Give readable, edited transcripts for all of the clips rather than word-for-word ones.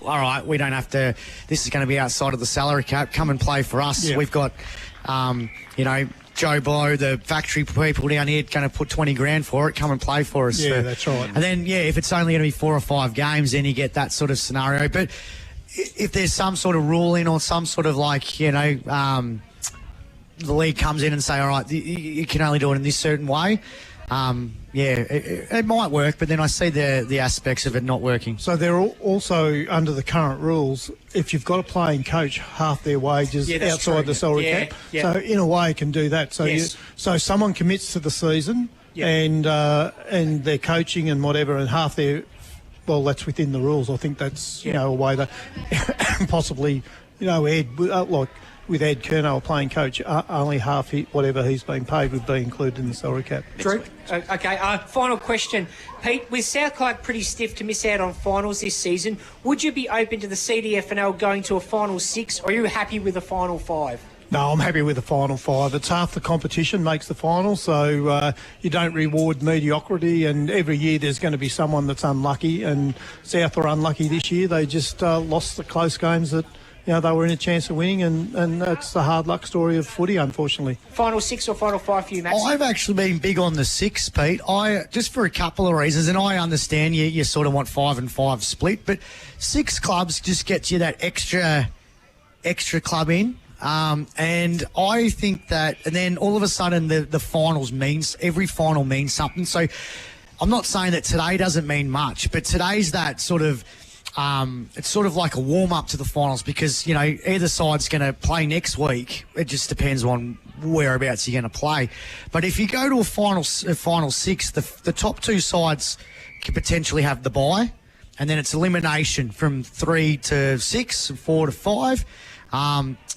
all right, we don't have to, this is going to be outside of the salary cap, come and play for us. Yeah. We've got, Joe Blow, the factory people down here, going to put 20 grand for it, come and play for us. Yeah, that's right. And then, if it's only going to be 4 or 5 games, then you get that sort of scenario. But if there's some sort of ruling or some sort of the league comes in and say, all right, you can only do it in this certain way, it might work, but then I see the aspects of it not working. So they're also, under the current rules, if you've got a playing coach, half their wages outside the salary cap. Yeah. So in a way, it can do that. So Yes. so someone commits to the season and their coaching and whatever, and half their, well, that's within the rules. I think that's a way that possibly Ed, with Ed Curnow, a playing coach, only half whatever he's been paid would be included in the salary cap. Drew? Okay, final question. Pete, with South Clark pretty stiff to miss out on finals this season, would you be open to the CDFNL going to a final 6, or are you happy with a final 5? No, I'm happy with the final 5. It's half the competition makes the final, so you don't reward mediocrity, and every year there's going to be someone that's unlucky, and South are unlucky this year. They just lost the close games that they were in a chance of winning, and that's the hard luck story of footy, unfortunately. Final 6 or final 5 for you, Max? I've actually been big on the 6, Pete. Just for a couple of reasons, and I understand you sort of want 5 and 5 split, but 6 clubs just gets you that extra club in. And I think that, and then all of a sudden the finals every final means something. So I'm not saying that today doesn't mean much, but today's that sort of, it's sort of like a warm-up to the finals, because, either side's going to play next week. It just depends on whereabouts you're going to play. But if you go to a final 6, the top 2 sides could potentially have the bye, and then it's elimination from 3 to 6 and 4 to 5.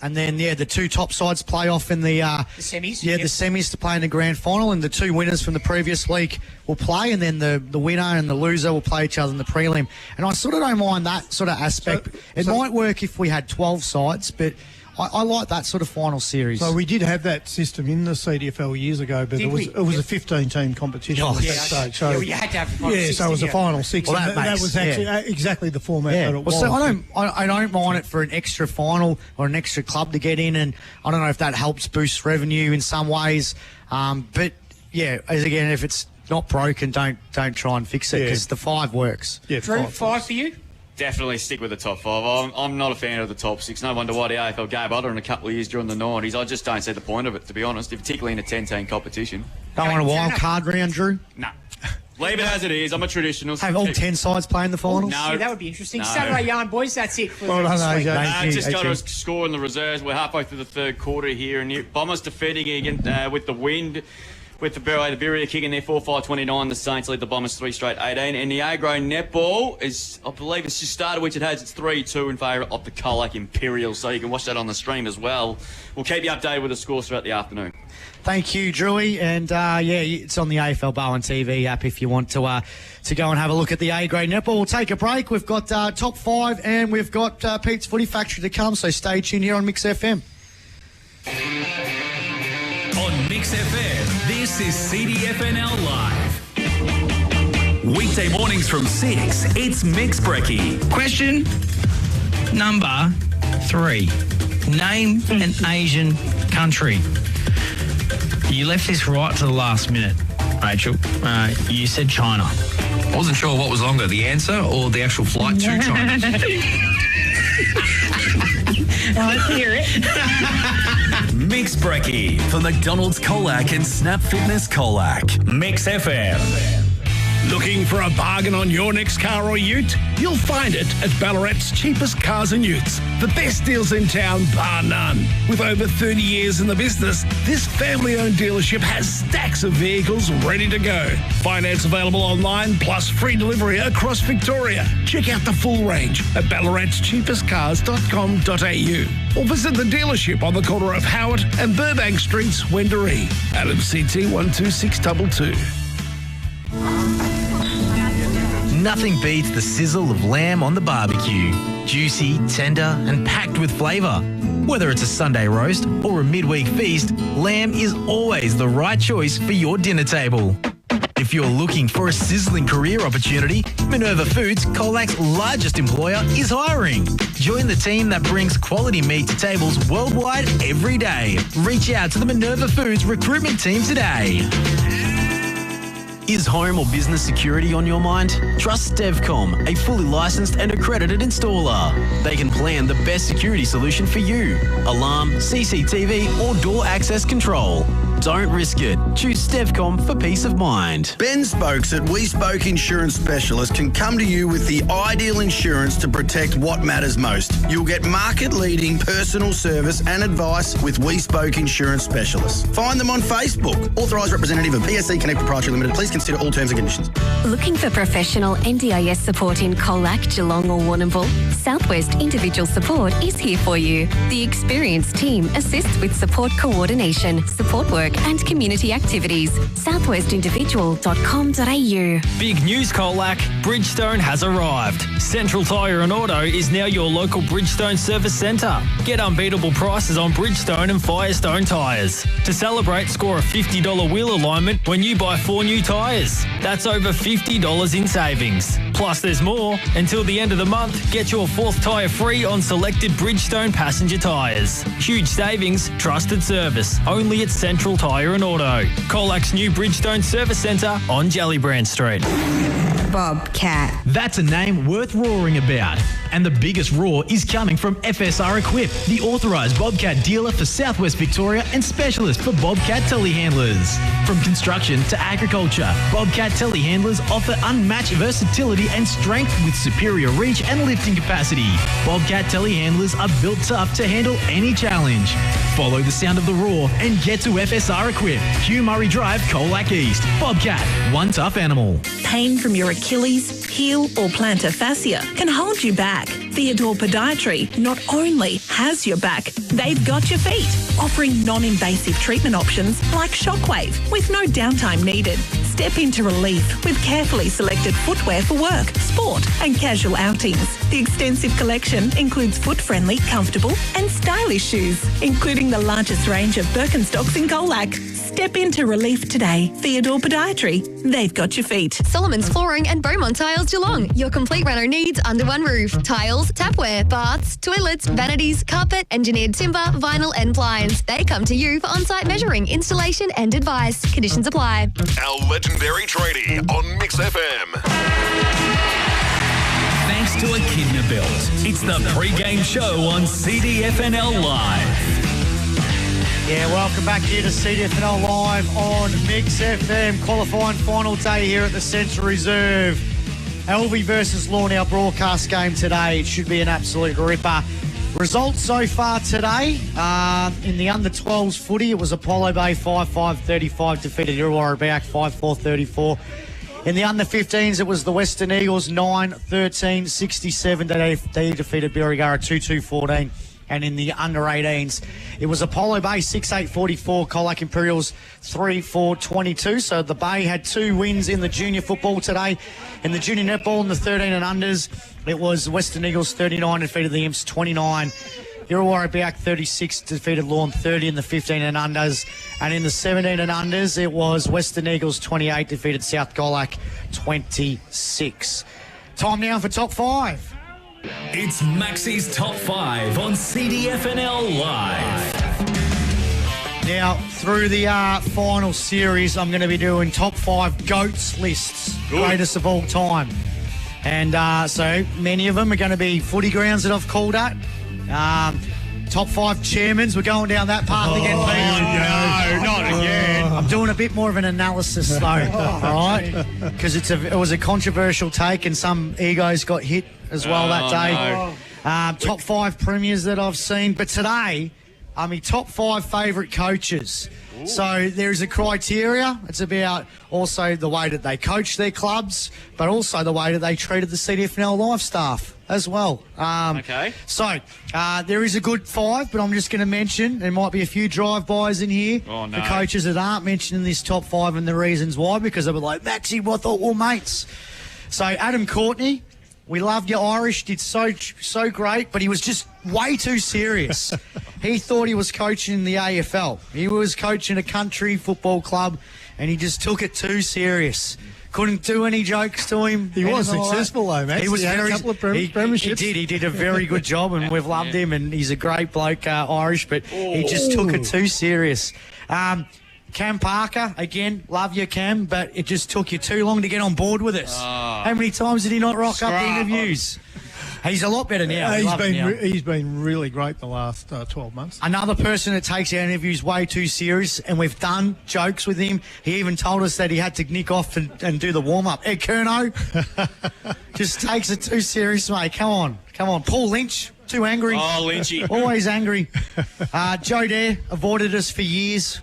And then, the 2 top sides play off in the semis. Yeah, the semis to play in the grand final, and the 2 winners from the previous week will play, and then the winner and the loser will play each other in the prelim. And I sort of don't mind that sort of aspect. It might work if we had 12 sides, but I like that sort of final series. So we did have that system in the CDFL years ago, but it was a 15-team competition at that stage. So you had to have a final 6. So it was a final 6. Well, and that was actually exactly the format that it was. So I don't mind it for an extra final or an extra club to get in, and I don't know if that helps boost revenue in some ways. But if it's not broken, don't try and fix it, because the 5 works. Yeah, Drew, 5 for you? Definitely stick with the top 5. I'm not a fan of the top 6. No wonder why the AFL gave up in a couple of years during the 90s. I just don't see the point of it, to be honest, particularly in a 10-team competition. Don't want a wild card round, Drew? No. Leave it as it is. I'm a traditionalist. Have all 10 sides play in the finals? No. That would be interesting. No. Saturday yarn, boys. That's it for this week. Just got to score in the reserves. We're halfway through the third quarter here, and Bombers defending again with the wind. With the Birria kicking their 4-5-29, the Saints lead the Bombers 3 straight 18. And the A-grade netball is, I believe it's just started, which it has. It's 3-2 in favour of the Colac Imperials. So you can watch that on the stream as well. We'll keep you updated with the scores throughout the afternoon. Thank you, Drewy. And it's on the AFL Bowen TV app if you want to go and have a look at the A-grade netball. We'll take a break. We've got top 5 and we've got Pete's Footy Factory to come. So stay tuned here on Mix FM. On Mix FM, this is CDFNL Live. Weekday mornings from 6, it's Mix Brekkie. Question number 3. Name an Asian country. You left this right to the last minute, Rachel. You said China. I wasn't sure what was longer, the answer or the actual flight to China. Let's hear it. Mix Brekkie for McDonald's Colac and Snap Fitness Colac. Mix FM. Looking for a bargain on your next car or ute? You'll find it at Ballarat's cheapest cars and utes. The best deals in town, bar none. With over 30 years in the business, this family-owned dealership has stacks of vehicles ready to go. Finance available online, plus free delivery across Victoria. Check out the full range at ballaratscheapestcars.com.au or visit the dealership on the corner of Howard and Burbank Streets, Wendouree. Adam CT 12622. Nothing beats the sizzle of lamb on the barbecue. Juicy, tender, and packed with flavour. Whether it's a Sunday roast or a midweek feast, lamb is always the right choice for your dinner table. If If you're looking for a sizzling career opportunity, Minerva Foods, Colac's largest employer, is hiring. Join the team that brings quality meat to tables worldwide every day. Reach out to the Minerva Foods recruitment team today. Is home or business security on your mind? Trust Stevcom, a fully licensed and accredited installer. They can plan the best security solution for you. Alarm, CCTV or door access control. Don't risk it. Choose Stevcom for peace of mind. Ben Spokes at We Spoke Insurance Specialist can come to you with the ideal insurance to protect what matters most. You'll get market-leading personal service and advice with We Spoke Insurance Specialists. Find them on Facebook. Authorised representative of PSC Connect Proprietary Limited. Please consider all terms and conditions. Looking for professional NDIS support in Colac, Geelong or Warrnambool? Southwest Individual Support is here for you. The experienced team assists with support coordination, support work and community activities. southwestindividual.com.au. Big news, Colac. Bridgestone has arrived. Central Tyre and Auto is now your local Bridgestone service centre. Get unbeatable prices on Bridgestone and Firestone tyres. To celebrate, score a $50 wheel alignment when you buy 4 new tyres. That's over $50 in savings. Plus, there's more. Until the end of the month, get your 4th tyre free on selected Bridgestone passenger tyres. Huge savings, trusted service. Only at Central Tyre and Auto. Colac's new Bridgestone Service Centre on Jellybrand Street. Bobcat. That's a name worth roaring about. And the biggest roar is coming from FSR Equip, the authorised Bobcat dealer for Southwest Victoria and specialist for Bobcat telehandlers. From construction to agriculture, Bobcat telehandlers offer unmatched versatility and strength with superior reach and lifting capacity. Bobcat telehandlers are built tough to handle any challenge. Follow the sound of the roar and get to FSR Equip, Hugh Murray Drive, Colac East. Bobcat, one tough animal. Pain from your Achilles, heel or plantar fascia can hold you back. Theodore Podiatry not only has your back, they've got your feet, offering non-invasive treatment options like Shockwave with no downtime needed. Step into relief with carefully selected footwear for work, sport and casual outings. The extensive collection includes foot-friendly, comfortable and stylish shoes, including the largest range of Birkenstocks in Colac. Step into relief today. Theodore Podiatry, they've got your feet. Solomon's Flooring and Beaumont Tiles Geelong. Your complete reno needs under one roof. Tiles, tapware, baths, toilets, vanities, carpet, engineered timber, vinyl and blinds. They come to you for on-site measuring, installation and advice. Conditions apply. Our legendary tradie on Mix FM. Thanks to Echidna Built. It's the pre-game show on CDFNL Live. Yeah, welcome back here to CDFNL Live on Mix FM. Qualifying final day here at the Central Reserve. Alvie versus Lorne, our broadcast game today. It should be an absolute ripper. Results so far today, in the under-12s footy, it was Apollo Bay 5-5-35, defeated Illawarra Back 5-4-34. In the under-15s, it was the Western Eagles 9-13-67. They defeated Birregurra 2-2-14. And in the under-18s, it was Apollo Bay 6-8-44, Colac Imperials 3-4-22. So the Bay had 2 wins in the junior football today. In the junior netball in the 13 and unders, it was Western Eagles 39, defeated the Imps 29. Illawarra Back 36, defeated Lorne 30 in the 15 and unders. And in the 17 and unders, it was Western Eagles 28, defeated South Colac 26. Time now for top 5. It's Maxie's Top 5 on CDFNL Live. Now, through the final series, I'm going to be doing top 5 GOATs lists, greatest of all time. And so many of them are going to be footy grounds that I've called at. Top 5 chairmans, we're going down that path again, Pete. No, not again. I'm doing a bit more of an analysis, though, all right? Because it was a controversial take and some egos got hit as well that day. No. Top 5 premiers that I've seen. But today, I mean, top 5 favourite coaches. Ooh. So there's a criteria. It's about also the way that they coach their clubs, but also the way that they treated the CDFNL Live staff as well. Okay. So there is a good 5, but I'm just going to mention there might be a few drive-bys in here for coaches that aren't mentioned in this top 5 and the reasons why, because they were like, Maxie, I thought we're mates. So Adam Courtney, we loved your Irish, did so great, but he was just way too serious. He thought he was coaching the AFL. He was coaching a country football club and he just took it too serious. Couldn't do any jokes to him. He was successful, though, Max. He was had very, a couple of he premierships. He did a very good job, and we've loved him, and he's a great bloke, Irish, but he just took it too serious. Cam Parker, again, love you, Cam, but it just took you too long to get on board with us. How many times did he not rock up the interviews? He's a lot better now. He's been really great the last 12 months. Another person that takes our interviews way too serious, and we've done jokes with him. He even told us that he had to nick off and do the warm-up. Ed Curnow just takes it too serious, mate. Come on. Paul Lynch, too angry. Oh, Lynchy. Always angry. Joe Dare avoided us for years.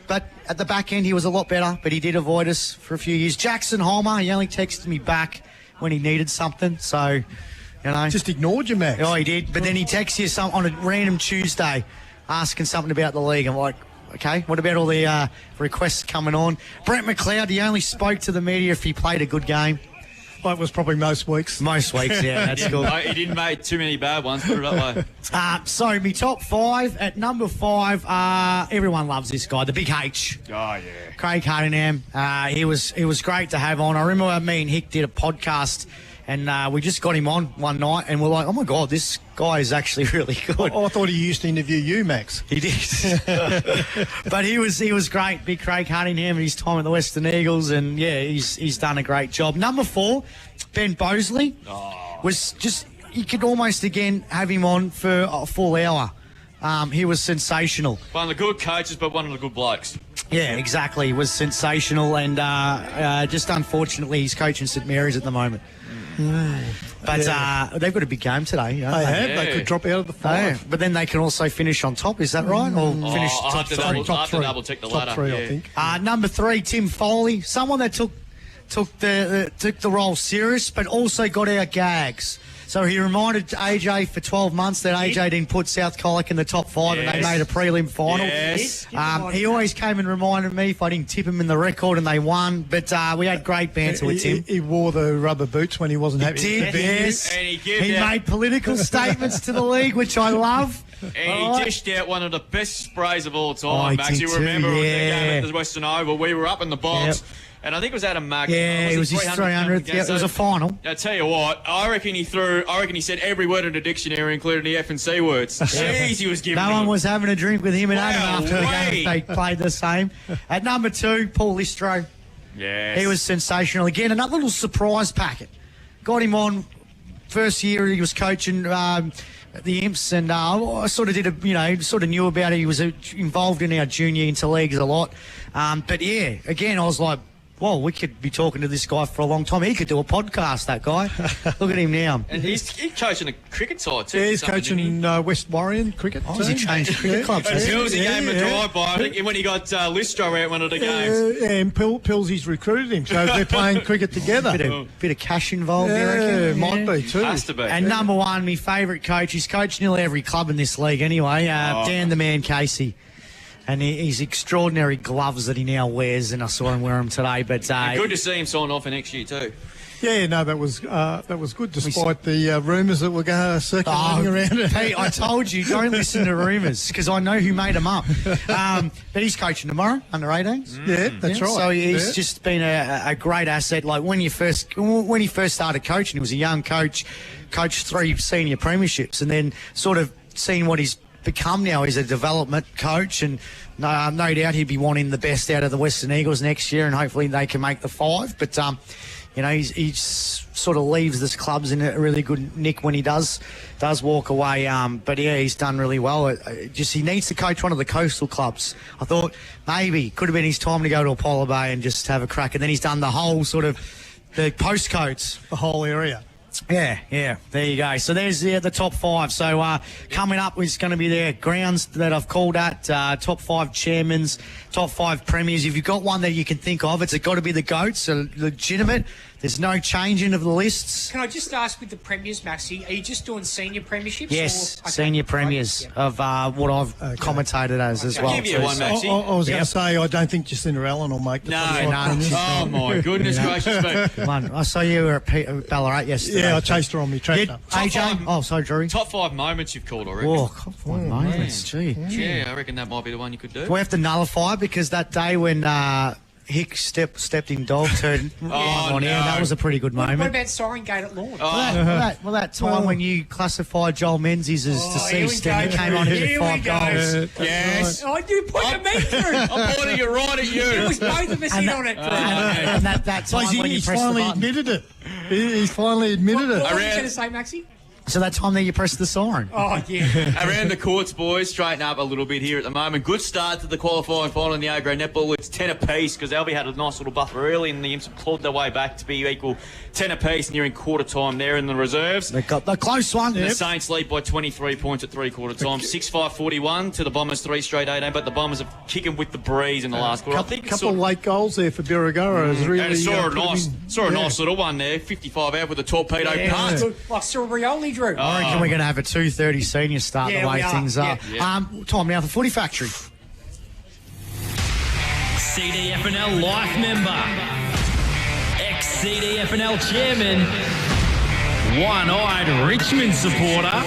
But at the back end, he was a lot better, but he did avoid us for a few years. Jackson Homer, he only texted me back when he needed something, so... You know, just ignored you, Max. Oh, he did. But then he texts you on a random Tuesday asking something about the league. I'm like, okay, what about all the requests coming on? Brett McLeod, he only spoke to the media if he played a good game. Well, it was probably most weeks. Most weeks, yeah, that's good. He didn't make too many bad ones, put it that way. So, my top 5, at number 5, everyone loves this guy, the Big H. Oh, yeah. Craig Hardingham. He was great to have on. I remember me and Hick did a podcast, and we just got him on one night, and we're like, oh, my God, this guy is actually really good. I thought he used to interview you, Max. He did. But he was great, Big Craig Hardingham, and his time at the Western Eagles, and, yeah, he's done a great job. Number 4, Ben Bosley. Was just, you could almost, again, have him on for a full hour. He was sensational. One of the good coaches, but one of the good blokes. Yeah, exactly. He was sensational, and just unfortunately, he's coaching St Mary's at the moment. But they've got a big game today. You know? They have. They could drop out of the 5. But then they can also finish on top. Is that right? Or finish top 3? Top 3. Double check the ladder. Top 3, I think. Number 3, Tim Foley, someone that took the role serious, but also got our gags. So he reminded AJ for 12 months that AJ didn't put South Colac in the top 5 and they made a prelim final. Yes. He always came and reminded me if I didn't tip him in the record and they won. But we had great banter with Tim. He wore the rubber boots when he wasn't happy. He did, yes. And he made political statements to the league, which I love. And he dished out one of the best sprays of all time, Max. You remember the game at the Western Oval? We were up in the box. Yep. And I think it was Adam Mack. Yeah, it was his 300th. Yeah, it was a final. I tell you what, I reckon he said every word in the dictionary, including the F and C words. Jeez, he was giving No one was having a drink with him and Adam after the game. They played the same. At number 2, Paul Listro. Yes. He was sensational. Again, another little surprise packet. Got him on first year he was coaching the Imps, and I sort of sort of knew about it. He was involved in our junior interleagues a lot. But yeah, again, I was like, well, we could be talking to this guy for a long time. He could do a podcast, that guy. Look at him now. And he's coaching a cricket side too. Yeah, he's coaching West Warrion cricket. Oh, he changed cricket clubs. It was a game of drive-by, I think, when he got Listro out one of the games. And Pilsy's recruited him, so they're playing cricket together. Bit of cash involved, you reckon? Might be too. Has to be. And number 1, my favourite coach. He's coached nearly every club in this league anyway. Dan the Man Casey. And his extraordinary gloves that he now wears, and I saw him wear them today. But good to see him sign off for next year too. Yeah, no, that was good, despite the rumours that were circulating around. Hey, I told you, don't listen to rumours, because I know who made them up. But he's coaching tomorrow, under 18s. Yeah, that's right. So he's just been a great asset. Like when he first started coaching, he was a young coach, coached 3 senior premierships, and then sort of seen what he's become now. He's a development coach, and no doubt he'd be wanting the best out of the Western Eagles next year, and hopefully they can make the 5. But he sort of leaves this clubs in a really good nick when he does walk away. But yeah, he's done really well. He needs to coach one of the coastal clubs. I thought maybe could have been his time to go to Apollo Bay and just have a crack. And then he's done the whole sort of the postcodes, the whole area. Yeah, there you go. So there's the top 5. So coming up is going to be their grounds that I've called at, top 5 chairmans, top 5 premiers. If you've got one that you can think of, it's got to be the GOATs, a legitimate There's no changing of the lists. Can I just ask with the premiers, Maxi, are you just doing senior premierships? Yes, or, okay, senior premiers of what I've commentated as well. I'll give you one, Maxi. I was going to say, I don't think Jacinta Allen will make the No. 25 premiers. Oh, my goodness gracious me. Come on. I saw you were at Ballarat yesterday. Yeah, I chased her on my tractor. AJ? Oh, sorry, Drew. Top 5 moments you've called, I reckon. Oh, top 5 moments. Gee. Yeah, I reckon that might be the one you could do. Do we have to nullify because that day when Hick stepped in dog turn on air, that was a pretty good moment. What about Siren Gate at Lorne? Well, that time when you classified Joel Menzies as deceased and he came on and hit 5 goals. Yes. Oh, you pointed me through. I'm pointing it right at you. It was both of us in on it, Drew. And that time when you He's pressed the finally button. admitted it. He's finally admitted it. What were you going to say, Maxi? So that time there you pressed the siren. Oh, yeah. Around the courts, boys, straighten up a little bit here at the moment. Good start to the qualifying final in the A-grade netball. It's 10 apiece because Alvie had a nice little buffer early and the Imps clawed their way back to be equal 10 apiece nearing quarter time there in the reserves. They got the close one. The Saints lead by 23 points at three-quarter time. 6-5-41 to the Bombers, 3 straight 18, but the Bombers are kicking with the breeze in the last quarter. A couple of late goals there for Birregurra. And saw a nice little one there, 55 out with a torpedo punt. Like Sorioli, Drew. I reckon we're going to have a 2:30 senior start the way things are. Time now for Footy Factory. CDFNL life member, ex-CDFNL chairman, one-eyed Richmond supporter.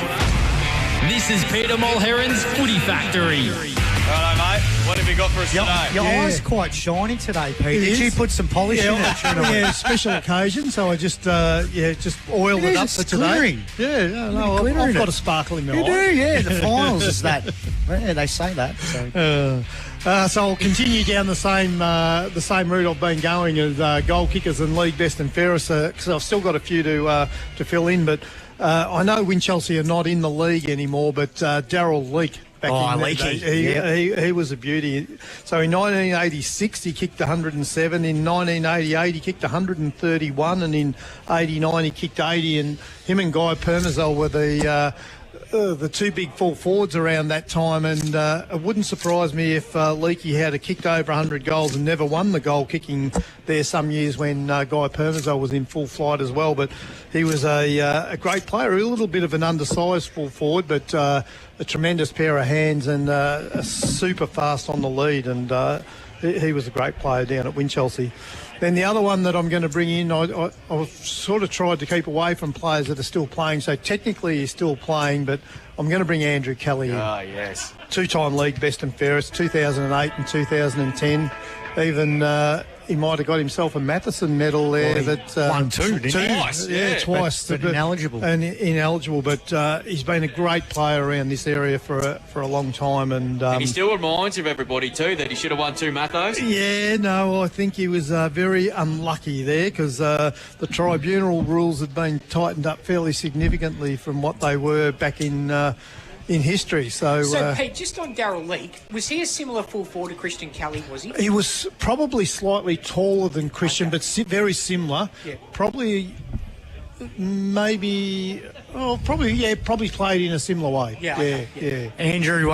This is Peter Mulheron's Footy Factory. Righto, mate. What have you got for us today? Your eyes quite shiny today, Pete. Did you put some polish in it? Yeah, special occasion, so I just oiled it up for today. Glittering. I've got a sparkle in my You eye. do, yeah. The finals is that. Yeah, they say that. So. So I'll continue down the same route I've been going as goal kickers and league best and fairest, because I've still got a few to fill in. But I know Winchelsea are not in the league anymore, but Darryl Leake. He was a beauty. So in 1986 he kicked 107. In 1988 he kicked 131, and in 89 he kicked 80. And him and Guy Permazol were the two big full forwards around that time, and it wouldn't surprise me if Leakey had kicked over 100 goals and never won the goal kicking there some years when Guy Permazol was in full flight as well. But he was a great player, a little bit of an undersized full forward, but a tremendous pair of hands and super fast on the lead, and he was a great player down at Winchelsea. Then the other one that I'm going to bring in, I've sort of tried to keep away from players that are still playing, so technically he's still playing, but I'm going to bring Andrew Kelly in. Ah, yes. Two-time league best and fairest, 2008 and 2010. Even he might have got himself a Matheson medal there. Won two, didn't he? Twice, yeah. Twice. But ineligible. And ineligible, but he's been a great player around this area for a long time. And he still reminds of everybody, too, that he should have won 2 Mathos. Yeah, no, I think he was very unlucky there because the tribunal rules had been tightened up fairly significantly from what they were back in history. So Pete, just on Darryl Leake, was he a similar full forward to Christian Kelly, was he? He was probably slightly taller than Christian, but very similar. Yeah. Probably played in a similar way. Yeah. Andrew,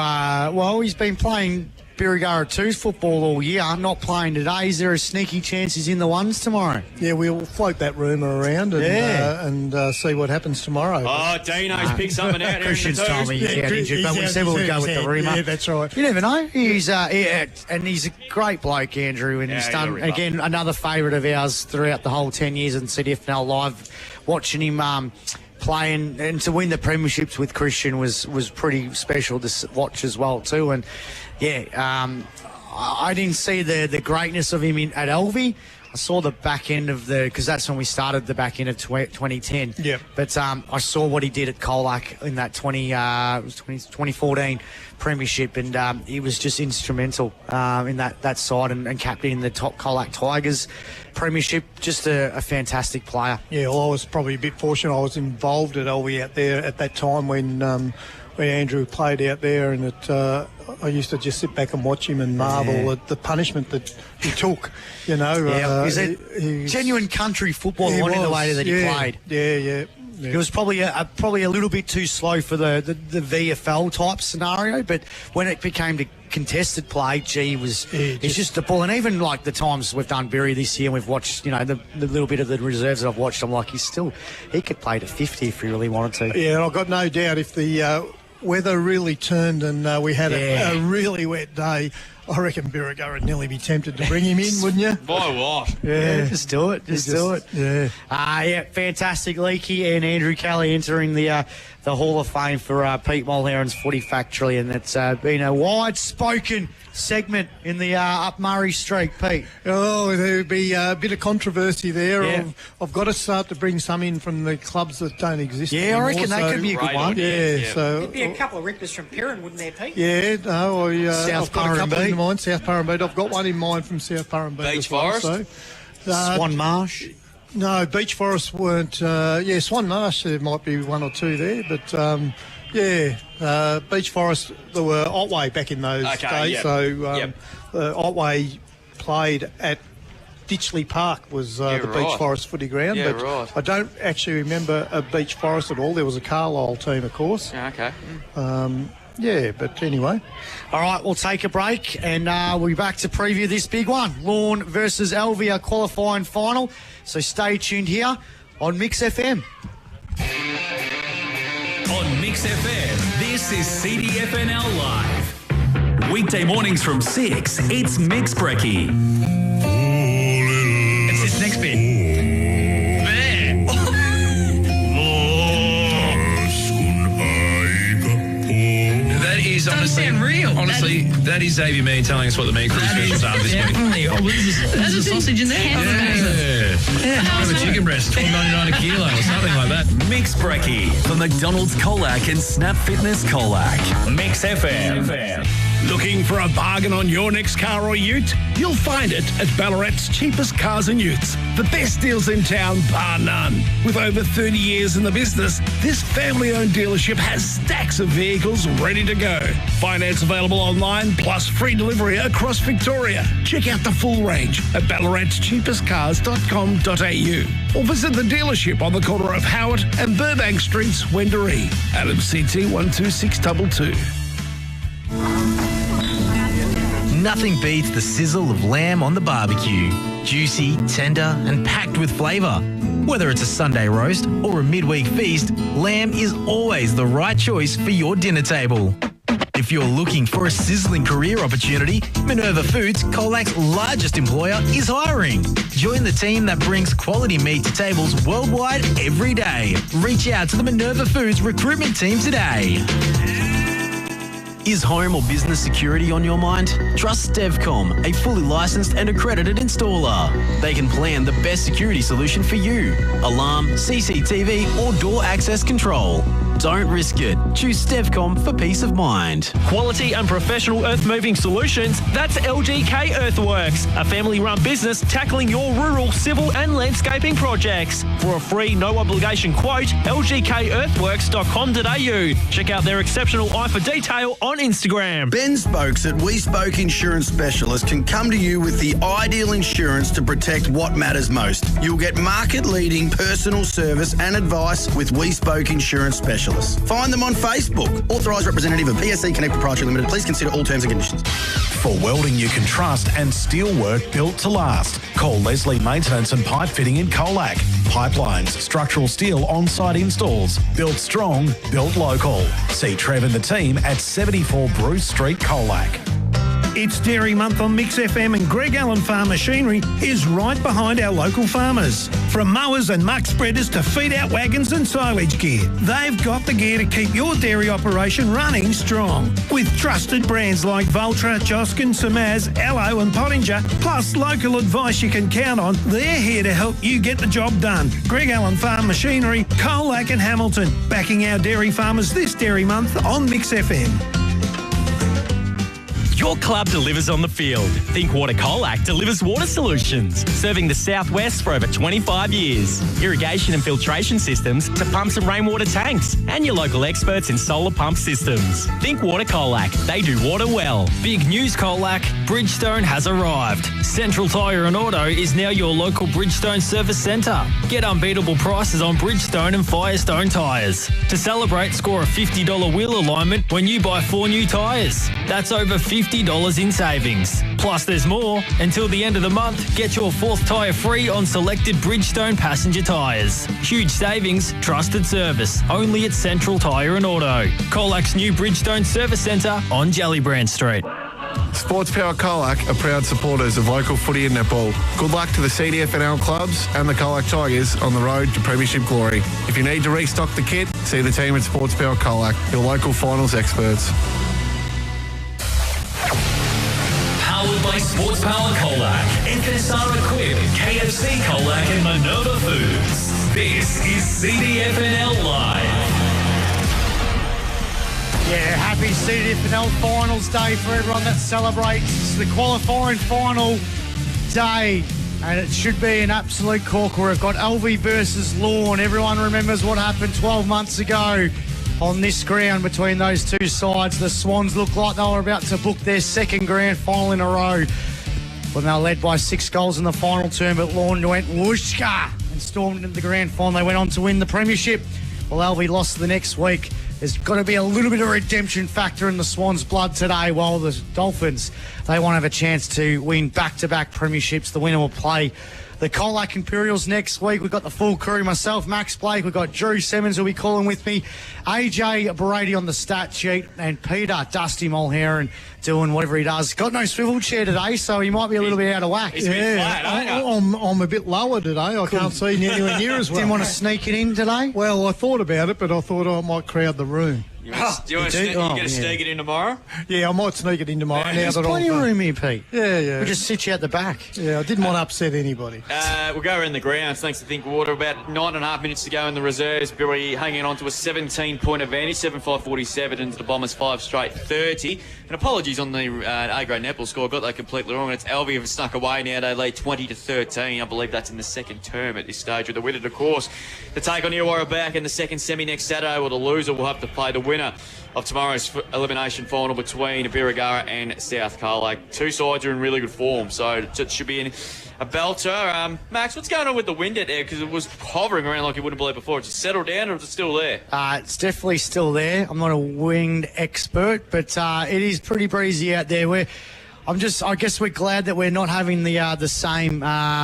he's been playing Birregurra 2's football all year, not playing today. Is there a sneaky chance he's in the ones tomorrow? Yeah, we'll float that rumour around and see what happens tomorrow. Oh, Dino's picked something out here. Christian's told me he's out injured, but we said we'll go with the rumour. Yeah, that's right. You never know. He's and he's a great bloke, Andrew, and he's done, again, another favourite of ours throughout the whole 10 years in CDFNL Live. Watching him playing and to win the premierships with Christian was pretty special to watch as well too. And I didn't see the greatness of him at Alvie. I saw the back end of because that's when we started the back end of 2010. Yep. But I saw what he did at Colac in that 2014 premiership, and he was just instrumental in that side and captaining the top Colac Tigers premiership. Just a fantastic player. Yeah, well, I was probably a bit fortunate. I was involved at Alvie out there at that time when Andrew played out there, and I used to just sit back and watch him and marvel at the punishment that he took. He's a genuine country footballer, the way that he played. Yeah. It was probably a little bit too slow for the VFL type scenario, but when it became to contested play, it's just the ball. And even like the times we've done Berry this year and we've watched, the little bit of the reserves that I've watched, I'm like, he could play to 50 if he really wanted to. Yeah, and I've got no doubt if the weather really turned and we had a really wet day, I reckon Birriga would nearly be tempted to bring him in, wouldn't you? By what? Yeah, just do it. Just do it. Yeah. Fantastic. Leakey and Andrew Kelly entering the Hall of Fame for Pete Mulherron's Footy Factory, and it's been a wide-spoken segment in the up Murray Street, Pete. Oh, there would be a bit of controversy there. Yeah. I've got to start to bring some in from the clubs that don't exist anymore. I reckon that could be a good one. Yeah, so... There'd be a couple of rippers from Perrin, wouldn't there, Pete? Yeah, no, I've got a couple in Purrumbee. mind. South Purrumbee. I've got one in mind from South Purrumbee. Beach Forest? Swan Marsh. No, Beach Forest weren't. Swan Marsh, there might be one or two there, but Beach Forest, there were Otway back in those days. Yep. So Otway played at Ditchley Park was the Beach Forest footy ground. Yeah, but right. I don't actually remember a Beach Forest at all. There was a Carlisle team, of course. Okay. But anyway. All right, we'll take a break and we'll be back to preview this big one. Lorne versus Alvie, our qualifying final. So stay tuned here on Mix FM. On Mix FM, this is CDFNL Live. Weekday mornings from 6, it's Mix Brekkie. It's this next bit. That is honestly, honestly, that is Xavier Mead telling us what the meat crew specials are this week. Definitely. Oh, there's a sausage in there. Yeah. Have a chicken breast, $12.99 a kilo or something like that. Mix Brekkie for McDonald's Colac and Snap Fitness Colac. Mix FM. Looking for a bargain on your next car or ute? You'll find it at Ballarat's cheapest cars and utes. The best deals in town, bar none. With over 30 years in the business, this family-owned dealership has stacks of vehicles ready to go. Finance available online, plus free delivery across Victoria. Check out the full range at ballaratscheapestcars.com.au or visit the dealership on the corner of Howard and Burbank Streets, Wendouree. Adam CT 12622. Nothing beats the sizzle of lamb on the barbecue. Juicy, tender, and packed with flavour. Whether it's a Sunday roast or a midweek feast, lamb is always the right choice for your dinner table. If you're looking for a sizzling career opportunity, Minerva Foods, Colac's largest employer, is hiring. Join the team that brings quality meat to tables worldwide every day. Reach out to the Minerva Foods recruitment team today. Is home or business security on your mind? Trust Stevcom, a fully licensed and accredited installer. They can plan the best security solution for you. Alarm, CCTV or door access control. Don't risk it. Choose Stevcom for peace of mind. Quality and professional earth-moving solutions, that's LGK Earthworks, a family-run business tackling your rural, civil and landscaping projects. For a free, no-obligation quote, lgkearthworks.com.au. Check out their exceptional eye for detail on Instagram. Ben Spokes at We Spoke Insurance Specialist can come to you with the ideal insurance to protect what matters most. You'll get market-leading personal service and advice with We Spoke Insurance Specialist. Find them on Facebook. Authorised representative of PSC Connect Proprietary Limited. Please consider all terms and conditions. For welding you can trust and steel work built to last, call Leslie Maintenance and Pipe Fitting in Colac. Pipelines, structural steel on-site installs. Built strong, built local. See Trev and the team at 74 Bruce Street, Colac. It's Dairy Month on Mix FM and Greg Allen Farm Machinery is right behind our local farmers. From mowers and muck spreaders to feed-out wagons and silage gear, they've got the gear to keep your dairy operation running strong. With trusted brands like Valtra, Joskin, Samaz, Allo and Pottinger, plus local advice you can count on, they're here to help you get the job done. Greg Allen Farm Machinery, Colac and Hamilton, backing our dairy farmers this Dairy Month on Mix FM. Your club delivers on the field. Think Water Colac delivers water solutions, serving the southwest for over 25 years. Irrigation and filtration systems to pumps and rainwater tanks, and your local experts in solar pump systems. Think Water Colac. They do water well. Big news, Colac. Bridgestone has arrived. Central Tyre and Auto is now your local Bridgestone service centre. Get unbeatable prices on Bridgestone and Firestone tyres. To celebrate, score a $50 wheel alignment when you buy 4 new tyres. That's over $50 in savings. Plus, there's more. Until the end of the month, get your 4th tyre free on selected Bridgestone passenger tyres. Huge savings, trusted service. Only at Central Tyre and Auto. Colac's new Bridgestone Service Centre on Jellybrand Street. Sports Power Colac are proud supporters of local footy and netball. Good luck to the CDFNL clubs and the Colac Tigers on the road to premiership glory. If you need to restock the kit, see the team at Sports Power Colac, your local finals experts. Powered by Sports Power Colac, FSR Equip, KFC Colac and Minerva Foods. This is CDFNL Live. Yeah, happy CDFNL Finals Day for everyone that celebrates the qualifying final day. And it should be an absolute corker. We've got Alvie versus Lorne. Everyone remembers what happened 12 months ago on this ground between those two sides. The Swans looked like they were about to book their second grand final in a row. When they were led by 6 goals in the final term, but Lorne went whooshka and stormed into the grand final. They went on to win the premiership. Well, Alvie lost the next week. There's got to be a little bit of redemption factor in the Swans' blood today, while the Dolphins, they won't have a chance to win back-to-back premierships. The winner will play the Colac Imperials next week. We've got the full crew, myself, Max Blake, we've got Drew Simmons who'll be calling with me, AJ Brady on the stat sheet, and Peter Dusty Mulheron doing whatever he does. Got no swivel chair today, so he might be a little bit out of whack. I'm a bit lower today. I can't see anywhere near as well. Didn't want to sneak it in today? Well, I thought about it, but I thought I might crowd the room. You going to sneak it in tomorrow? Yeah, I might sneak it in tomorrow. Yeah, now There's plenty of room here, Pete. Yeah. We'll just sit you at the back. Yeah, I didn't want to upset anybody. We'll go around the grounds. Thanks to Think Water. About 9.5 minutes to go in the reserves. Billy hanging on to a 17-point advantage, 7-5-47 into the Bombers 5 straight 30. And apologies on the A-grade netball score. Got that completely wrong. And it's Alvie have snuck away now. They lead 20-13. I believe that's in the second term at this stage. With the winner, of course, to take on Illawarra back in the second semi next Saturday. Well, the loser will have to play the winner of tomorrow's elimination final between Birregurra and South Colac. Two sides are in really good form, so it should be a belter. Max, what's going on with the wind out there? Because it was hovering around like you wouldn't believe before. Has it settled down or is it still there? It's definitely still there. I'm not a wind expert, but it is pretty breezy out there. I guess we're glad that we're not having the same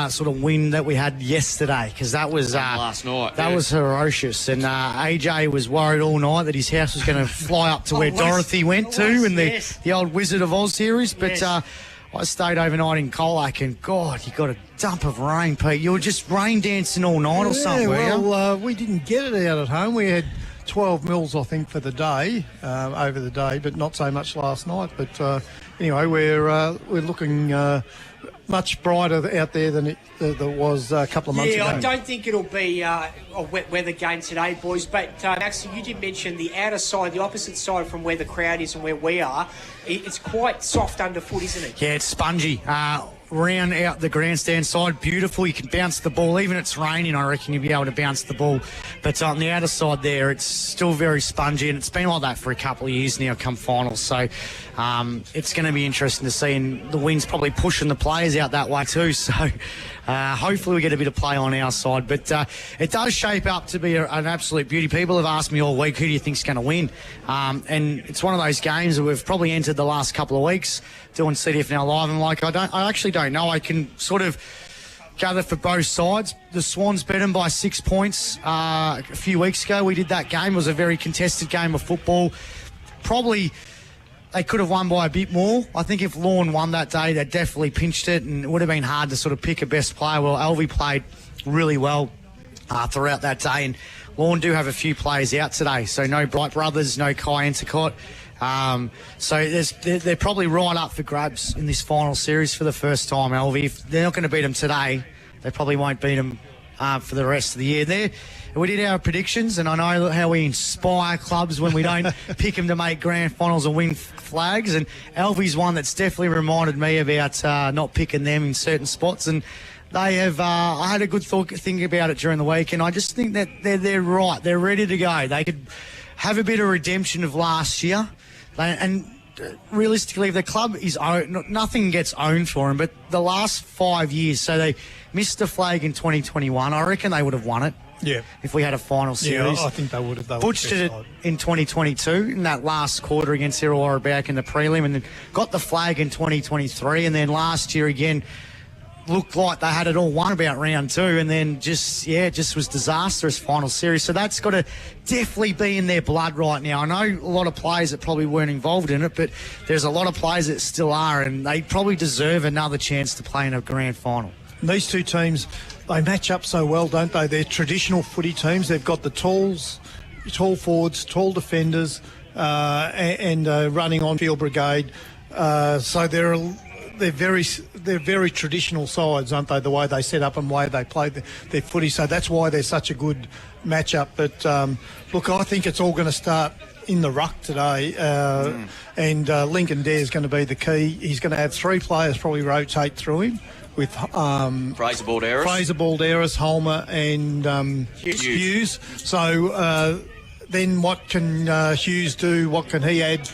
sort of wind that we had yesterday, because that was last night. That was ferocious, and AJ was worried all night that his house was going to fly up to where Dorothy went to in the old Wizard of Oz series. But I stayed overnight in Colac, and God, you got a dump of rain, Pete. You were just rain dancing all night or something. Well, we didn't get it out at home. We had 12 mils, I think, for the day, over the day, but not so much last night. But anyway, we're looking much brighter out there than it was a couple of months ago. Yeah, I don't think it'll be a wet weather game today, boys. But Max, you did mention the outer side, the opposite side from where the crowd is and where we are. It's quite soft underfoot, isn't it? Yeah, it's spongy. Round out the grandstand side, beautiful. You can bounce the ball. Even if it's raining, I reckon you'll be able to bounce the ball. But on the outer side there, it's still very spongy, and it's been like that for a couple of years now come finals. So it's going to be interesting to see, and the wind's probably pushing the players out that way too. So hopefully we get a bit of play on our side. But it does shape up to be an absolute beauty. People have asked me all week, who do you think's going to win? And it's one of those games that we've probably entered the last couple of weeks doing CDFNL Live, and I actually don't know. I can sort of gather for both sides. The Swans beat them by 6 points a few weeks ago. We did that game. It was a very contested game of football. Probably they could have won by a bit more. I think if Lorne won that day, they definitely pinched it, and it would have been hard to sort of pick a best player. Well, Alvie played really well throughout that day, and Lorne do have a few players out today. So no Bright Brothers, no Kai Entercott. So they're probably right up for grabs in this final series for the first time, Alvie. If they're not going to beat them today, they probably won't beat them for the rest of the year. We did our predictions, and I know how we inspire clubs when we don't pick them to make grand finals and win flags. And Alvie's one that's definitely reminded me about not picking them in certain spots. And they have. I had a good think about it during the week, and I just think that they're right. They're ready to go. They could have a bit of redemption of last year, and realistically, if the club is owned, nothing gets owned for them. But the last 5 years, so they missed the flag in 2021. I reckon they would have won it. Yeah. If we had a final series. Yeah, I think they would have. Butched it in 2022 in that last quarter against Illawarra back in the prelim, and then got the flag in 2023, and then last year again looked like they had it all won about round 2, and then just was disastrous final series. So that's got to definitely be in their blood right now. I know a lot of players that probably weren't involved in it, but there's a lot of players that still are, and they probably deserve another chance to play in a grand final. And these two teams, they match up so well, don't they? They're traditional footy teams. They've got the tall forwards, tall defenders, and running on-field brigade. So they're very traditional sides, aren't they? The way they set up and the way they play their footy. So that's why they're such a good matchup. But look, I think it's all going to start in the ruck today, and Lincoln Dare is going to be the key. He's going to have 3 players probably rotate through him, with Fraser Balderas, Holmer and Hughes. So then what can Hughes do? What can he add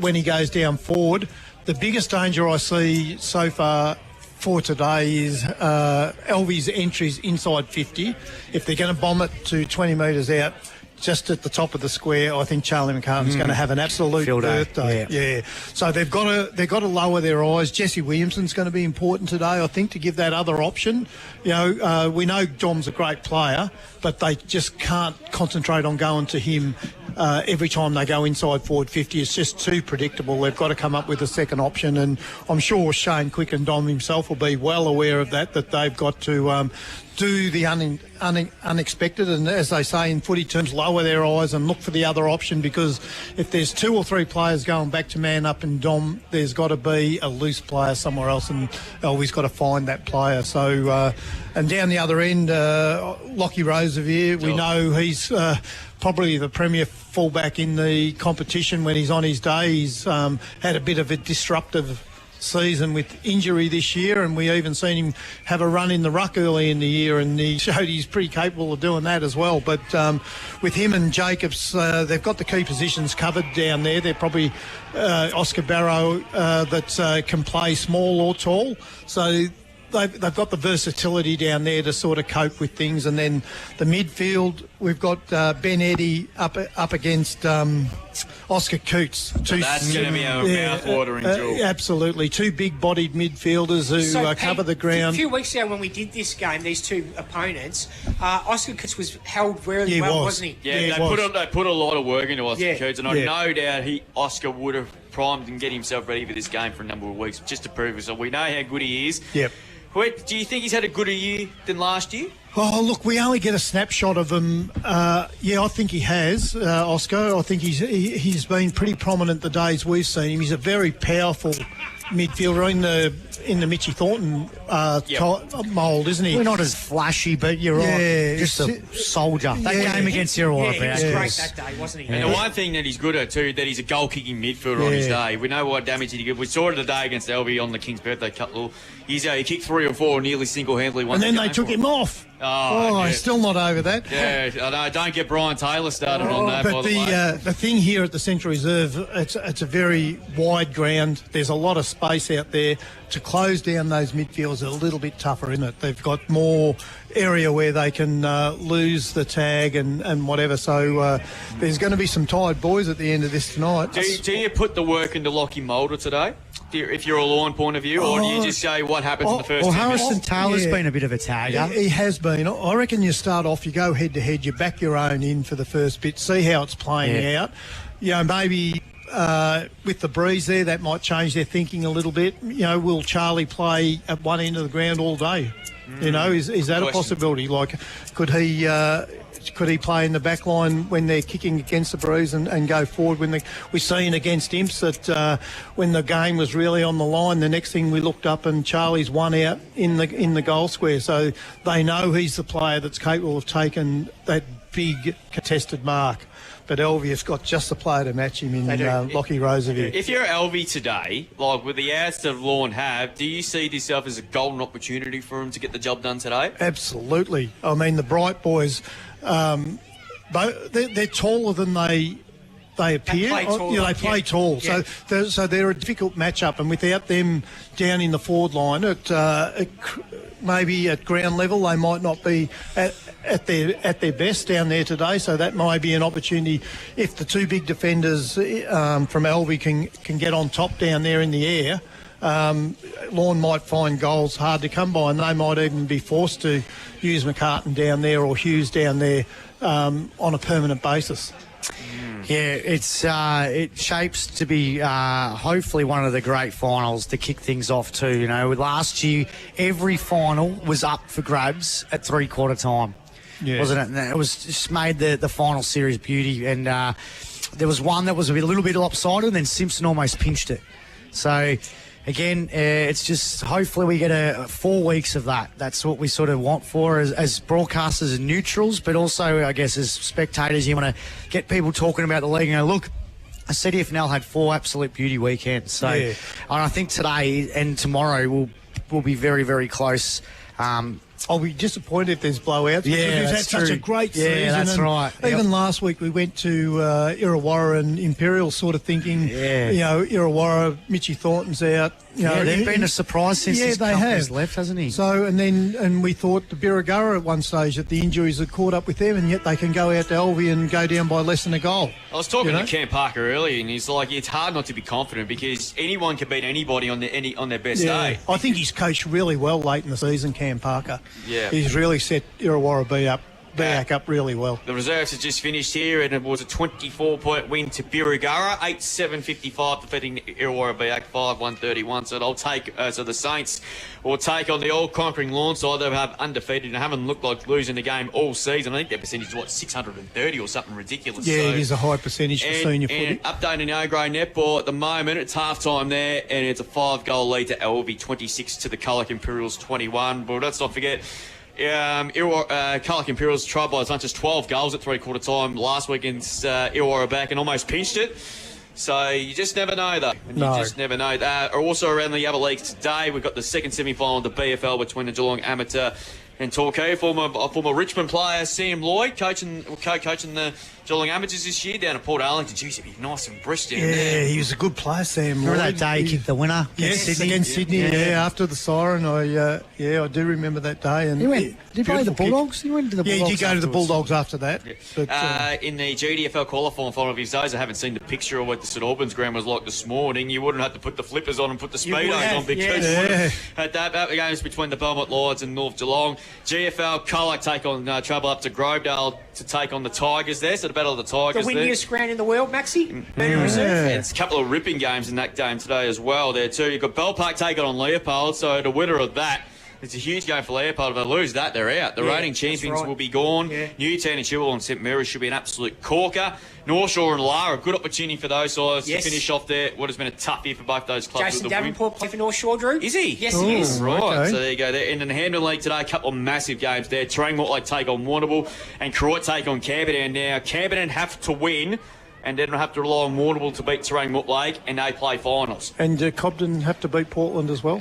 when he goes down forward? The biggest danger I see so far for today is Alvie's entries inside 50. If they're going to bomb it to 20 metres out, just at the top of the square, I think Charlie McCartan's going to have an absolute birthday. Yeah. So they've got to lower their eyes. Jesse Williamson's going to be important today, I think, to give that other option. You know, we know Dom's a great player, but they just can't concentrate on going to him every time they go inside forward 50. It's just too predictable. They've got to come up with a second option, and I'm sure Shane Quick and Dom himself will be well aware of that they've got to do the unexpected, and as they say in footy terms, lower their eyes and look for the other option, because if there's 2 or 3 players going back to man up and Dom, there's got to be a loose player somewhere else, and Alvie's got to find that player. So and down the other end, Lockie Rosevier, we know he's probably the premier fullback in the competition when he's on his day. He's had a bit of a disruptive season with injury this year, and we even seen him have a run in the ruck early in the year, and he showed he's pretty capable of doing that as well. But with him and Jacobs, they've got the key positions covered down there. They're probably Oscar Barrow that can play small or tall, so they've got the versatility down there to sort of cope with things. And then the midfield, we've got Ben Eddy up against Oscar Coots. So that's going to be a mouth-watering duel. Absolutely. 2 big-bodied midfielders who cover the ground. A few weeks ago when we did this game, these 2 opponents, Oscar Coots was held really well, wasn't he? Yeah, they put a lot of work into Oscar Coots, and I no doubt Oscar would have primed and get himself ready for this game for a number of weeks just to prove it. So we know how good he is. Yep. Do you think he's had a gooder year than last year? Oh, look, we only get a snapshot of him. I think he has, Oscar. I think he's been pretty prominent the days we've seen him. He's a very powerful midfielder in the Mitchie Thornton mould, isn't he? We're not as flashy, but you're right. Just a soldier. That game against Illawarra. He was great that day, wasn't he? And the one thing that he's good at too, that he's a goal-kicking midfielder on his day. We know what damage he did. We saw it today against Alvie on the King's Birthday Cup. He kicked 3 or 4 nearly single-handedly. And then they took him off. I'm still not over that. Yeah, I know. Don't get Brian Taylor started on that. But the thing here at the Central Reserve, it's a very wide ground. There's a lot of space out there. To close down those midfields a little bit tougher, isn't it? They've got more area where they can lose the tag and whatever. So there's going to be some tired boys at the end of this tonight. Do you put the work into Lockie Mulder today? If you're a Lorne point of view, or do you just say what happens in the first 10 minutes? Harrison Taylor's been a bit of a tagger. He has been. I reckon you start off, you go head to head, you back your own in for the first bit, see how it's playing out. You know, maybe with the breeze there, that might change their thinking a little bit. You know, will Charlie play at one end of the ground all day? You know, is that a possibility? Like, could could he play in the back line when they're kicking against the breeze and go forward? We've seen against Imps that when the game was really on the line, the next thing we looked up and Charlie's one out in the goal square. So they know he's the player that's capable of taking that big contested mark. But Alvie has got just the player to match him in Lockie Roosevelt. If you're Alvie today, like with the outs that Lorne have, do you see yourself as a golden opportunity for him to get the job done today? Absolutely. I mean, the Bright boys, they're taller than they appear. They play tall. Yeah. So they're a difficult matchup. And without them down in the forward line, maybe at ground level they might not be at their best down there today. So that might be an opportunity if the two big defenders from Alvie can get on top down there in the air. Lorne might find goals hard to come by, and they might even be forced to use McCartan down there or Hughes down there on a permanent basis. Yeah, it shapes to be hopefully one of the great finals to kick things off too. You know, last year every final was up for grabs at three-quarter time, wasn't it? And it was just made the final series beauty. And there was one that was a little bit lopsided, and then Simpson almost pinched it. So again, it's just hopefully we get 4 weeks of that. That's what we sort of want for as broadcasters and neutrals, but also, I guess, as spectators, you want to get people talking about the league and go, look, CDFNL had 4 absolute beauty weekends. So and I think today and tomorrow will be very, very close. I'll be disappointed if there's blowouts. Yeah, we've had such a great season. Yeah, that's right. Even last week we went to Illawarra and Imperial, sort of thinking, Illawarra, Mitchie Thornton's out. They've been a surprise since his company's left, hasn't he? So and we thought the Birregurra at one stage that the injuries had caught up with them, and yet they can go out to Alvie and go down by less than a goal. I was talking to Cam Parker earlier, and he's like, it's hard not to be confident because anyone can beat anybody on their best day. I think he's coached really well late in the season, Cam Parker. Yeah. He's really set Illawarra back up really well. The reserves have just finished here, and it was a 24-point win to Birregurra, 8-7-55, defeating Illawarra 5-1-31. So they'll take. So the Saints will take on the all-conquering Lorne side. They have undefeated and haven't looked like losing the game all season. I think their percentage is 630 or something ridiculous. Yeah, it is a high percentage for senior footy. And updating the O-grade netball at the moment, it's half-time there, and it's a 5-goal lead to Alvie, 26 to the Colac Imperials 21. But let's not forget. Colac Imperials tried by as much as 12 goals at three-quarter time last week against Illawarra back and almost pinched it. So you just never know, though. You just never know. Also around the other leagues today, we've got the second semi-final of the BFL between the Geelong Amateur and Torquay. Former Richmond player Sam Lloyd co-coaching the Geelong Amateurs this year down at Port Arlington. Jeez, it'd be nice and brisk down there. Yeah, he was a good player, Sam Lloyd. Remember that day he kicked the winner against Sydney? Yeah, after the siren. I do remember that day. And did he play the Bulldogs? He went to the Bulldogs. Yeah, he did go to the Bulldogs after that. Yeah. But, in the GDFL qualifying final of his days, I haven't seen the picture of what the St Albans ground was like this morning. You wouldn't have to put the flippers on and put the speedos on because had that games between the Belmont Lions and North Geelong. GFL Colac take on travel up to Grovedale to take on the Tigers there. So the battle of the Tigers. The windiest ground in the world, Maxi. It's a couple of ripping games in that game today as well there too. You've got Bell Park taking on Leopold, so the winner of that, it's a huge game for Leopold. If they lose that, they're out. The reigning champions will be gone. Newtown and Chilwell and St Mary's should be an absolute corker. North Shore and Lara, a good opportunity for those sides to finish off there. What has been a tough year for both those clubs. Jason Davenport play for North Shore, Drew? Is he? Yes, he is. Right. Okay. So there you go. There. And in the Hampden League today, a couple of massive games there. Terang Mortlake take on Warrnambool and Croydon take on Camberdown. Now, Camberdown have to win and then have to rely on Warrnambool to beat Terang Mortlake, and they play finals. And Cobden have to beat Portland as well?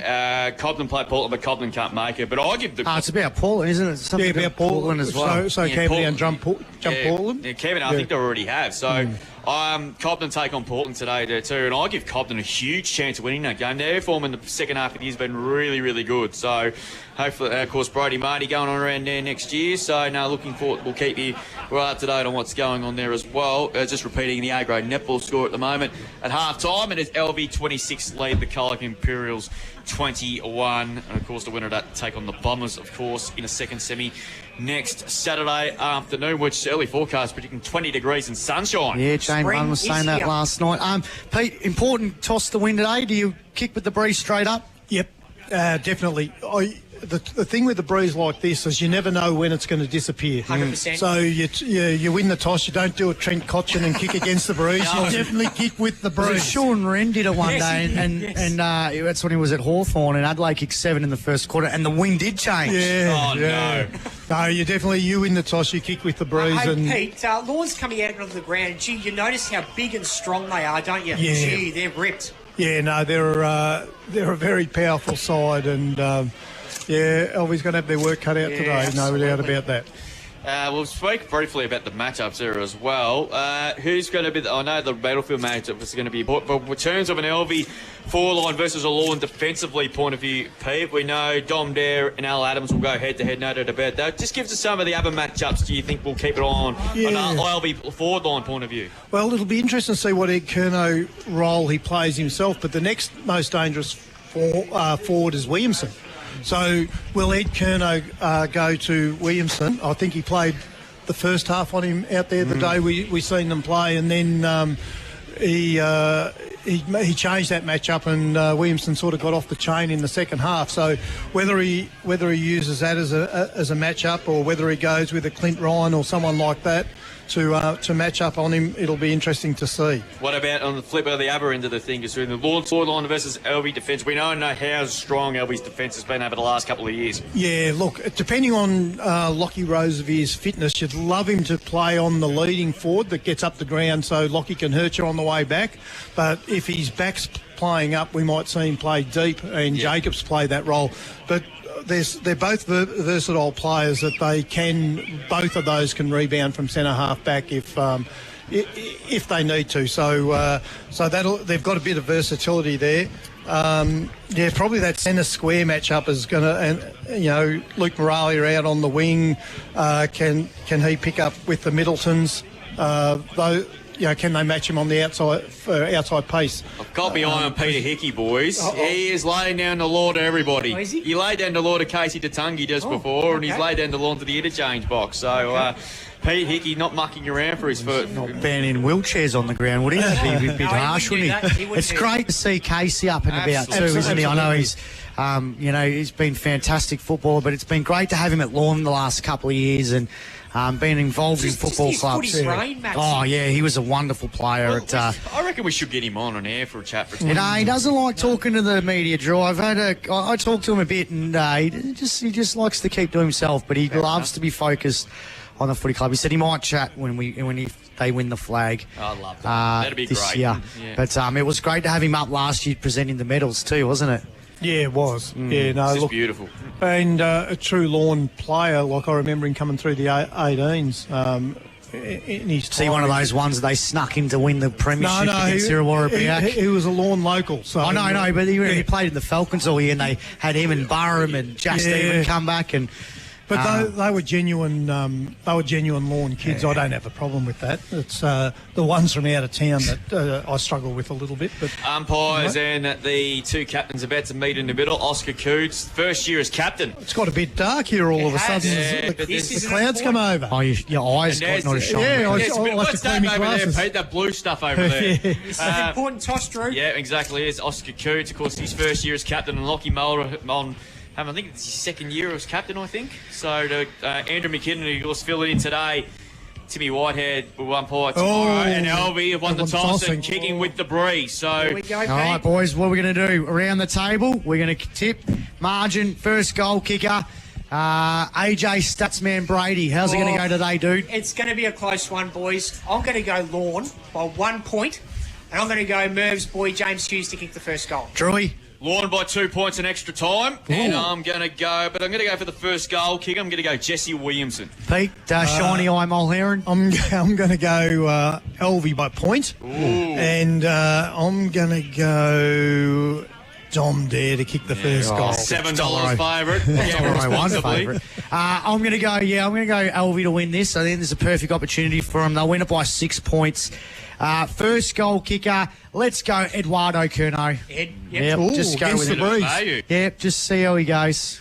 Cobden play Portland, but Cobden can't make it. But I give the... it's about Portland, isn't it? Something about Portland as well. So Camberdown jump Portland? Yeah, Camberdown, I think they already have. So Cobden take on Portland today there too, and I give Cobden a huge chance of winning that game. Their form in the second half of the year has been really, really good. So hopefully, of course, Brody Marty going on around there next year. So now looking forward, we'll keep you right up to date on what's going on there as well. Just repeating the A-grade netball score at the moment at half-time, and it's Alvie 26 lead the Colac Imperials 21. And of course, the winner of that take on the Bombers, of course, in a second semi next Saturday afternoon, which early forecast predicting 20 degrees and sunshine. Yeah, Shane Bunn was saying that last night. Pete, important toss to win today. Do you kick with the breeze straight up? Yep, definitely. the thing with the breeze like this is you never know when it's going to disappear. 100%. So you win the toss. You don't do a Trent Cotchin and kick against the breeze. No. You definitely kick with the breeze. Sean Wren did it one Yes, day, he and, did, and that's when he was at Hawthorn, and Adelaide kicked 7 in the first quarter, and the wind did change. Yeah. Oh, yeah. No, you win the toss. You kick with the breeze. Hey, and Pete, Lorne's coming out of the ground. Gee, you notice how big and strong they are, don't you? Yeah. Gee, they're ripped. Yeah, no, they're a very powerful side, and Alvie's going to have their work cut out today. absolutely. No doubt about that. We'll speak briefly about the matchups there as well. Who's going to be... I know the battlefield matchup is going to be... But in terms of an Alvie four-line versus a Lorne defensively point of view, Pete, we know Dom Dare and Al Adams will go head-to-head, no doubt about that. Just give us some of the other matchups do you think we'll keep it on an Alvie forward-line point of view? Well, it'll be interesting to see what Ed Curnow role he plays himself, but the next most dangerous forward is Williamson. So will Ed Curnow go to Williamson? I think he played the first half on him out there the day we seen them play, and then he changed that match up, and Williamson sort of got off the chain in the second half. So whether he uses that as a match up, or whether he goes with a Clint Ryan or someone like that to match up on him, it'll be interesting to see. What about on the flip of the other end of the thing, is the Lorne forward-line versus Alvie defence? We don't know how strong Alvie's defence has been over the last couple of years. Yeah, look, depending on Lockie Rosevier's fitness, you'd love him to play on the leading forward that gets up the ground so Lockie can hurt you on the way back. But if his back's playing up, we might see him play deep, and Jacobs play that role. But they're both versatile players that both of those can rebound from centre half back if they need to. So they've got a bit of versatility there. Probably that centre square matchup is going to, and Luke Moralia out on the wing. Can he pick up with the Middletons? Can they match him on the outside pace? I've got my eye on Peter Hickey, boys. He is laying down the law to everybody. Oh, is he? He laid down the law to Casey Tatungi just before, and he's laid down the law to the interchange box. So Pete Hickey not mucking around for his foot. Not banning wheelchairs on the ground, would he? That'd be a bit harsh, wouldn't he? It's great to see Casey up and about too, isn't he? I know he's, he's been fantastic footballer, but it's been great to have him at Lorne the last couple of years, and being involved in football clubs. Oh yeah, he was a wonderful player. I reckon we should get him on air for a chat for 20 he doesn't like talking to the media, Drew. I talked to him a bit, and he just likes to keep to himself, but he loves to be focused on the footy club. He said he might chat when they win the flag. I love that. That'd be this great. year. Yeah. But it was great to have him up last year presenting the medals too, wasn't it? Yeah, it was. It's just beautiful. And a true Lorne player, like I remember him coming through the 18s. In his See, one of those ones that they snuck in to win the premiership against Illawarra Biak. He was a Lorne local. So I know, but he played in the Falcons all year, and they had him and Burham and Just Steven come back and. But they were genuine. They were genuine Lorne kids. I don't have a problem with that. It's the ones from out of town that I struggle with a little bit. But umpires and the two captains about to meet in the middle. Oscar Coots, first year as captain. It's got a bit dark here all of a sudden. The clouds come over. Oh, your eyes got not a shine. Yeah, I like what's to clean that my over glasses. there, Pete? That blue stuff over there. This is an important toss, Drew. Yeah, exactly. It's Oscar Coots, of course, his first year as captain, and Lockie Muller on. I think it's his second year as captain, I think. So to Andrew McKinnon, who was filling in today, Timmy Whitehead will umpire tomorrow, and Alvie have won the toss and kicking with the breeze. So, here we go, all right, boys, what we're going to do around the table, we're going to tip margin, first goal kicker. AJ Statsman Brady, how's it going to go today, dude? It's going to be a close one, boys. I'm going to go Lorne by 1 point, and I'm going to go Merv's boy James Hughes to kick the first goal. Drewy? Lorne by 2 points in extra time, and I'm going to go for the first goal kick. I'm going to go Jesse Williamson. Pete, shiny eye Mulherron. I'm going to go Alvie by point, and I'm going to go Dom Dare to kick the first goal. $7 favourite. One favourite. I'm going to go Alvie to win this. I think there's a perfect opportunity for him. They'll win it by 6 points. First goal kicker, let's go Eduardo Curnow. Yep. Just go with it. Yep, just see how he goes.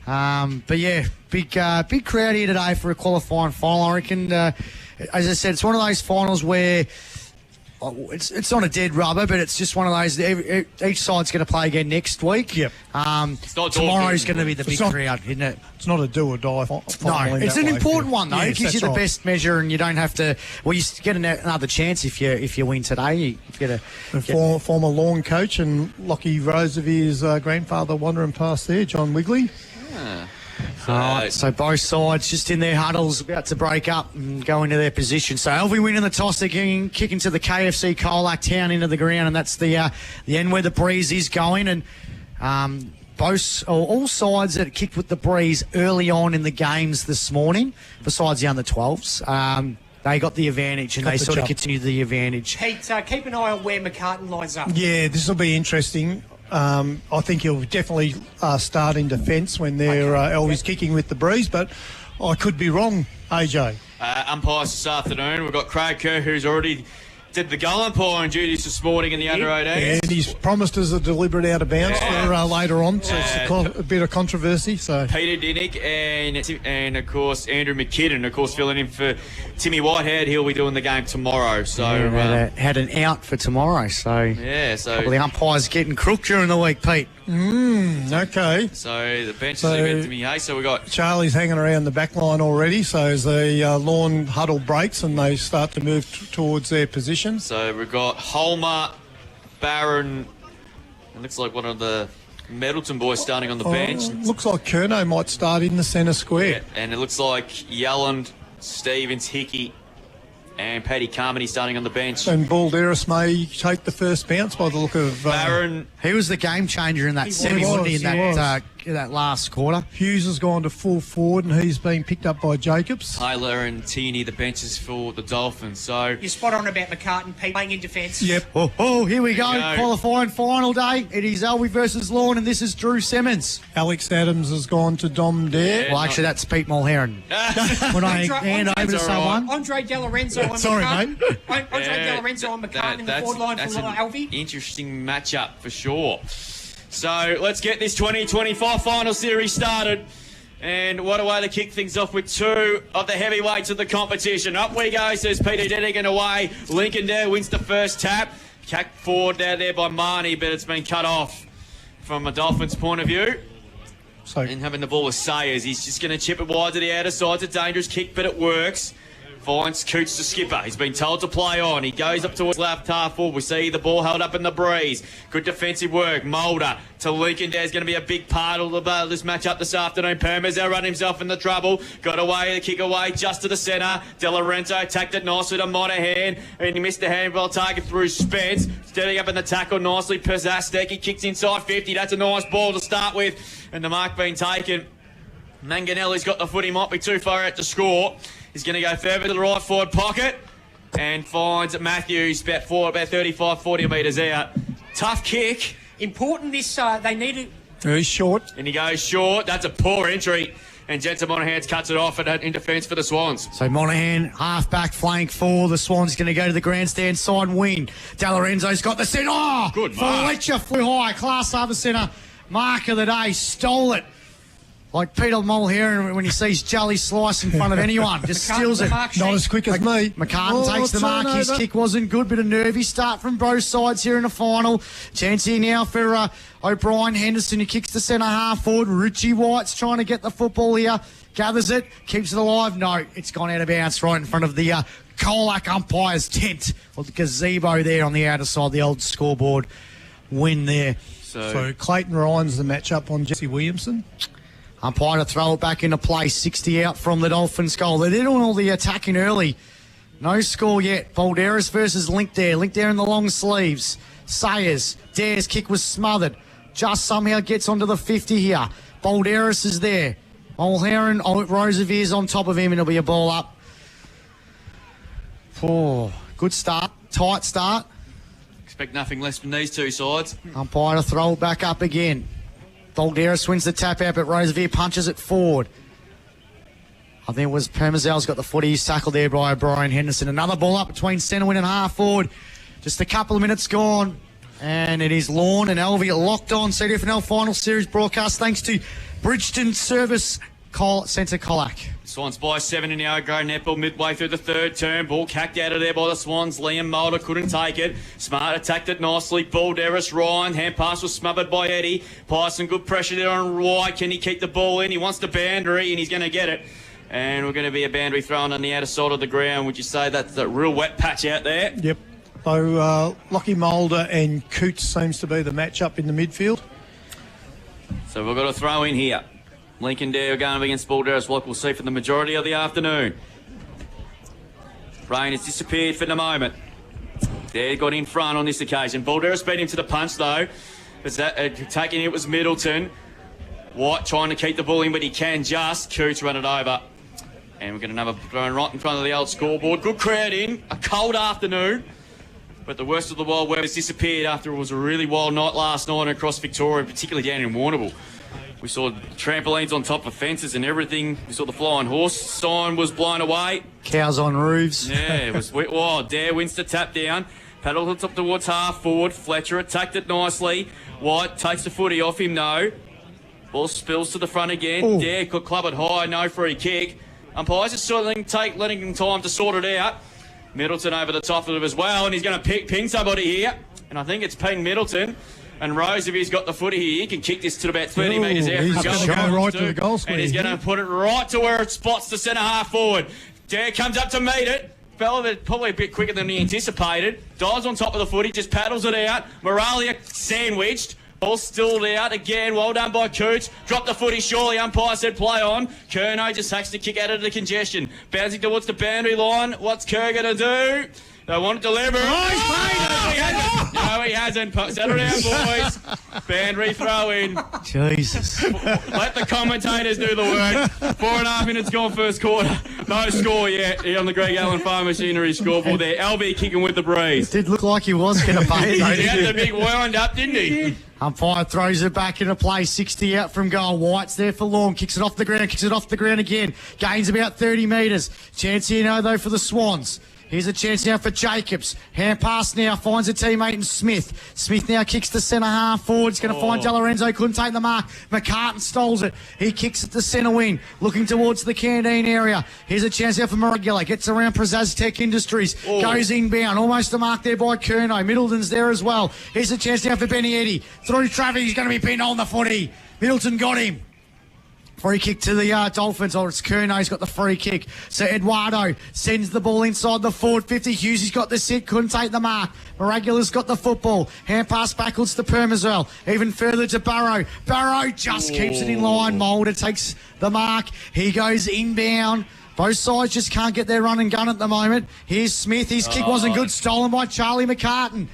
But yeah, big crowd here today for a qualifying final. I reckon, as I said, it's one of those finals where it's not a dead rubber, but it's just one of those. Each side's going to play again next week. Yep. Tomorrow's going to be the big round, isn't it? It's not a do or die final. No, it's an important one though. Yes, it gives you the best measure, and you don't have to. Well, you get another chance if you win today. You get a former Lorne coach and Lockie Rosevier's grandfather wandering past there, John Wigley. So both sides just in their huddles, about to break up and go into their position. So Alvie winning the toss, they're kicking to the KFC Colac Town into the ground, and that's the end where the breeze is going. And all sides that kicked with the breeze early on in the games this morning, besides the under 12s. They got the advantage, and they sort of continued the advantage. Pete, keep an eye on where McCartan lines up. Yeah, this will be interesting. I think he'll definitely start in defence when they're Alvie's kicking with the breeze, but I could be wrong, AJ. Umpires this afternoon. We've got Craig Kerr, who's already did the goal umpiring duties this morning in the under 18s. Yeah, and he's promised us a deliberate out of bounds for later on, so it's a bit of controversy. So Peter Dinnick and of course Andrew McKinnon, of course filling in for Timmy Whitehead. He'll be doing the game tomorrow. So had an out for tomorrow. So probably umpires getting crook during the week, Pete. Okay. So the bench is even to me. Hey, so we got Charlie's hanging around the back line already. So as the Lorne huddle breaks and they start to move towards their position. So we've got Holmer, Barron. It looks like one of the Middleton boys starting on the bench. Looks like Curnow might start in the centre square. Yeah, and it looks like Yelland, Stevens, Hickey, and Paddy Carmody starting on the bench. And Balderas may take the first bounce by the look of Barron. He was the game changer in that semi, wasn't he? In that last quarter. Hughes has gone to full forward, and he's been picked up by Jacobs. Taylor and Tierney, the benches for the Dolphins. So you're spot on about McCartan, Pete, playing in defence. Yep. Oh, here we go. Qualifying final day. It is Alvie versus Lorne, and this is Drew Simmons. Alex Adams has gone to Dom Dare. Well, actually, that's Pete Mulheron. When I hand over to someone. Andre De Lorenzo on Sorry, McCartan. mate. Andre De Lorenzo on McCartan in the forward line for Alvie. Interesting matchup for sure. So let's get this 2025 final series started. And what a way to kick things off with two of the heavyweights of the competition. Up we go, says Peter Dedigan away. Lincoln there wins the first tap. Cacked forward down there by Marnie, but it's been cut off from a Dolphins point of view. And having the ball with Sayers, he's just going to chip it wide to the outer side. It's a dangerous kick, but it works. Finds Coots the skipper. He's been told to play on. He goes up towards left half forward. We see the ball held up in the breeze. Good defensive work. Mulder to Lincoln. There's going to be a big part of this matchup this afternoon. Permazel run himself into trouble. Got away, the kick away just to the centre. De Lorenzo attacked it nicely to Monahan. And he missed the handball target through Spence. Stepping up in the tackle nicely. Pazastek. He kicks inside 50. That's a nice ball to start with. And the mark being taken. Manganelli's got the foot. He might be too far out to score. He's going to go further to the right forward pocket and finds Matthews about 35, 40 metres out. Tough kick. Important this, they need it. Very short. And he goes short. That's a poor entry. And Jensen Monahan cuts it off in defence for the Swans. So Monahan, half-back, flank four. The Swans going to go to the grandstand side and win. De Lorenzo's got the centre. Oh, good mark. Fletcher flew high. Class over centre. Mark of the day. Stole it. Like Peter Mulheron when he sees jelly slice in front of anyone, just steals it. Not as quick as me. McCartan takes the mark. His kick wasn't good, but a nervy start from both sides here in the final. Chance here now for O'Brien Henderson, who kicks the centre half forward. Richie White's trying to get the football here. Gathers it, keeps it alive. No, it's gone out of bounds right in front of the Colac umpire's tent, or the gazebo there on the outer side, the old scoreboard win there. So Clayton Ryan's the matchup on Jesse Williamson. Umpire to throw it back into play. 60 out from the Dolphins goal. They're doing all the attacking early. No score yet. Balderas versus Link there. Link there in the long sleeves. Sayers. Dare's kick was smothered. Just somehow gets onto the 50 here. Balderas is there. Mulheron, Rosevier's on top of him, and it'll be a ball up. Oh, good start. Tight start. Expect nothing less from these two sides. Umpire to throw it back up again. Balderas wins the tap out, but Rosevier punches it forward. I think it was Permazel's got the footy. He's tackled there by O'Brien Henderson. Another ball up between centre wing and half forward. Just a couple of minutes gone. And it is Lorne and Alvie locked on CDFNL final series broadcast. Thanks to Bridgeton Service Centre Colac. Swans by 7 in the O-grade netball midway through the third term. Ball cacked out of there by the Swans. Liam Mulder couldn't take it. Smart attacked it nicely. Balderas, Ryan. Hand pass was smothered by Eddie. Pyson, good pressure there on White. Can he keep the ball in? He wants the boundary and he's going to get it. And we're going to be a boundary thrown on the outer side of the ground. Would you say that's a real wet patch out there? Yep. So Lockie Mulder and Coots seems to be the matchup in the midfield. So we've got a throw in here. Lincoln Dare going up against Balderas, like we'll see for the majority of the afternoon. Rain has disappeared for the moment. Dare got in front on this occasion. Balderas beat him to the punch though. Taking it was Middleton. White trying to keep the ball in, but he can just. Coots run it over. And we're going to have a thrown right in front of the old scoreboard. Good crowd in. A cold afternoon. But the worst of the wild weather has disappeared after it was a really wild night last night across Victoria, particularly down in Warrnambool. We saw trampolines on top of fences and everything. We saw the flying horse sign was blown away. Cows on roofs. Yeah, it was wet. Oh, Dare wins the tap down. Paddles up towards half forward. Fletcher attacked it nicely. White takes the footy off him, though. Ball spills to the front again. Ooh. Dare could club it high. No free kick. Umpires just letting him time to sort it out. Middleton over the top of it as well, and he's going to ping somebody here. And I think it's ping Middleton. And Rose, if he's got the footy here, he can kick this to about 30 metres out. He's going to go right to the goal square. And he's going to put it right to where it spots the centre half forward. Dare comes up to meet it. Fella probably a bit quicker than he anticipated. Dives on top of the footy, just paddles it out. Moralia sandwiched. Ball still out again. Well done by Coots. Dropped the footy surely. Umpire said play on. Kerno just hacks the kick out of the congestion. Bouncing towards the boundary line. What's Kerr going to do? They want to deliver. No, he hasn't. Settle down, boys. Boundary throw in. Jesus. Let the commentators do the work. 4.5 minutes gone first quarter. No score yet on the Greg Allen Farm Machinery scoreboard there. Alvie kicking with the breeze. It did look like he was going to pay it. He had the big wind up, didn't he? Umpire throws it back into play. 60 out from goal. White's there for Lorne. Kicks it off the ground again. Gains about 30 metres. Chance here now, though, for the Swans. Here's a chance now for Jacobs. Hand pass now, finds a teammate in Smith. Smith now kicks to centre half forward. He's going to find Delarenzo. Couldn't take the mark. McCartan stoles it. He kicks it to centre wing, looking towards the canteen area. Here's a chance now for Maragula. Gets around Prezaz Tech Industries. Goes inbound. Almost a mark there by Kerno. Middleton's there as well. Here's a chance now for Benny Eddy. Through traffic. He's going to be pinned on the footy. Middleton got him. Free kick to the Dolphins. Oh, it's Kerno. He's got the free kick. So Eduardo sends the ball inside the forward 50. Hughes got the sit. Couldn't take the mark. Maragula's got the football. Hand pass backwards to Permazel. Even further to Barrow. Barrow just keeps it in line. Mulder takes the mark. He goes inbound. Both sides just can't get their run and gun at the moment. Here's Smith. His kick wasn't good. Stolen by Charlie McCartan.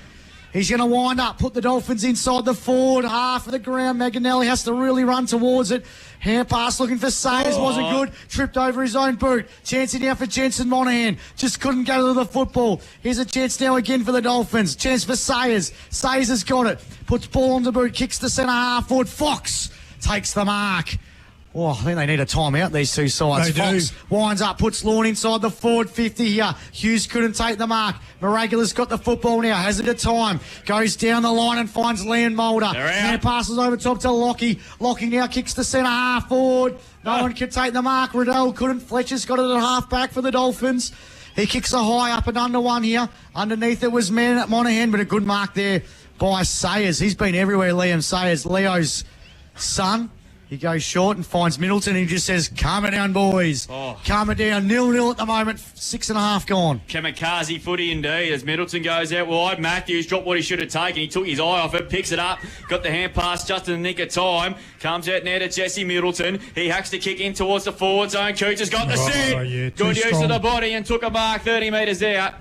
He's going to wind up, put the Dolphins inside the forward half of the ground. Maganelli has to really run towards it. Hand pass looking for Sayers, wasn't good. Tripped over his own boot. Chance now for Jensen Monahan. Just couldn't go to the football. Here's a chance now again for the Dolphins. Chance for Sayers. Sayers has got it. Puts ball on the boot, kicks the centre half forward. Fox takes the mark. Oh, I think they need a timeout, these two sides. Fox winds up, puts Lorne inside the forward 50 here. Hughes couldn't take the mark. Maragula's got the football now, has it a time. Goes down the line and finds Liam Mulder. Now passes over top to Lockie. Lockie now kicks the centre half forward. No one can take the mark. Riddell couldn't. Fletcher's got it at half back for the Dolphins. He kicks a high up and under one here. Underneath it was Monahan, but a good mark there by Sayers. He's been everywhere, Liam Sayers, Leo's son. He goes short and finds Middleton. He just says, calm it down, boys. Calm it down. 0-0 at the moment. 6.5 gone. Kamikaze footy indeed as Middleton goes out wide. Matthews dropped what he should have taken. He took his eye off it, picks it up, got the hand pass just in the nick of time. Comes out now to Jesse Middleton. He hacks the kick in towards the forward zone. Cooch has got the sit. Yeah, good use of the body and took a mark 30 metres out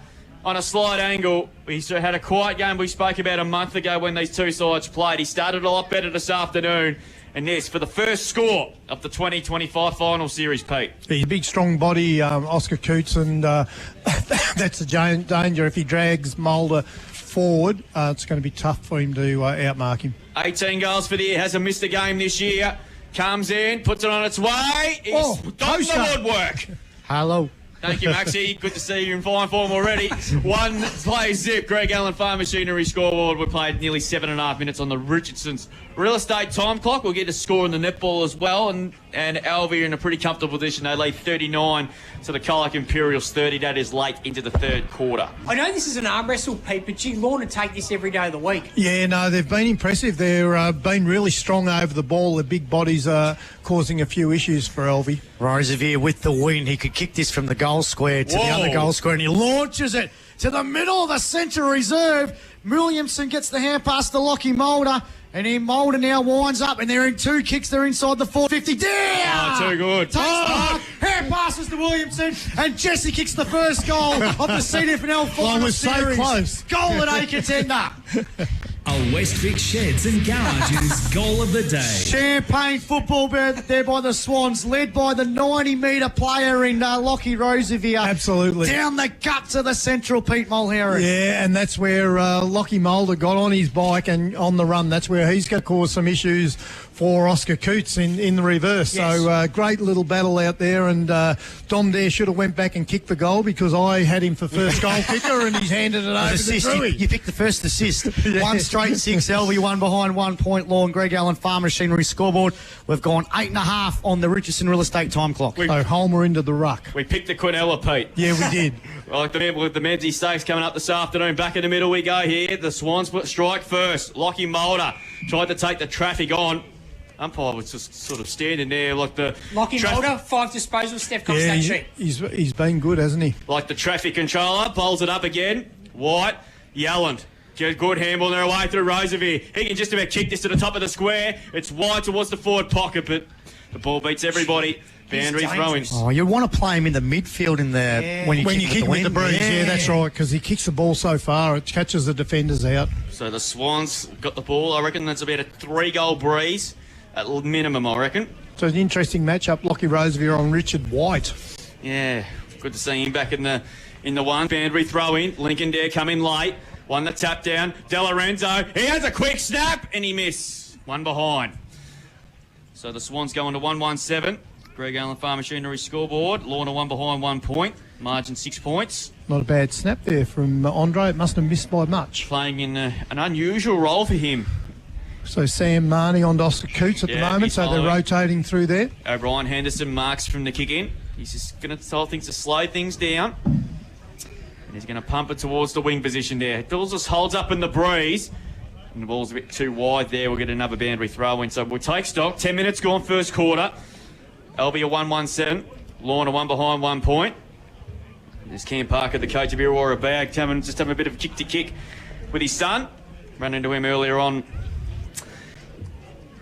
on a slight angle. He had a quiet game we spoke about a month ago when these two sides played. He started a lot better this afternoon. And this for the first score of the 2025 final series, Pete. He's a big, strong body, Oscar Coots, and that's a danger. If he drags Mulder forward, it's going to be tough for him to outmark him. 18 goals for the year. Hasn't missed a game this year. Comes in, puts it on its way. He's done the woodwork. Hello. Thank you, Maxie. Good to see you in fine form already. One play zip. Greg Allen Farm Machinery scoreboard. We played nearly 7.5 minutes on the Richardson's real estate time clock. We'll get a score in the netball as well. And Alvie are in a pretty comfortable position. They lead 39 to the Colac Imperials 30. That is late into the third quarter. I know this is an arm wrestle, Pete, but gee, Lorne would take this every day of the week. Yeah, no, they've been impressive. They've been really strong over the ball. The big bodies are causing a few issues for Alvie. Rosevier with the win. He could kick this from the goal square to the other goal square, and he launches it to the middle of the centre reserve. Williamson gets the hand pass to Lockie Mulder, and then Mulder now winds up, and they're in 2 kicks. They're inside the 450. Down! Oh, too good. Takes the mark. Hand passes to Williamson, and Jesse kicks the first goal of the CDFNL final was so series. close. Goal at A contender. A Westvic Sheds and Garages goal of the day. Champagne football there by the Swans, led by the 90-metre player in Lockie Rosevier. Absolutely. Down the guts of the central Pete Mulherry. Yeah, and that's where Lockie Mulder got on his bike and on the run. That's where he's going to cause some issues for Oscar Coots in the reverse. Yes. So great little battle out there, and Dom Dare should have went back and kicked the goal because I had him for first goal kicker and he's handed it over to Drewy. You picked the first assist. Yeah. 1 straight 6, Alvie 1 behind 1 point. Lorne, Greg Allen Farm Machinery scoreboard. We've gone 8.5 on the Richardson real estate time clock. So Homer into the ruck. We picked the Quinella, Pete. Yeah, we did. Like the Medsey Stakes coming up this afternoon. Back in the middle we go here. The Swans strike first. Lockie Mulder tried to take the traffic on. Umpire was just sort of standing there like the... Lockie Mulder, 5 disposals. Steph comes Yeah, that sheet. he's been good, hasn't he? Like the traffic controller. Bowls it up again. White. Yelland. Good handball their way through Rosevier. He can just about kick this to the top of the square. It's wide towards the forward pocket, but the ball beats everybody. Boundary throwing. Oh, you want to play him in the midfield in the when you kick with the breeze. Yeah, that's right, because he kicks the ball so far, it catches the defenders out. So the Swans got the ball. I reckon that's about a 3-goal breeze at minimum, I reckon. So it's an interesting matchup, Lockie Rosevier on Richard White. Yeah, good to see him back in the one. Boundary throw in. Lincoln Dare come in late. One that tap down. De Lorenzo. He has a quick snap and he missed. One behind. So the Swans go on to 1-1-7. Greg Allen Farm Machinery scoreboard. Lorna 1 behind 1 point. Margin 6 points. Not a bad snap there from Andre. It must have missed by much. Playing in an unusual role for him. So Sam Marnie on Oscar Coots at the moment, so they're rotating through there. O'Brien Henderson marks from the kick in. He's just going to tell things to slow things down. And he's going to pump it towards the wing position there. Bills just holds up in the breeze. And the ball's a bit too wide there. We'll get another boundary throw in. So we'll take stock. 10 minutes gone first quarter. Alvie a 1-1-7. Lorna 1 behind 1 point. There's Cam Parker, the coach of Illawarra Bag, just having a bit of kick to kick with his son. Ran into him earlier on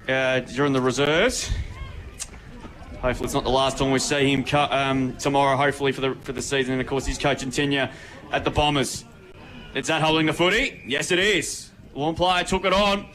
during the reserves. Hopefully it's not the last time we see him tomorrow, hopefully for the season. And of course his coaching tenure at the Bombers. Is that holding the footy? Yes it is. One player took it on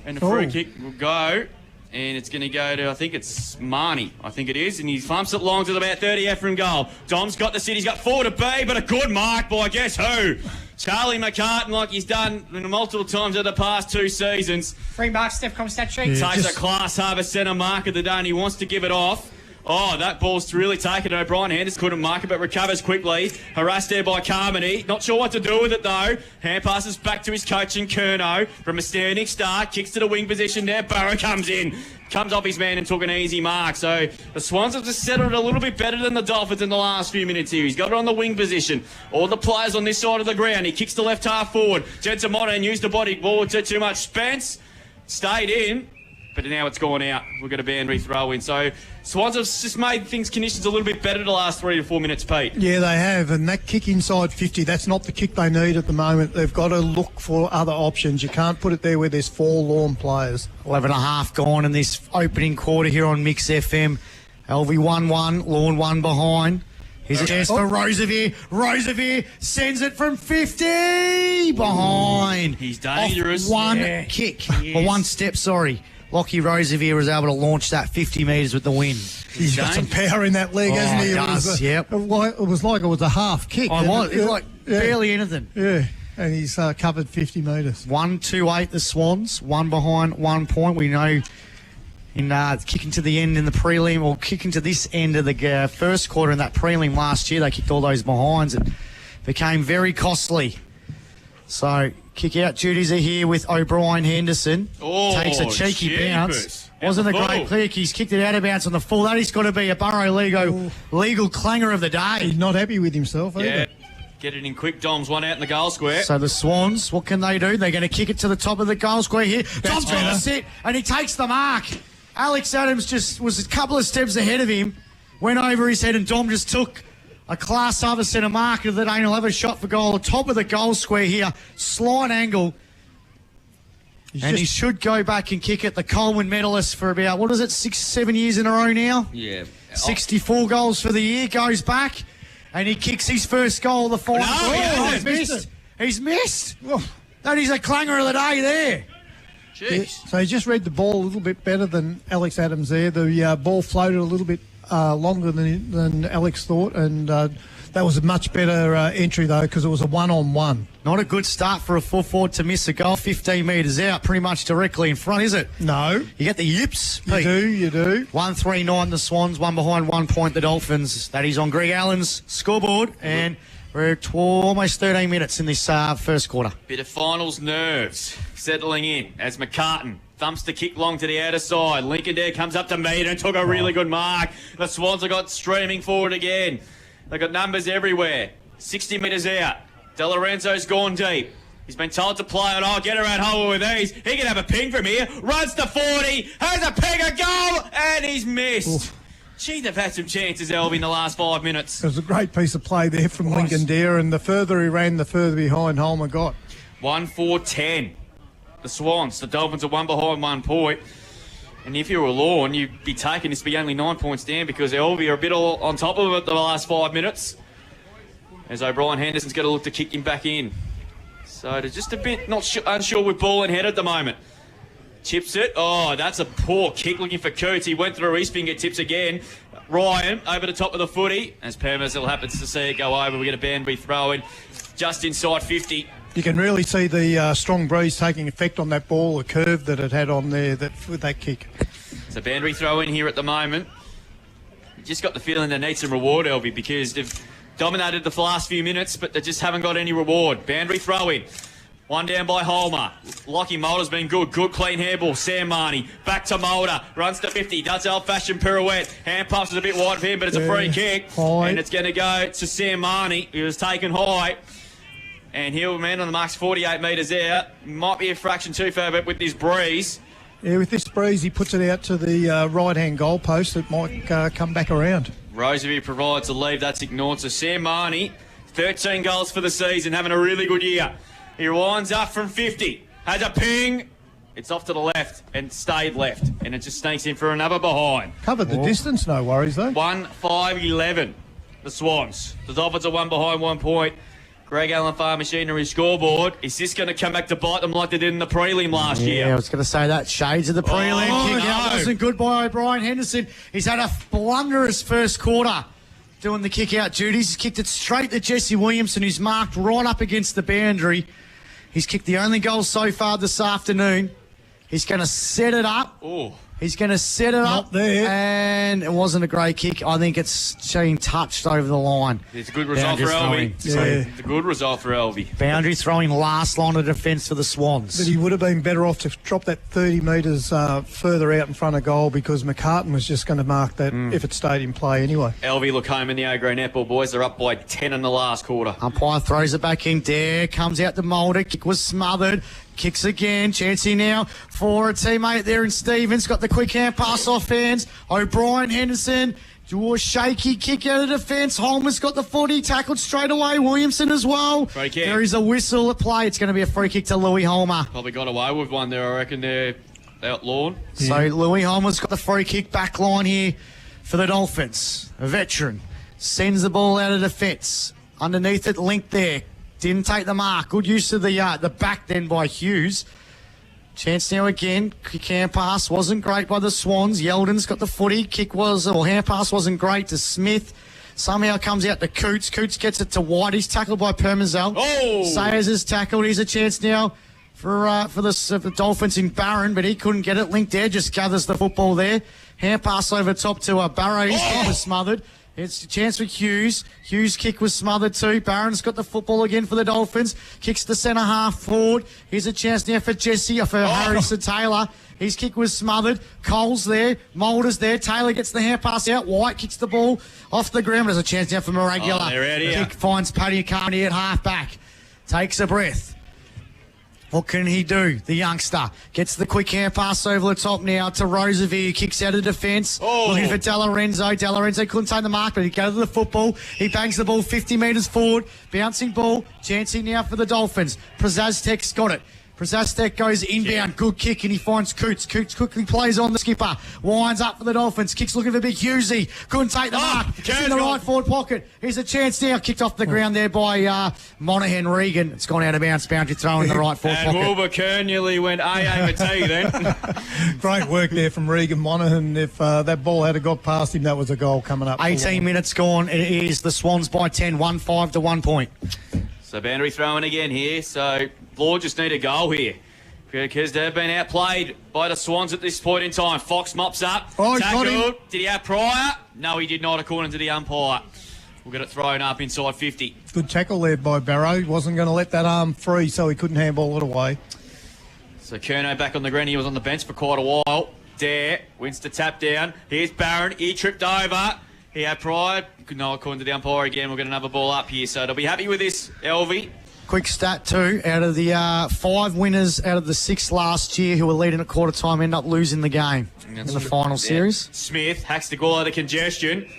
and the free kick will go. And it's going to go to, I think it's Marnie, I think it is. And he thumps it long to about 30 out from goal. Dom's got the City's got 4 to B, but a good mark by guess who? Charlie McCartan, like he's done multiple times over the past 2 seasons. 3 marks, Steph comes that sheet. Takes a Class Harbour centre mark of the day and he wants to give it off. Oh, that ball's really taken. O'Brien Henderson couldn't mark it, but recovers quickly. Harassed there by Carmody. Not sure what to do with it, though. Hand passes back to his coach in Curnow. From a standing start, kicks to the wing position there. Burrow comes in. Comes off his man and took an easy mark. So the Swans have just settled a little bit better than the Dolphins in the last few minutes here. He's got it on the wing position. All the players on this side of the ground. He kicks the left half forward. Jensen Monahan used the body. Ball to too much. Spence stayed in. But now it's gone out. We've got a boundary throw in. So Swans have just made conditions a little bit better the last 3 to 4 minutes, Pete. Yeah, they have. And that kick inside 50, that's not the kick they need at the moment. They've got to look for other options. You can't put it there where there's 4 Lorne players. 11.5 gone in this opening quarter here on Mix FM. Alvie 1-1, Lorne 1 behind. Here's a chance for Rosevier. Rosevier sends it from 50 behind. He's dangerous. Off one kick. Or 1 step, sorry. Lockie Rosevier was able to launch that 50 metres with the win. He's got some power in that leg, hasn't he? He does, yep. It was like it was a half kick. It's like barely anything. Yeah, and he's covered 50 metres. 1-2-8 the Swans, 1 behind 1 point. We know in kicking to the end in the prelim, or kicking to this end of the first quarter in that prelim last year. They kicked all those behinds and became very costly. So kick-out duties are here with O'Brien Henderson. Oh, takes a cheeky bounce. Out Wasn't the a great full. kick. He's kicked it out of bounds on the full. That has got to be a Burrow legal clanger of the day. He's not happy with himself either. Yeah. Get it in quick, Dom's one out in the goal square. So the Swans, what can they do? They're going to kick it to the top of the goal square here. Dom's going to better. sit, and he takes the mark. Alex Adams just was a couple of steps ahead of him, went over his head, and Dom just took a class over centre marker that ain't will have a shot for goal. Top of the goal square here, slight angle. He should go back and kick it. The Coleman medalist for about, 6-7 years in a row now? Yeah. 64 goals for the year, goes back. And he kicks his first goal of the final. He's missed. He's missed. That is a clanger of the day there. Yeah, so he just read the ball a little bit better than Alex Adams there. The ball floated a little bit longer than Alex thought, and that was a much better entry, though, because it was a one-on-one. Not a good start for a full forward to miss a goal 15 metres out, pretty much directly in front, is it? No. You get the yips, Pete. You do. 1-3-9 the Swans, one behind 1 point the Dolphins. That is on Greg Allen's scoreboard, and we're almost 13 minutes in this first quarter. Bit of finals nerves settling in as McCartan thumps the kick long to the outer side. Lincoln Dare comes up to meet and took a really good mark. The Swans have got streaming forward again. They've got numbers everywhere. 60 metres out. De Lorenzo's gone deep. He's been told to play it. Oh, get around home with these. He can have a ping from here. Runs to 40. Has a ping, a goal, and he's missed. Oof. Gee, they've had some chances, Alvie, in the last 5 minutes. It was a great piece of play there from Lincoln Dare, and the further he ran, the further behind Holmer got. 1-4-10. The Swans. The Dolphins are 1 behind 1 point. And if you were Lorne, you'd be taking this to be only 9 points down because Alvie are a bit all on top of it the last 5 minutes. As O'Brien Henderson's got to look to kick him back in. So they're just a bit unsure with ball and head at the moment. Chips it. Oh, that's a poor kick looking for Coots. He went through his fingertips again. Ryan over the top of the footy. As Permazel happens to see it go over, we get a Banbury throw in just inside 50. You can really see the strong breeze taking effect on that ball, the curve that it had on there with that kick. So Banbury throw in here at the moment. You just got the feeling they need some reward, Alvie, because they've dominated the last few minutes, but they just haven't got any reward. Banbury throw in. One down by Holmer. Lockie Mulder's been good. Good clean handball. Sam Marnie. Back to Mulder. Runs to 50. Does old-fashioned pirouette. Hand pumps is a bit wide for him, but it's a free kick. High. And it's going to go to Sam Marnie, who was taken high. And he'll man on the mark's 48 metres out. Might be a fraction too far, but with this breeze. Yeah, with this breeze, he puts it out to the right-hand goal post. It might come back around. Rosevere provides a lead. That's ignored. So Sam Marnie, 13 goals for the season, having a really good year. He winds up from 50. Has a ping. It's off to the left and stayed left. And it just sneaks in for another behind. Covered the distance, no worries, though. 1-5-11. The Swans. The Dolphins are 1 behind 1 point. Greg Allen Farm Machinery scoreboard. Is this going to come back to bite them like they did in the prelim last year? Yeah, I was going to say that. Shades of the prelim. Kick out wasn't good by O'Brien Henderson. He's had a blunderous first quarter doing the kick-out duties. He's kicked it straight to Jesse Williamson, who's marked right up against the boundary. He's kicked the only goal so far this afternoon. He's going to set it up. Oh. He's going to set it up there. And it wasn't a great kick. I think it's being touched over the line. It's a good result for Boundary Alvie. throwing. It's a good result for Alvie. Boundary throwing last line of defence for the Swans. But he would have been better off to drop that 30 metres further out in front of goal because McCartan was just going to mark that if it stayed in play anyway. Alvie look home in the O-Grey netball, boys. They're up by 10 in the last quarter. Umpire throws it back in. Dare comes out to Mulder. Kick was smothered. Kicks again. Chance here now for a teammate there in Stevens. Got the quick hand pass off hands. O'Brien Henderson. Do a shaky kick out of defence. Holmer's got the footy. Tackled straight away. Williamson as well. Free kick. There is a whistle at play. It's going to be a free kick to Louis Holmer. Probably got away with one there, I reckon. They're out Lorne. So Louis Holmer's got the free kick back line here for the Dolphins. A veteran. Sends the ball out of defence. Underneath it, linked there. Didn't take the mark. Good use of the back then by Hughes. Chance now again. Quick hand pass wasn't great by the Swans. Yeldon's got the footy. Hand pass wasn't great to Smith. Somehow comes out to Coots. Coots gets it to White. He's tackled by Permazel. Oh! Sayers is tackled. Here's a chance now for the Dolphins in Barron, but he couldn't get it. Linked there, just gathers the football there. Hand pass over top to Barrow. His kick was smothered. It's a chance for Hughes. Hughes' kick was smothered too. Barron's got the football again for the Dolphins. Kicks the centre half forward. Here's a chance now for Jesse, for Harrison Taylor. His kick was smothered. Cole's there. Mulder's there. Taylor gets the hand pass out. White kicks the ball off the ground. There's a chance now for Maragula. They're out here. Kick finds Paddy Carney at half back. Takes a breath. What can he do? The youngster gets the quick hand pass over the top now to Roosevelt, who kicks out of defence. Looking for De Lorenzo. De Lorenzo couldn't take the mark, but he goes to the football. He bangs the ball 50 metres forward. Bouncing ball. Chancing now for the Dolphins. Przaztek's got it. Przaztek goes inbound. Good kick, and he finds Coots. Coots quickly plays on the skipper. Winds up for the Dolphins. Kicks looking for Big Hughesy. Couldn't take the mark. It's in the right forward pocket. Here's a chance now. Kicked off the ground there by Monaghan Regan. It's gone out of bounds. Boundary throw in the right forward pocket. And Wilbur Kerr nearly went A-A-T then. Great work there from Regan Monaghan. If that ball had got past him, that was a goal coming up. 18 minutes gone. It is the Swans by 10. 1-5 to 1 point. So boundary throwing again here. So Lord just need a goal here because they've been outplayed by the Swans at this point in time. Fox mops up. Oh, got him. Did he have prior? No, he did not, according to the umpire. We'll get it thrown up inside 50. Good tackle there by Barrow. He wasn't going to let that arm free, so he couldn't handball it away. So Kerno back on the ground. He was on the bench for quite a while. Dare wins to tap down. Here's Barron. He tripped over. He had pride. No, according to the umpire again, we'll get another ball up here. So they'll be happy with this, Alvie. Quick stat too, out of the 5 winners out of the 6 last year who were leading at quarter time end up losing the game in the final series. Smith hacks the goal out of congestion.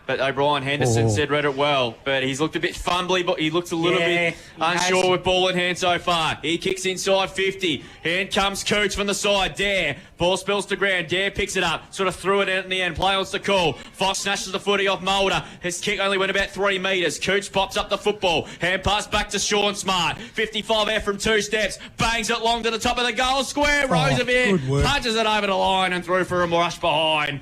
But O'Brien Henderson said read it well. But he's looked a bit fumbly, but he looks a little bit unsure with ball in hand so far. He kicks inside 50. Hand comes Coots from the side. Dare. Ball spills to ground. Dare picks it up. Sort of threw it out in the end. Play on the call. Fox snatches the footy off Mulder. His kick only went about 3 metres. Coots pops up the football. Hand pass back to Sean Smart. 55 out from 2 steps. Bangs it long to the top of the goal square. Roosevelt punches it over the line and through for a rush behind.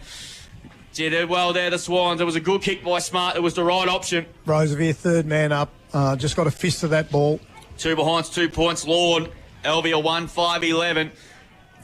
Did well there, the Swans. It was a good kick by Smart. It was the right option. Roosevelt, third man up. Just got a fist of that ball. 2 behind, 2 points. Lorne, Alvie 1-5-11.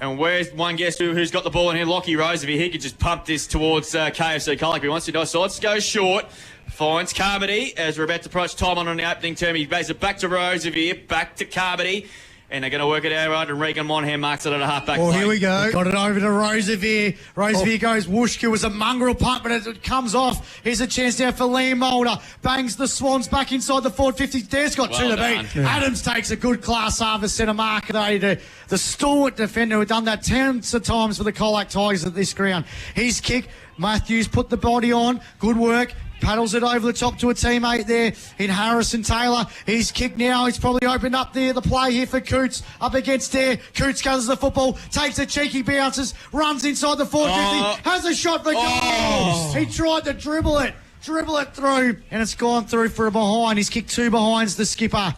And where's one guess who's got the ball in here? Lockie Roosevelt. He could just pump this towards KFC Colac. He wants to decides to go short. Finds Carmody as we're about to approach time on the opening term. He plays it back to Roosevelt, back to Carmody. And they're going to work it out right, and Regan Monaghan marks it at a half-back play. Here we go. Got it over to Roosevelt. Roosevelt goes whoosh. It was a mongrel punt, but it comes off. Here's a chance now for Liam Mulder. Bangs the Swans back inside the forward 50. Dare's got 2 to beat. Yeah. Adams takes a good class harvest centre mark. The stalwart defender who had done that tens of times for the Colac Tigers at this ground. His kick. Matthews put the body on. Good work. Paddles it over the top to a teammate there in Harrison Taylor. He's kicked now. He's probably opened up there. The play here for Coots. Up against there. Coots gathers the football. Takes a cheeky bounces. Runs inside the 450. Has a shot for goal. He tried to dribble it through. And it's gone through for a behind. He's kicked 2 behinds, the skipper.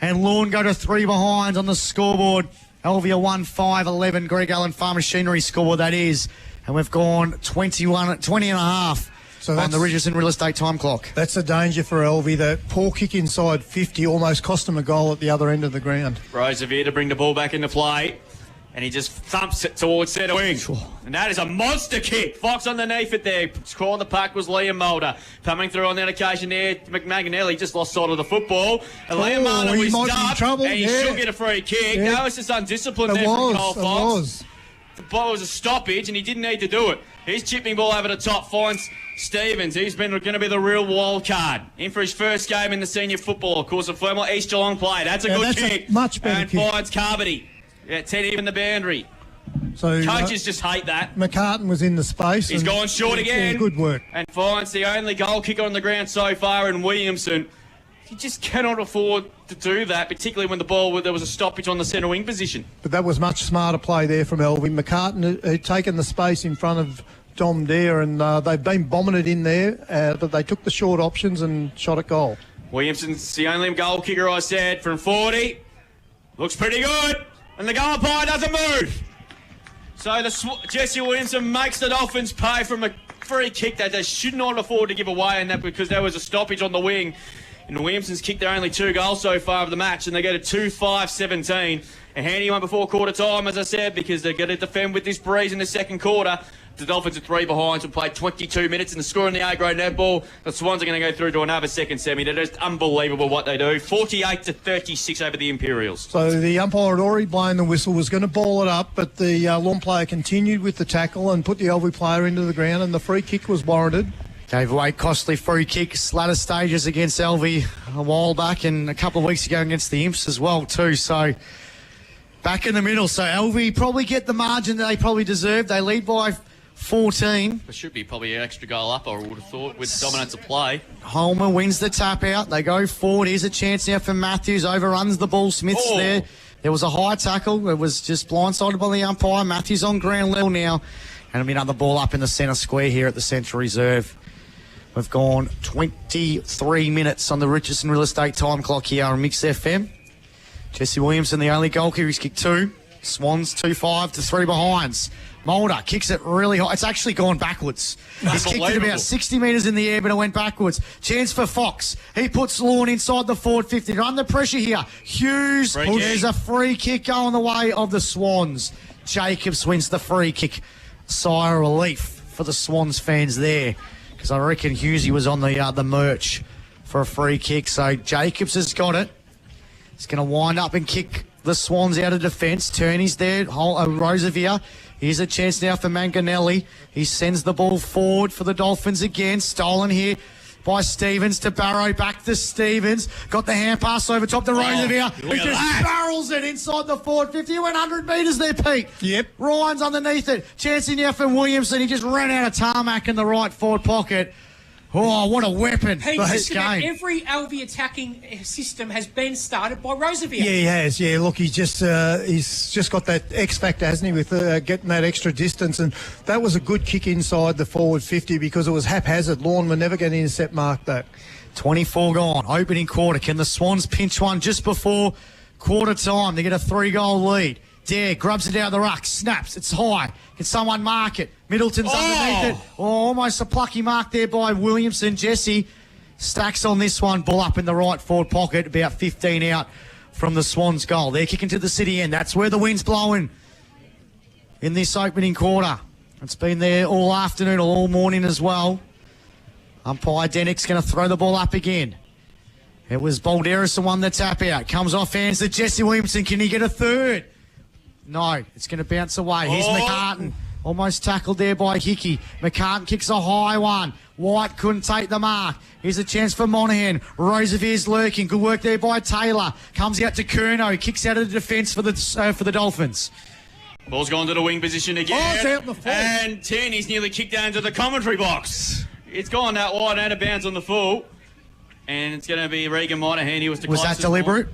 And Lorne go to 3 behinds on the scoreboard. Alvia 1-5-11. Greg Allen Farm Machinery scoreboard, that is. And we've gone 20 and a half. So on the Richardson Real Estate time clock. That's a danger for Alvie. That poor kick inside 50 almost cost him a goal at the other end of the ground. Roosevelt to bring the ball back into play. And he just thumps it towards centre wing. And that is a monster kick. Fox underneath it there. Scoring the puck was Liam Mulder. Coming through on that occasion there, McMaganelli just lost sight of the football. And Liam Mulder was dubbed, and he should get a free kick. No, it's just undisciplined there from Cole Fox. The ball was a stoppage, and he didn't need to do it. He's chipping ball over the top, finds Stevens. He's been going to be the real wild card. In for his first game in the senior football. Of course, a former East Geelong play. That's a good kick. Much better and kick. Finds Carmody. Yeah, 10 even the boundary. So coaches just hate that. McCartan was in the space. He's gone short again. Good work. And finds the only goal kicker on the ground so far in Williamson. You just cannot afford to do that, particularly when there was a stoppage on the centre wing position. But that was much smarter play there from Alvie. McCartan had taken the space in front of Dom Dare, and they've been bombing it in there, but they took the short options and shot at goal. Williamson's the only goal kicker, I said, from 40. Looks pretty good. And the goal umpire doesn't move. So Jesse Williamson makes the Dolphins pay from a free kick that they should not afford to give away, and that because there was a stoppage on the wing And Williamson's kicked their only 2 goals so far of the match, and they go to 2-5-17. A handy one before quarter time, as I said, because they're going to defend with this breeze in the second quarter. The Dolphins are 3 behind, so played 22 minutes, and the score in the A-grade netball, the Swans are going to go through to another second semi. They're just unbelievable what they do. 48-36 over the Imperials. So the umpire had already blown the whistle, was going to ball it up, but the Lorne player continued with the tackle and put the Alvie player into the ground, and the free kick was warranted. Gave away costly free kicks, latter stages against Alvie a while back, and a couple of weeks ago against the Imps as well too. So back in the middle. So Alvie probably get the margin that they probably deserve. They lead by 14. There should be probably an extra goal up, I would have thought, with dominance of play. Homer wins the tap out. They go forward. Here's a chance now for Matthews. Overruns the ball. Smith's there. There was a high tackle. It was just blindsided by the umpire. Matthews on ground level now. And it'll be another ball up in the centre square here at the Central Reserve. We've gone 23 minutes on the Richardson Real Estate time clock here on Mix FM. Jesse Williamson, the only goalkeeper. He's kicked 2. Swans 2-5 to 3 behinds. Mulder kicks it really high. It's actually gone backwards. He's kicked it about 60 metres in the air, but it went backwards. Chance for Fox. He puts Lorne inside the forward 50. They're under pressure here. Hughes, there's a free kick going the way of the Swans. Jacobs wins the free kick. Sigh of relief for the Swans fans there, because I reckon Hughesy was on the merch for a free kick. So Jacobs has got it. He's going to wind up and kick the Swans out of defence. Turney's there. Roosevelt. Here's a chance now for Manganelli. He sends the ball forward for the Dolphins again. Stolen here by Stevens to Barrow. Back to Stevens. Got the hand pass over top to Roosevelt. He just barrels it inside the forward 50. He went 100 metres there, Pete. Yep. Ryan's underneath it. Chance in now for Williamson. He just ran out of tarmac in the right forward pocket. Oh, what a weapon for this game. Every Alvie attacking system has been started by Roosevelt. Yeah, he has. Yeah, look, he's just got that X factor, hasn't he, with getting that extra distance. And that was a good kick inside the forward 50 because it was haphazard. Lorne were never going to intercept mark that. 24 gone. Opening quarter. Can the Swans pinch one just before quarter time? They get a 3-goal lead. Dare grabs it out of the ruck, snaps, it's high. Can someone mark it? Middleton's underneath it. Oh, almost a plucky mark there by Williamson. Jesse stacks on this one, ball up in the right forward pocket, about 15 out from the Swans' goal. They're kicking to the city end. That's where the wind's blowing in this opening quarter. It's been there all afternoon, all morning as well. Umpire Denick's going to throw the ball up again. It was Balderas the one the tap out. Comes off hands to Jesse Williamson. Can he get a third? No, it's going to bounce away. Here's McCartan. Almost tackled there by Hickey. McCartan kicks a high one. White couldn't take the mark. Here's a chance for Monaghan. Roosevelt's lurking. Good work there by Taylor. Comes out to Curnow. Kicks out of the defence for the Dolphins. Ball's gone to the wing position again. Oh, it's out in the full. And Tierney's nearly kicked down to the commentary box. It's gone out wide, out of bounds on the full. And it's going to be Regan Monaghan. He was the Was that deliberate?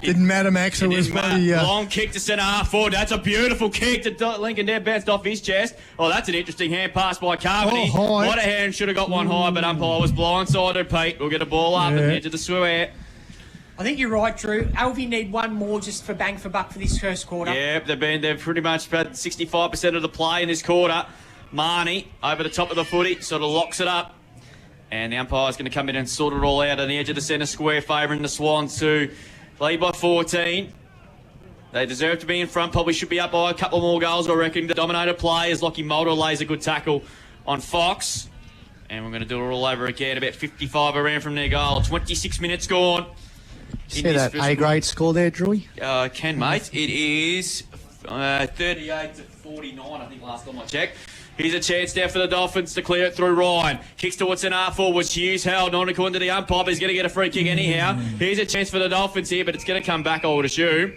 Didn't matter, Max. It was bloody, long kick to centre half forward. That's a beautiful kick to Lincoln there, bounced off his chest. Oh, that's an interesting hand pass by Carmody. What a hand, should have got one high, but umpire was blindsided. Pete will get a ball up at the edge of the square. I think you're right, Drew. Alvie need one more just for bang for buck for this first quarter. Yep, they've pretty much had 65% of the play in this quarter. Marnie over the top of the footy, sort of locks it up. And the umpire's going to come in and sort it all out on the edge of the centre square, favouring the Swans to lead by 14. They deserve to be in front, probably should be up by a couple more goals, I reckon. The dominated play as Lockie Mulder lays a good tackle on Fox. And we're going to do it all over again, about 55 around from their goal. 26 minutes gone. See that A-grade score there, Drewy? Can, mate. It is 38 to 49, I think, last time I checked. Here's a chance now for the Dolphins to clear it through Ryan. Kicks towards an R4 was Hughes held on according to the umpire, but he's going to get a free kick anyhow. Here's a chance for the Dolphins here, but it's going to come back, I would assume.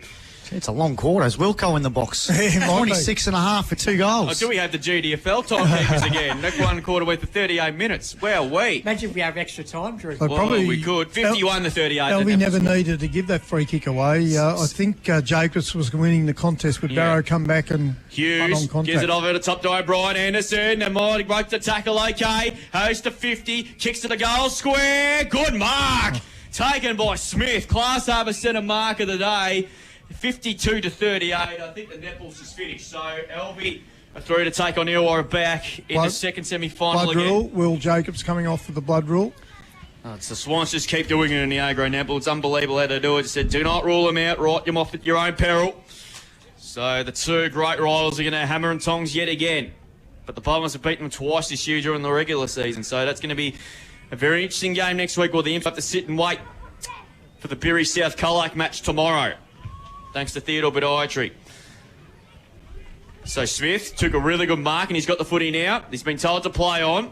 It's a long quarter. Is Wilco in the box? 26 and a half for 2 goals. Oh, do we have the GDFL timekeepers again? Next one quarter worth of 38 minutes. Well, Imagine if we have extra time, Drew. Probably we could. 51 to 38. Alvie never needed to give that free kick away. I think Jacobs was winning the contest, but Barrow come back and Hughes gives it over to top to O'Brien. Anderson, and Marty broke the tackle okay. Host to 50, kicks to the goal square. Good mark. Taken by Smith. Class Harbour centre mark of the day. 52 to 38. I think the netball's just finished. So Alvie are through to take on Illawarra back in the second semi-final blood again. Rule. Will Jacobs coming off for the blood rule? It's the Swans just keep doing it in the A-grade netball. It's unbelievable how they do it. It said, do not rule them out. Write them off at your own peril. So the two great rivals are going to hammer and tongs yet again. But the Bombers have beaten them twice this year during the regular season. So that's going to be a very interesting game next week. Well, the Imps have to sit and wait for the Bury South Colac match tomorrow, thanks to Theodore Podiatry. So Smith took a really good mark and he's got the footy now. He's been told to play on.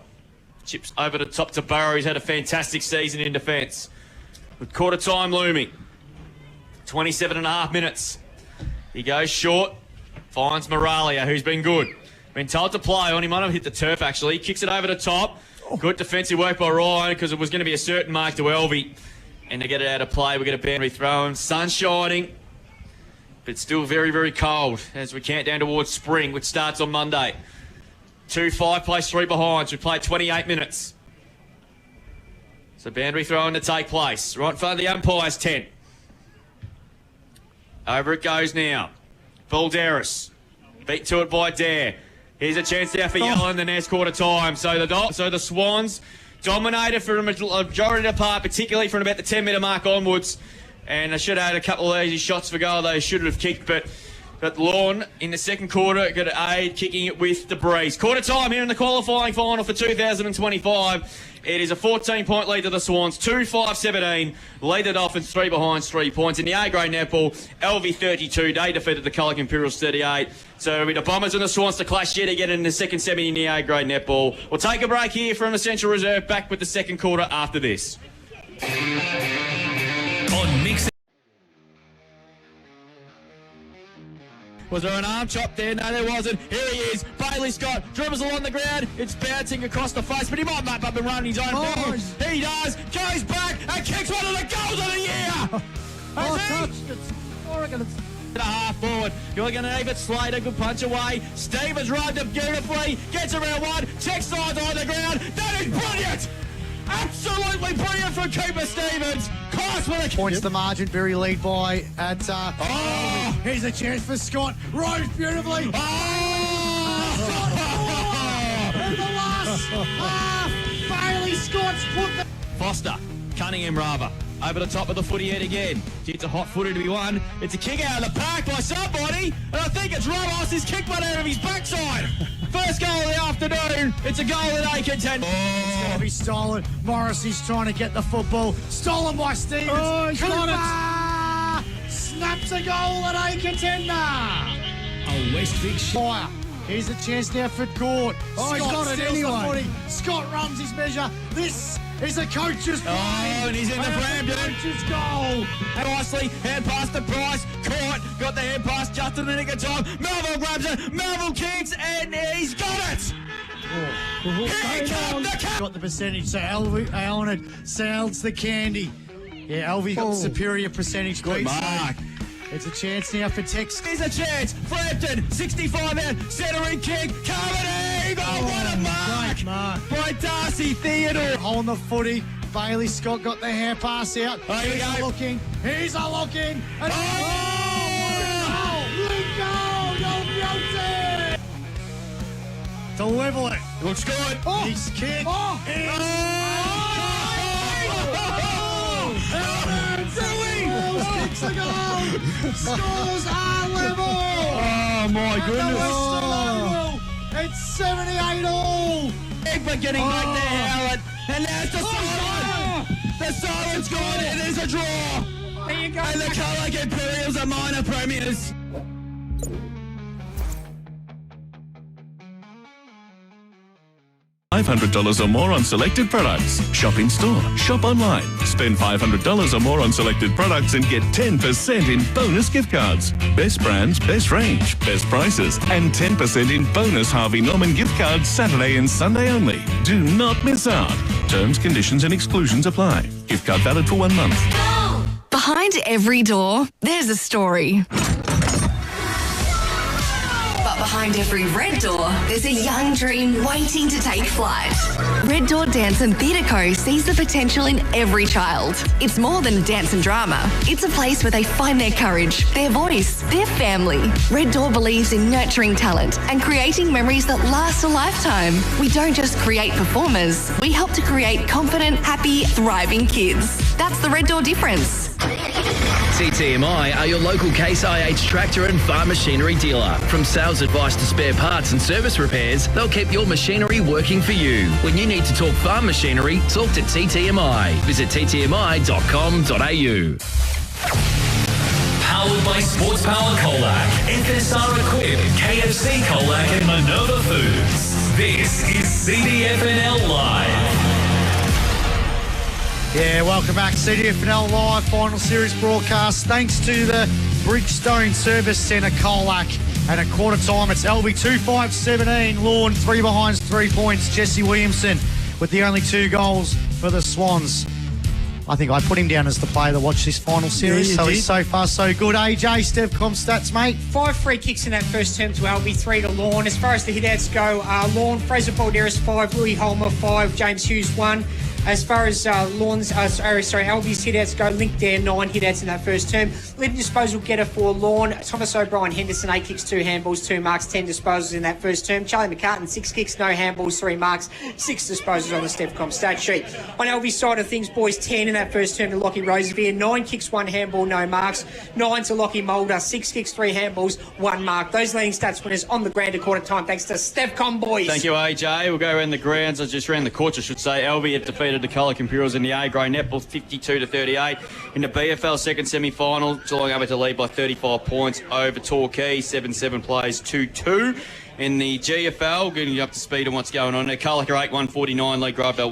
Chips over the top to Burrow. He's had a fantastic season in defence. With quarter time looming. 27.5 minutes. He goes short. Finds Moralia, who's been good. Been told to play on. He might have hit the turf, actually. Kicks it over the top. Good defensive work by Ryan because it was going to be a certain mark to Alvie. And to get it out of play, we get a boundary throw. And sun shining. But still very, very cold as we count down towards spring, which starts on Monday. 2-5 place 3 behinds. We played 28 minutes. So boundary throwing to take place. Right in front of the umpire's tent. Over it goes now. Balderas. Beat to it by Dare. Here's a chance there for Yellow in the next quarter time. So the Swans dominated for a majority of the part, particularly from about the 10-metre mark onwards. And they should have had a couple of easy shots for goal they should have kicked. But Lorne in the second quarter got an aid, kicking it with the breeze. Quarter time here in the qualifying final for 2025. It is a 14-point lead to the Swans, 2-5-17. Lead the Dolphins 3 behinds, 3 points. In the A-grade netball, Alvie 32. They defeated the Colac Imperials 38. So it'll be the Bombers and the Swans to clash yet again in the second semi in the A-grade netball. We'll take a break here from the Central Reserve. Back with the second quarter after this. On Mix. Was there an arm chop there? No, there wasn't. Here he is. Bailey Scott dribbles along the ground. It's bouncing across the face, but he might map up and run his own ball. He does. Goes back and kicks one of the goals of the year. Touched it. Oregon. A half forward. You're going to leave it Slater. Good punch away. Stevens runs it beautifully. Gets around one. Check sides on the ground. That is brilliant. Absolutely brilliant from Cooper Stevens. Class with a points the margin. Bury lead by at. Here's a chance for Scott. Rose beautifully. Oh! In the last half, Bailey Scott's put the. Foster, Cunningham rather. Over the top of the footy yet again. It's a hot footy to be won. It's a kick out of the park by somebody. And I think it's Ramos. He's kicked one out of his backside. First goal of the afternoon. It's a goal that they contend. It's going to be stolen. Morrissey's trying to get the football. Stolen by Stevens. Oh, he's got it. Snaps a goal at a contender. A West Vic fire. Here's a chance now for Gort. Oh, he's got it anyway. Scott runs his measure. This is a coach's play. Oh, and he's in the frame, dude. Coach's goal. And nicely, hand pass to Price. Caught. Got the hand pass just in the nick of time. Melville grabs it. Melville kicks, and he's got it. Here comes the got the percentage, so Alvie had sounds the candy. Yeah, Alvie got superior percentage. Good mark. It's a chance now for Tex. Here's a chance. Frampton, 65 out, centering kick, coming in. Oh, what a mark by Darcy Theodore. On the footy, Bailey Scott got the hand pass out. Oh, here we go. Looking. He's a looking. And to level it. Looks good. He's kicked. Kicks a goal. Scores are level. Oh my goodness. It's 78 all. Egbert getting back there, Howard. And there's the siren. The siren's gone. It is a draw. There you go. And the Colac Imperials are minor premiers. $500 or more on selected products. Shop in store. Shop online. Spend $500 or more on selected products and get 10% in bonus gift cards. Best brands, best range, best prices, and 10% in bonus Harvey Norman gift cards Saturday and Sunday only. Do not miss out. Terms, conditions, and exclusions apply. Gift card valid for 1 month. Behind every door, there's a story. But Behind every red door, there's a young dream waiting to take flight. Red Door Dance and Theatre Co sees the potential in every child. It's more than a dance and drama. It's a place where they find their courage, their voice, their family. Red Door believes in nurturing talent and creating memories that last a lifetime. We don't just create performers, we help to create confident, happy, thriving kids. That's the Red Door difference. TTMI are your local Case IH tractor and farm machinery dealer. From sales advice to spare parts and service repairs, they'll keep your machinery working for you. When you need to talk farm machinery, talk to TTMI. Visit ttmi.com.au. Powered by Sports Power Colac, Infinasara Quib, KFC Colac and Minerva Foods. This is CDFNL Live. Yeah, welcome back. CDFNL Live Final Series broadcast. Thanks to the Bridgestone Service Centre, Colac. And at quarter time, it's Alvie 2-5-17. Lorne 3 behinds, 3 points. Jesse Williamson with the only 2 goals for the Swans. I think I put him down as the player to watch this final series, Yeah, so did. he's so far so good. AJ, Stevcom stats, mate. 5 free kicks in that first term to Alvie, 3 to Lorne. As far as the hit-outs go, Lorne, Fraser Balderas 5, Louis Holmer 5, James Hughes 1. As far as Alvie's hit-outs go, Link Dare 9 hit-outs in that first term. Leading disposal getter for Lorne, Thomas O'Brien Henderson 8 kicks, 2 handballs, 2 marks, 10 disposals in that first term. Charlie McCartan 6 kicks, no handballs, 3 marks, 6 disposals on the Stevcom stat sheet. On Alvie's side of things, boys 10 in that first term to Lockie Rosevear, 9 kicks, 1 handball, no marks, 9 to Lockie Mulder, 6 kicks, 3 handballs, 1 mark. Those leading stats winners on the ground at quarter time, thanks to Stevcom, boys. Thank you, AJ. We'll go around the grounds. I just ran the courts, I should say. Alvie have defeated the Colac Imperials in the A-grade netball 52-38. In the BFL second semi-final, Geelong able to lead by 35 points over Torquay. 7-7 plays 2-2. In the GFL, getting you up to speed on what's going on there. Colac are 8-1-49, Lee Grovedale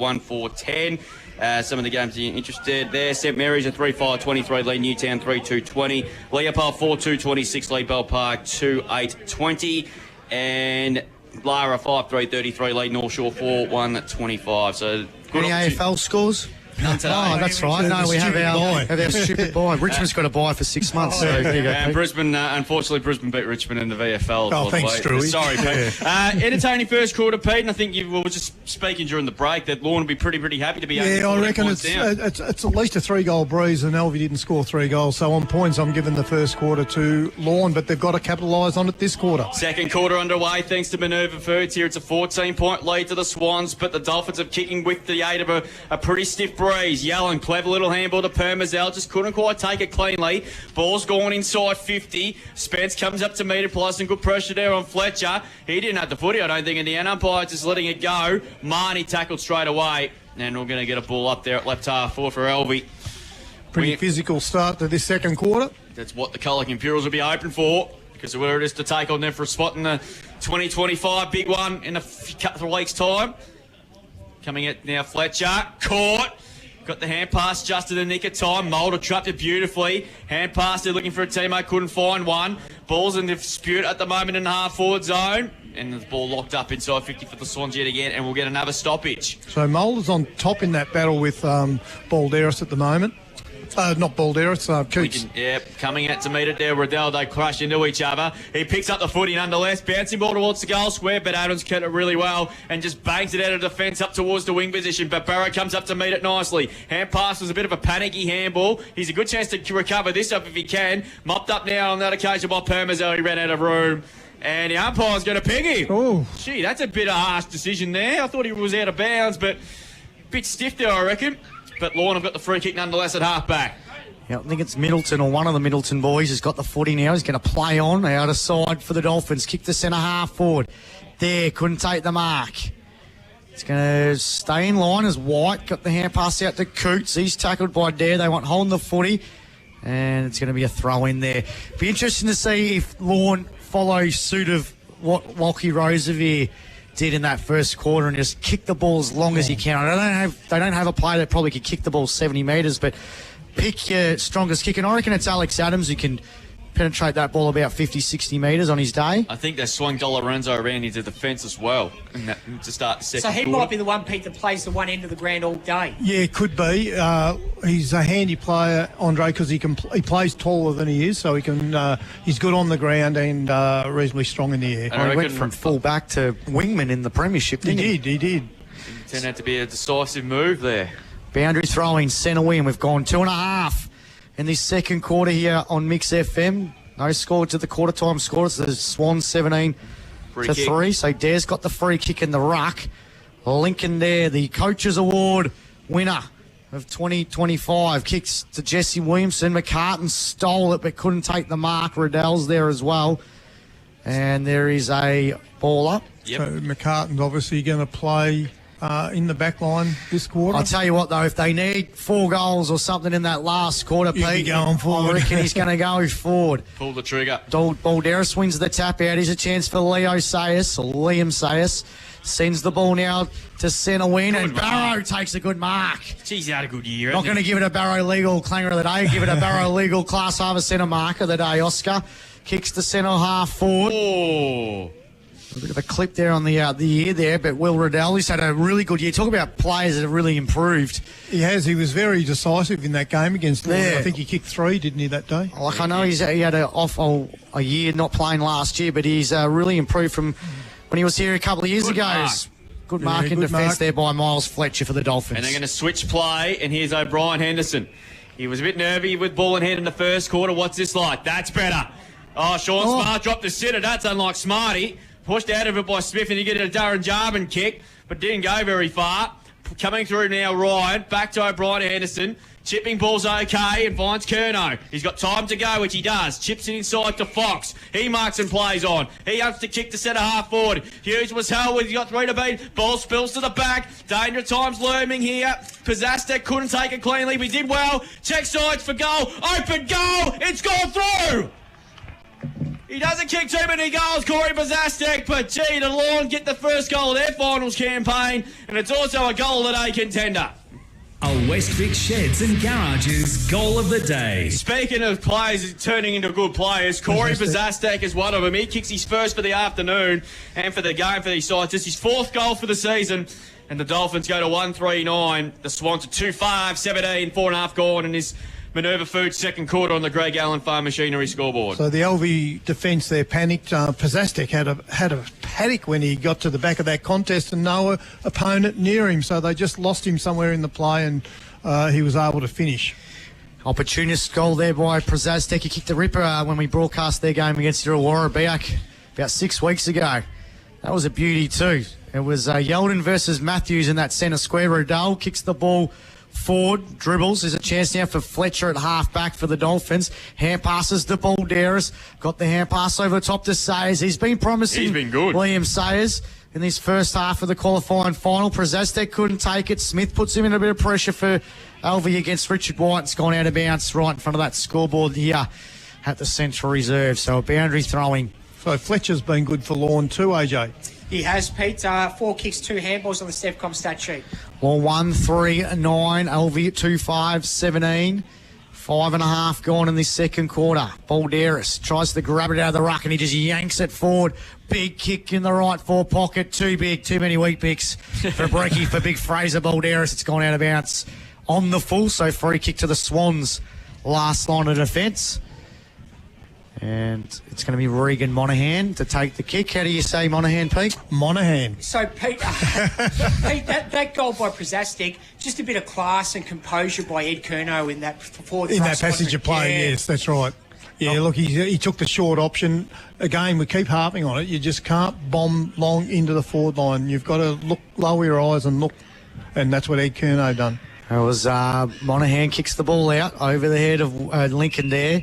1-4-10. Some of the games you're interested there. St Mary's a 3-5-23 lead, Newtown 3-2-20. Leopold 4-2-26 lead, Bell Park 2-8-20. And Lara 5-3-33 lead, North Shore 4-1-25. So good Any AFL scores? None today. Oh, that's right. No, we have our stupid buy. Richmond's got a buy for 6 months. So there you go. And Brisbane, unfortunately, Brisbane beat Richmond in the VFL. Oh, thanks, Drewy. Sorry, Pete. Entertaining first quarter, Pete, and I think you were just speaking during the break that Lorne would be pretty happy to be able to I reckon points down. it's at least a 3-goal breeze, and Alvie didn't score 3 goals. So on points, I'm giving the first quarter to Lorne, but they've got to capitalise on it this quarter. Second quarter underway, thanks to Minerva Foods. Here it's a 14-point lead to the Swans, but the Dolphins are kicking with the aid of a pretty stiff breeze. Yelling, clever little handball to Permazel, just couldn't quite take it cleanly. Ball's gone inside 50. Spence comes up to meet it, plus some good pressure there on Fletcher. He didn't have the footy, I don't think, in the end. Umpire just letting it go. Marnie tackled straight away, and we're going to get a ball up there at left half forward for Alvie. Pretty physical start to this second quarter. That's what the Colac Imperials will be hoping for, because of where it is to take on them for a spot in the 2025 big one in a couple of weeks' time. Coming at now, Fletcher, caught. Got the hand pass just in the nick of time. Mulder trapped it beautifully. Hand pass, they're looking for a teammate, couldn't find one. Ball's in dispute at the moment in the half-forward zone. And the ball locked up inside 50 for the Swans yet again, and we'll get another stoppage. So Mulder's on top in that battle with Balderas at the moment. Not Balderas, Coots. Coming out to meet it there. Riddell, they crash into each other. He picks up the footy nonetheless. Bouncing ball towards the goal square, but Adams kept it really well and just bangs it out of defence up towards the wing position. But Barrow comes up to meet it nicely. Hand pass was a bit of a panicky handball. He's a good chance to recover this up if he can. Mopped up now on that occasion by Permazel. He ran out of room. And the umpire's going to peg him. Oh. Gee, that's a bit of a harsh decision there. I thought he was out of bounds, but a bit stiff there, I reckon. But Lorne have got the free kick nonetheless at half-back. Yeah, I think it's Middleton, or one of the Middleton boys has got the footy now. He's going to play on out of side for the Dolphins. Kick the centre half forward. There, couldn't take the mark. It's going to stay in line as White got the hand pass out to Coots. He's tackled by Dare. They want holding the footy. And it's going to be a throw in there. Be interesting to see if Lorne follows suit of what Lockie Rosevear did in that first quarter and just kick the ball as long as he can. They don't have a player that probably could kick the ball 70 metres, but pick your strongest kick. And I reckon it's Alex Adams who can penetrate that ball about 50, 60 metres on his day. I think they swung De Lorenzo around into defence as well to start the second So he quarter. might be the one, Pete, that plays the one end of the ground all day. Yeah, could be. He's a handy player, Andre, because he plays taller than he is, so he's good on the ground and reasonably strong in the air. He went from full back to wingman in the premiership, didn't he? He did. Turned out to be a decisive move there. Boundary throwing, centre win. We've gone 2.5 in this second quarter here on Mix FM. No score to the quarter time score. It's the Swans 17 to 3. So Dare's got the free kick in the ruck. Lincoln Dare, the Coaches Award winner of 2025. Kicks to Jesse Williamson. McCartan stole it but couldn't take the mark. Riddell's there as well. And there is a ball up. So McCartan's obviously going to play in the back line this quarter. I'll tell you what, though, if they need 4 goals or something in that last quarter, He'll be Pete, going forward. I reckon he's going to go forward. Pull the trigger. Balderas wins the tap out. Here's a chance for Liam Sayers. Sends the ball now to centre win, and Barrow takes a good mark. He's had a good year. Not going to give it a Barrow legal clanger of the day. Give it a Barrow legal class harvest centre mark of the day. Oscar kicks the centre half forward. Oh. A bit of a clip there on the year there, but Will Riddell, he's had a really good year. Talk about players that have really improved. He has. He was very decisive in that game against Lorne. Yeah. I think he kicked 3, didn't he, that day? Like, I know he had a year not playing last year, but he's really improved from when he was here a couple of years ago. Mark. Good mark in defence there by Miles Fletcher for the Dolphins. And they're going to switch play, and here's O'Brien Henderson. He was a bit nervy with ball in hand in the first quarter. What's this like? That's better. Oh, Sean Smart dropped the sitter. That's unlike Smarty. Pushed out of it by Smith, and he get a Darren Jarman kick, but didn't go very far. Coming through now, Ryan. Back to O'Brien Henderson. Chipping ball's okay and finds Curnow. He's got time to go, which he does. Chips it inside to Fox. He marks and plays on. He hopes to kick to centre half forward. Hughes was held with. He got 3 to beat. Ball spills to the back. Danger times looming here. Pazastek couldn't take it cleanly, but he did well. Check sides for goal. Open goal. It's gone through. He doesn't kick too many goals, Corey Bazastek, but gee, the Lorne get the first goal of their finals campaign, and it's also a goal of the day contender. A Westvic Sheds and Garages goal of the day. Speaking of players turning into good players, Corey Bazastek is one of them. He kicks his first for the afternoon and for the game for these sides. It's his 4th goal for the season, and the Dolphins go to 1-3-9. The Swans are 2-5, 17, 4.5 gone, and his Minerva Foods second quarter on the Greg Allen Farm Machinery scoreboard. So the Alvie defence there panicked. Pazastek had a panic when he got to the back of that contest and no opponent near him. So they just lost him somewhere in the play and he was able to finish. Opportunist goal there by Pazastek. He kicked the ripper when we broadcast their game against Illawarra Biak about 6 weeks ago. That was a beauty too. It was Yeldon versus Matthews in that centre square. Riddell kicks the ball forward, dribbles. There's a chance now for Fletcher at half back for the Dolphins. Hand passes to Balderas. Got the hand pass over the top to Sayers. He's been promising. He's been good. Liam Sayers in this first half of the qualifying final. Prazastek couldn't take it. Smith puts him in a bit of pressure for Alvie against Richard White. It's gone out of bounds right in front of that scoreboard here at the Central Reserve. So a boundary throwing. So Fletcher's been good for Lorne too, AJ. He has, Pete. 4 kicks, 2 handballs on the Stefcom stat sheet. Well, 1-3-9, Alvie at 2-5, 17. 5.5 gone in this second quarter. Balderas tries to grab it out of the ruck and he just yanks it forward. Big kick in the right fore pocket. Too big, too many wheat picks for a breakie for big Fraser Balderas. It's gone out of bounds on the full, so free kick to the Swans. Last line of defence. And it's going to be Regan Monaghan to take the kick. How do you say Monaghan, Pete? Monaghan. So, Pete, that goal by Prazastek, just a bit of class and composure by Ed Curnow in that forward in that passage of play, yes, that's right. Yeah, look, he took the short option. Again, we keep harping on it. You just can't bomb long into the forward line. You've got to lower your eyes and look, and that's what Ed Curnow done. It was Monaghan kicks the ball out over the head of Lincoln there.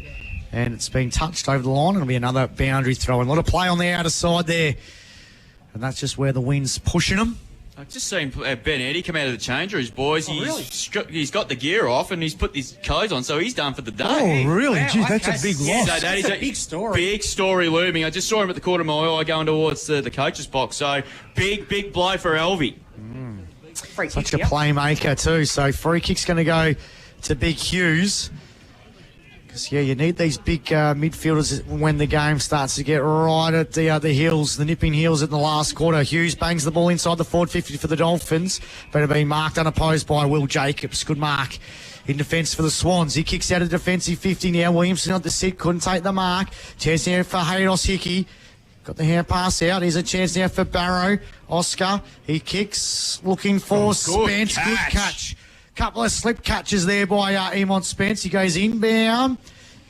And it's been touched over the line. It'll be another boundary throw. And a lot of play on the outer side there. And that's just where the wind's pushing them. I've just seen Ben Eddy come out of the change rooms, boys. He's got the gear off and he's put his clothes on, so he's done for the day. Oh, really? Wow, Gee, that's a big loss. So that is a big story. Big story looming. I just saw him at the corner of my eye going towards the coach's box. So big blow for Alvie. Such a playmaker too. So free kick's going to go to Big Hughes. So, yeah, you need these big midfielders when the game starts to get right at the heels, the nipping heels in the last quarter. Hughes bangs the ball inside the forward 50 for the Dolphins, but it being marked unopposed by Will Jacobs. Good mark in defence for the Swans. He kicks out a defensive 50 now. Williamson at the sit, couldn't take the mark. Chance now for Haydos Hickey. Got the hand pass out. Here's a chance now for Barrow. Oscar, he kicks, looking for Spence. Good catch. Couple of slip catches there by Emont Spence. He goes inbound.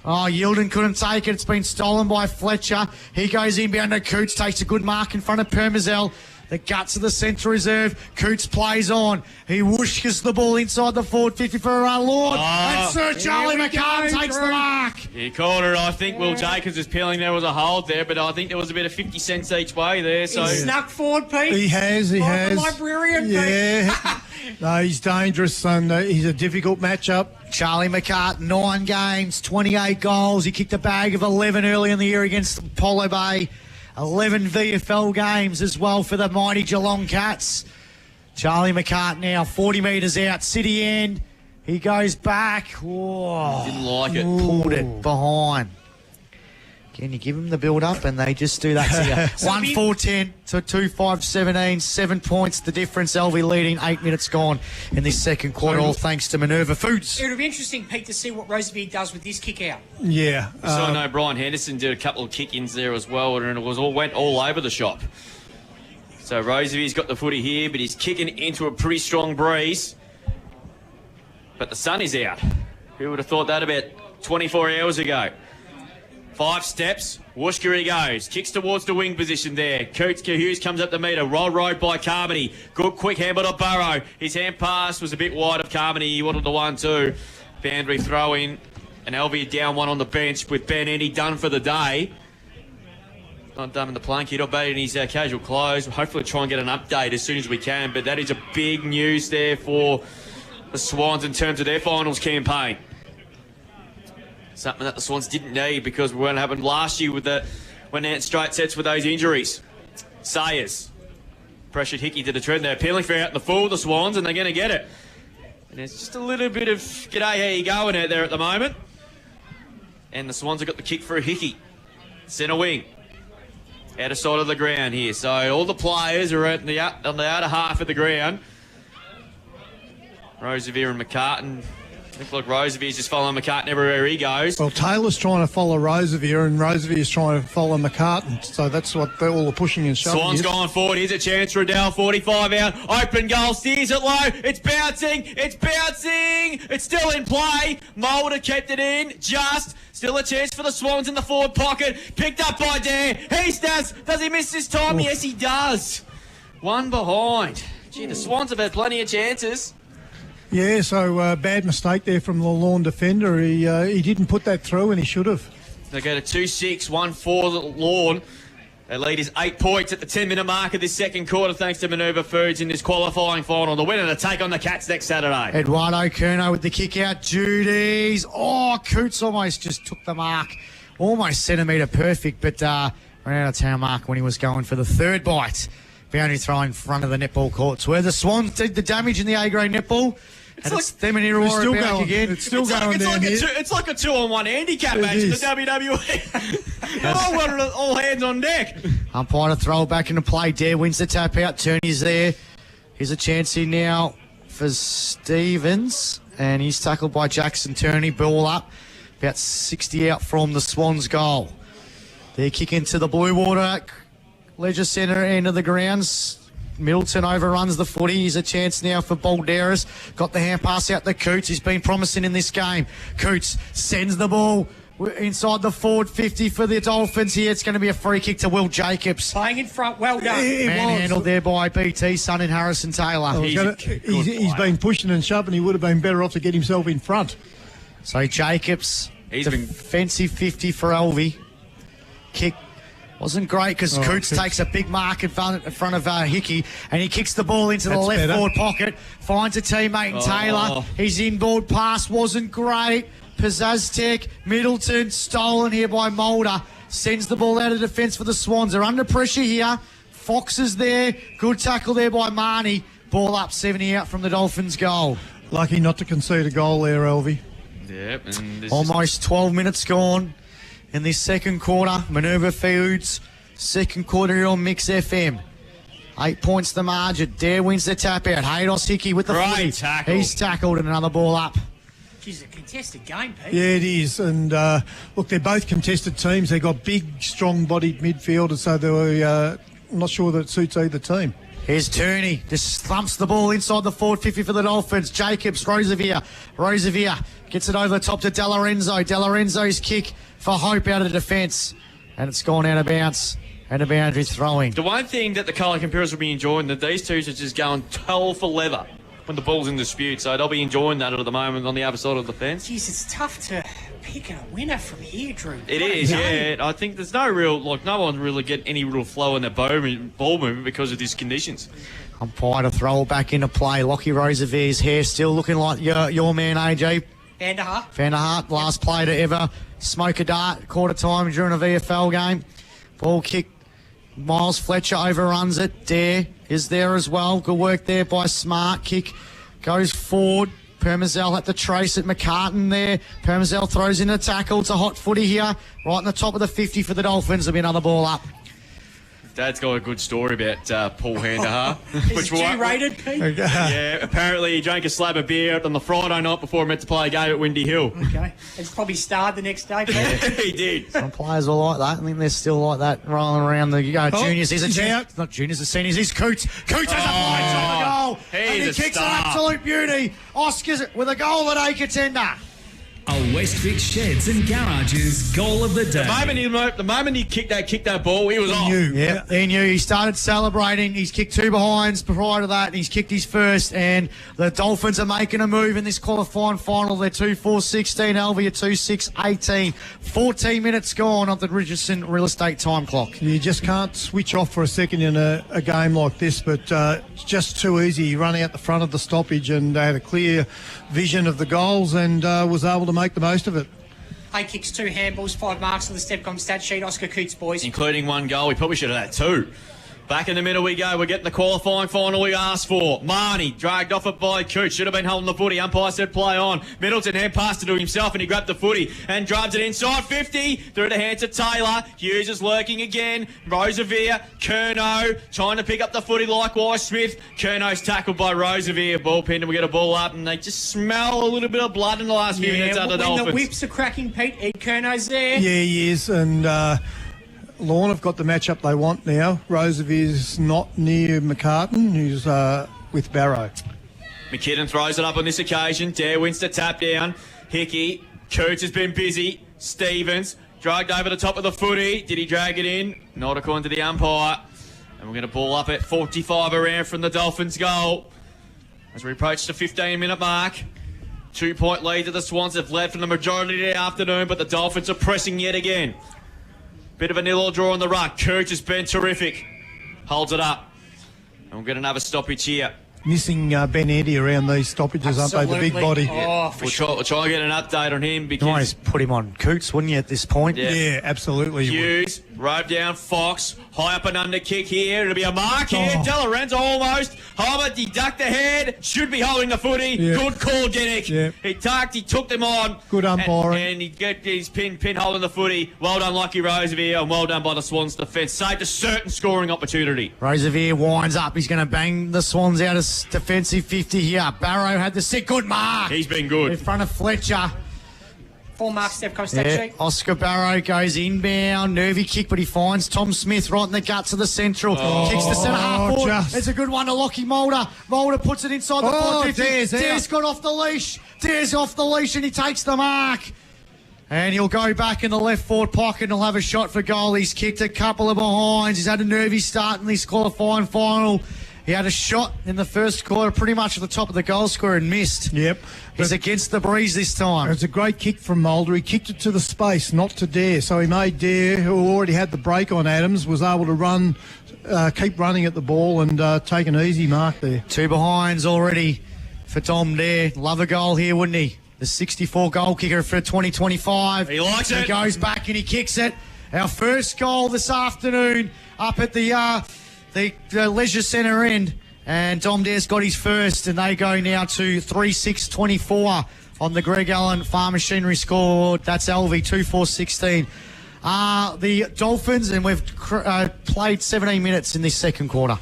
Oh, Yilden couldn't take it. It's been stolen by Fletcher. He goes inbound to Coots, takes a good mark in front of Permazel. The guts of the centre reserve. Coots plays on. He whooshes the ball inside the forward 50 for Lord. And Sir Charlie McCann takes the mark. He called it. I think Will Jacobs was peeling. There was a hold there, but I think there was a bit of 50 cents each way there. So He snuck forward, Pete. He has. The librarian, Pete. Yeah. No, he's dangerous and he's a difficult matchup. Charlie McCart, 9 games, 28 goals. He kicked a bag of 11 early in the year against Polo Bay. 11 VFL games as well for the mighty Geelong Cats. Charlie McCart now 40 metres out, city end. He goes back. Whoa. Didn't like it. Pulled it behind. Can you give him the build-up? And they just do that to you. 1-4-10 to 2-5-17. 7 points the difference. Alvie leading. 8 minutes gone in this second quarter, all thanks to Minerva Foods. It'll be interesting, Pete, to see what Roosevelt does with this kick out. Yeah. So I know Brian Henderson did a couple of kick-ins there as well, and it went all over the shop. So Rosevier's got the footy here, but he's kicking into a pretty strong breeze. But the sun is out. Who would have thought that about 24 hours ago? 5 steps, Wooshka he goes, kicks towards the wing position there. Coots Hughes comes up the metre, roll road by Carmody. Good quick handball to Burrow. His hand pass was a bit wide of Carmody. He wanted the 1-2. Boundary throw in, and Alvie down 1 on the bench with Ben Andy done for the day. Not done in the playing kit, but in his casual clothes. Hopefully try and get an update as soon as we can, but that is a big news there for the Swans in terms of their finals campaign. Something that the Swans didn't need because what happened last year with when they had straight sets with those injuries. Sayers pressured Hickey to the trend. They're appealing for out in the full, the Swans, and they're going to get it. And there's just a little bit of g'day, how you going out there at the moment. And the Swans have got the kick for a Hickey. Centre wing. Outer side of the ground here. So all the players are on the outer half of the ground. Rosevier and McCartan. Looks like Rosevier's just following McCartan everywhere he goes. Well, Taylor's trying to follow Rosevier and Rosevier's trying to follow McCartan. So that's what all the pushing and shoving Swan's is. going forward. Here's a chance. Riddell, 45 out. Open goal. Steers it low. It's bouncing. It's bouncing. It's still in play. Mulder kept it in. Just. Still a chance for the Swans in the forward pocket. Picked up by Dare. Does he miss this time? Oof. Yes, he does. 1 behind. Gee, the Swans have had plenty of chances. Yeah, so bad mistake there from the Lorne defender. He didn't put that through and he should have. They go to 2-6, 1-4 Lorne. They lead is 8 points at the 10-minute mark of this second quarter thanks to Minerva Foods in this qualifying final. The winner to take on the Cats next Saturday. Eduardo Curnow with the kick out. Judy's. Oh, Coots almost just took the mark. Almost centimetre perfect, but ran out of town mark when he was going for the third bite. Boundary throw in front of the netball courts where the Swans did the damage in the A-grade netball. It's them and Illawarra back again. It's still going down here. It's like a 2-on-1 handicap match in the WWE. all hands on deck. Umpire to throw it back into play. Dare wins the tap out. Turney's there. Here's a chance here now for Stevens. And he's tackled by Jackson Turney. Ball up. About 60 out from the Swans goal. They're kicking to the Blue Water Leisure Centre end of the grounds. Middleton overruns the footy. Here's a chance now for Balderas. Got the hand pass out to Coots. He's been promising in this game. Coots sends the ball inside the forward 50 for the Dolphins here. It's going to be a free kick to Will Jacobs. Playing in front, well done. Manhandled there by BT, son in Harrison Taylor. He's been pushing and shoving. He would have been better off to get himself in front. So Jacobs, defensive 50 for Alvie. Kick. Wasn't great because Coots takes a big mark in front of Hickey and he kicks the ball into the left forward pocket, finds a teammate in Taylor. His inboard pass wasn't great. Pizzaztek, Middleton, stolen here by Mulder. Sends the ball out of defence for the Swans. They're under pressure here. Fox is there. Good tackle there by Marnie. Ball up, 70 out from the Dolphins' goal. Lucky not to concede a goal there, Alvie. Yep. And there's Almost 12 minutes gone in this second quarter. Minerva Foods, second quarter here on Mix FM. 8 points the margin. Dare wins the tap out. Haydos Hickey with the Great footy. tackle. He's tackled and another ball up. Geez, a contested game, Pete. Yeah, it is. And look, they're both contested teams. They've got big, strong-bodied midfielders, so they're not sure that it suits either team. Here's Turney. Just thumps the ball inside the forward 50 for the Dolphins. Jacobs, Rosevier. Rosevier gets it over the top to De Lorenzo. De Lorenzo's kick for Hope out of the defence. And it's gone out of bounds. And a boundary throwing. the one thing that the colour comparers will be enjoying, that these two are just going hell for leather when the ball's in dispute. So they'll be enjoying that at the moment on the other side of the fence. Jeez, it's tough to pick a winner from here, Drew. It What a is, game. yeah. I think there's no real, no one really get any real flow in their ball movement because of these conditions. Umpire to throw it back into play. Lockie Rosevier's hair still looking like your man, AJ. Vanderhart, last play to ever smoke a dart, quarter time during a VFL game. Ball kick. Miles Fletcher overruns it. Dare is there as well. Good work there by Smart. Kick goes forward. Permazel had to trace it. McCartan there. Permazel throws in a tackle. It's a hot footy here. Right in the top of the 50 for the Dolphins. There'll be another ball up. Dad's got a good story about Paul Handahar. Is it G-rated, Pete? Yeah, apparently he drank a slab of beer on the Friday night before he meant to play a game at Windy Hill. Okay. It's probably starred the next day, Pete. He did. Some players are like that. I think they're still like that, rolling around the juniors. He's out. Not juniors, the seniors. He's Coots. Coots has a blind on the goal. And he He's a kicks star. an absolute beauty. Oscars with a goal at a contender. A Westfit Sheds and Garages goal of the day. The moment he kicked that ball, he was off. Yeah, he knew. He started celebrating. He's kicked two behinds prior to that, and he's kicked his first. And the Dolphins are making a move in this qualifying final. They're 2-4-16. Alvie at 2-6-18. 14 minutes gone on the Richardson real estate time clock. You just can't switch off for a second in a game like this, but it's just too easy. He ran out the front of the stoppage and had a clear vision of the goals and was able to make the most of it. 8 kicks, 2 handballs, 5 marks on the Stepcom stat sheet. Oscar Coots, boys. Including one goal. We probably should have had 2. Back in the middle we go. We're getting the qualifying final we asked for. Marnie dragged off it by Coots. Should have been holding the footy. Umpire said play on. Middleton hand passed it to himself and he grabbed the footy and drives it inside 50. Through the hands of Taylor. Hughes is lurking again. Rosevier. Curnow trying to pick up the footy likewise. Smith. Curnow's tackled by Rosevier. Ball pinned and we get a ball up and they just smell a little bit of blood in the last few minutes out of the when Dolphins. the whips are cracking, Pete, Ed Curnow's there. Yeah, he is. And Lorne have got the matchup they want now. Rosevier's not near McCartan, who's with Barrow. McKinnon throws it up on this occasion. Dare wins the tap down. Hickey. Coots has been busy. Stevens dragged over the top of the footy. Did he drag it in? Not according to the umpire. And we're going to ball up at 45 around from the Dolphins' goal. As we approach the 15-minute mark. 2-point lead to the Swans. Have led for the majority of the afternoon, but the Dolphins are pressing yet again. Bit of a 0-0 draw on the ruck. Coots has been terrific. Holds it up. And we'll get another stoppage here. Missing Ben Eddy around these stoppages, aren't they? The big body. Oh, We'll try and get an update on him You because... always put him on Coots, wouldn't you, at this point? Yeah, absolutely. you would. Hughes, rope down, Fox, high up and under kick here. It'll be a mark here. De Lorenzo almost. Homer deduct the head. Should be holding the footy. Yeah. Good call, Genick. Yeah. He took them on. Good umpiring. And he get his pin holding the footy. Well done, Lucky Rosevier, and well done by the Swans defence. Saved a certain scoring opportunity. Rosevier winds up. He's going to bang the Swans out of defensive 50 here. Barrow had the sick. Good mark. He's been good. In front of Fletcher. 4 marks, Stepcom stat Yeah, sheet. Oscar Barrow goes inbound, nervy kick, but he finds Tom Smith right in the guts of the central. Kicks the centre half forward. just. It's a good one to Lockie Mulder. Mulder puts it inside the 450. Dare's out. Dare's got off the leash. Dare's off the leash and he takes the mark. And he'll go back in the left forward pocket and he'll have a shot for goal. He's kicked a couple of behinds. He's had a nervy start in this qualifying final. He had a shot in the first quarter pretty much at the top of the goal square and missed. Yep. He's against the breeze this time. It's a great kick from Mulder. He kicked it to the space, not to Dare. So he made Dare, who already had the break on Adams, was able to run, keep running at the ball and take an easy mark there. 2 behinds already for Dom Dare. Love a goal here, wouldn't he? The 64 goal kicker for 2025. He likes it. He goes back and he kicks it. Our first goal this afternoon up at the Leisure Centre end. And Dom Dare's got his first, and they go now to 3-6-24 on the Greg Allen Farm Machinery score. That's Alvie, 2-4-16. The Dolphins, and we've played 17 minutes in this second quarter.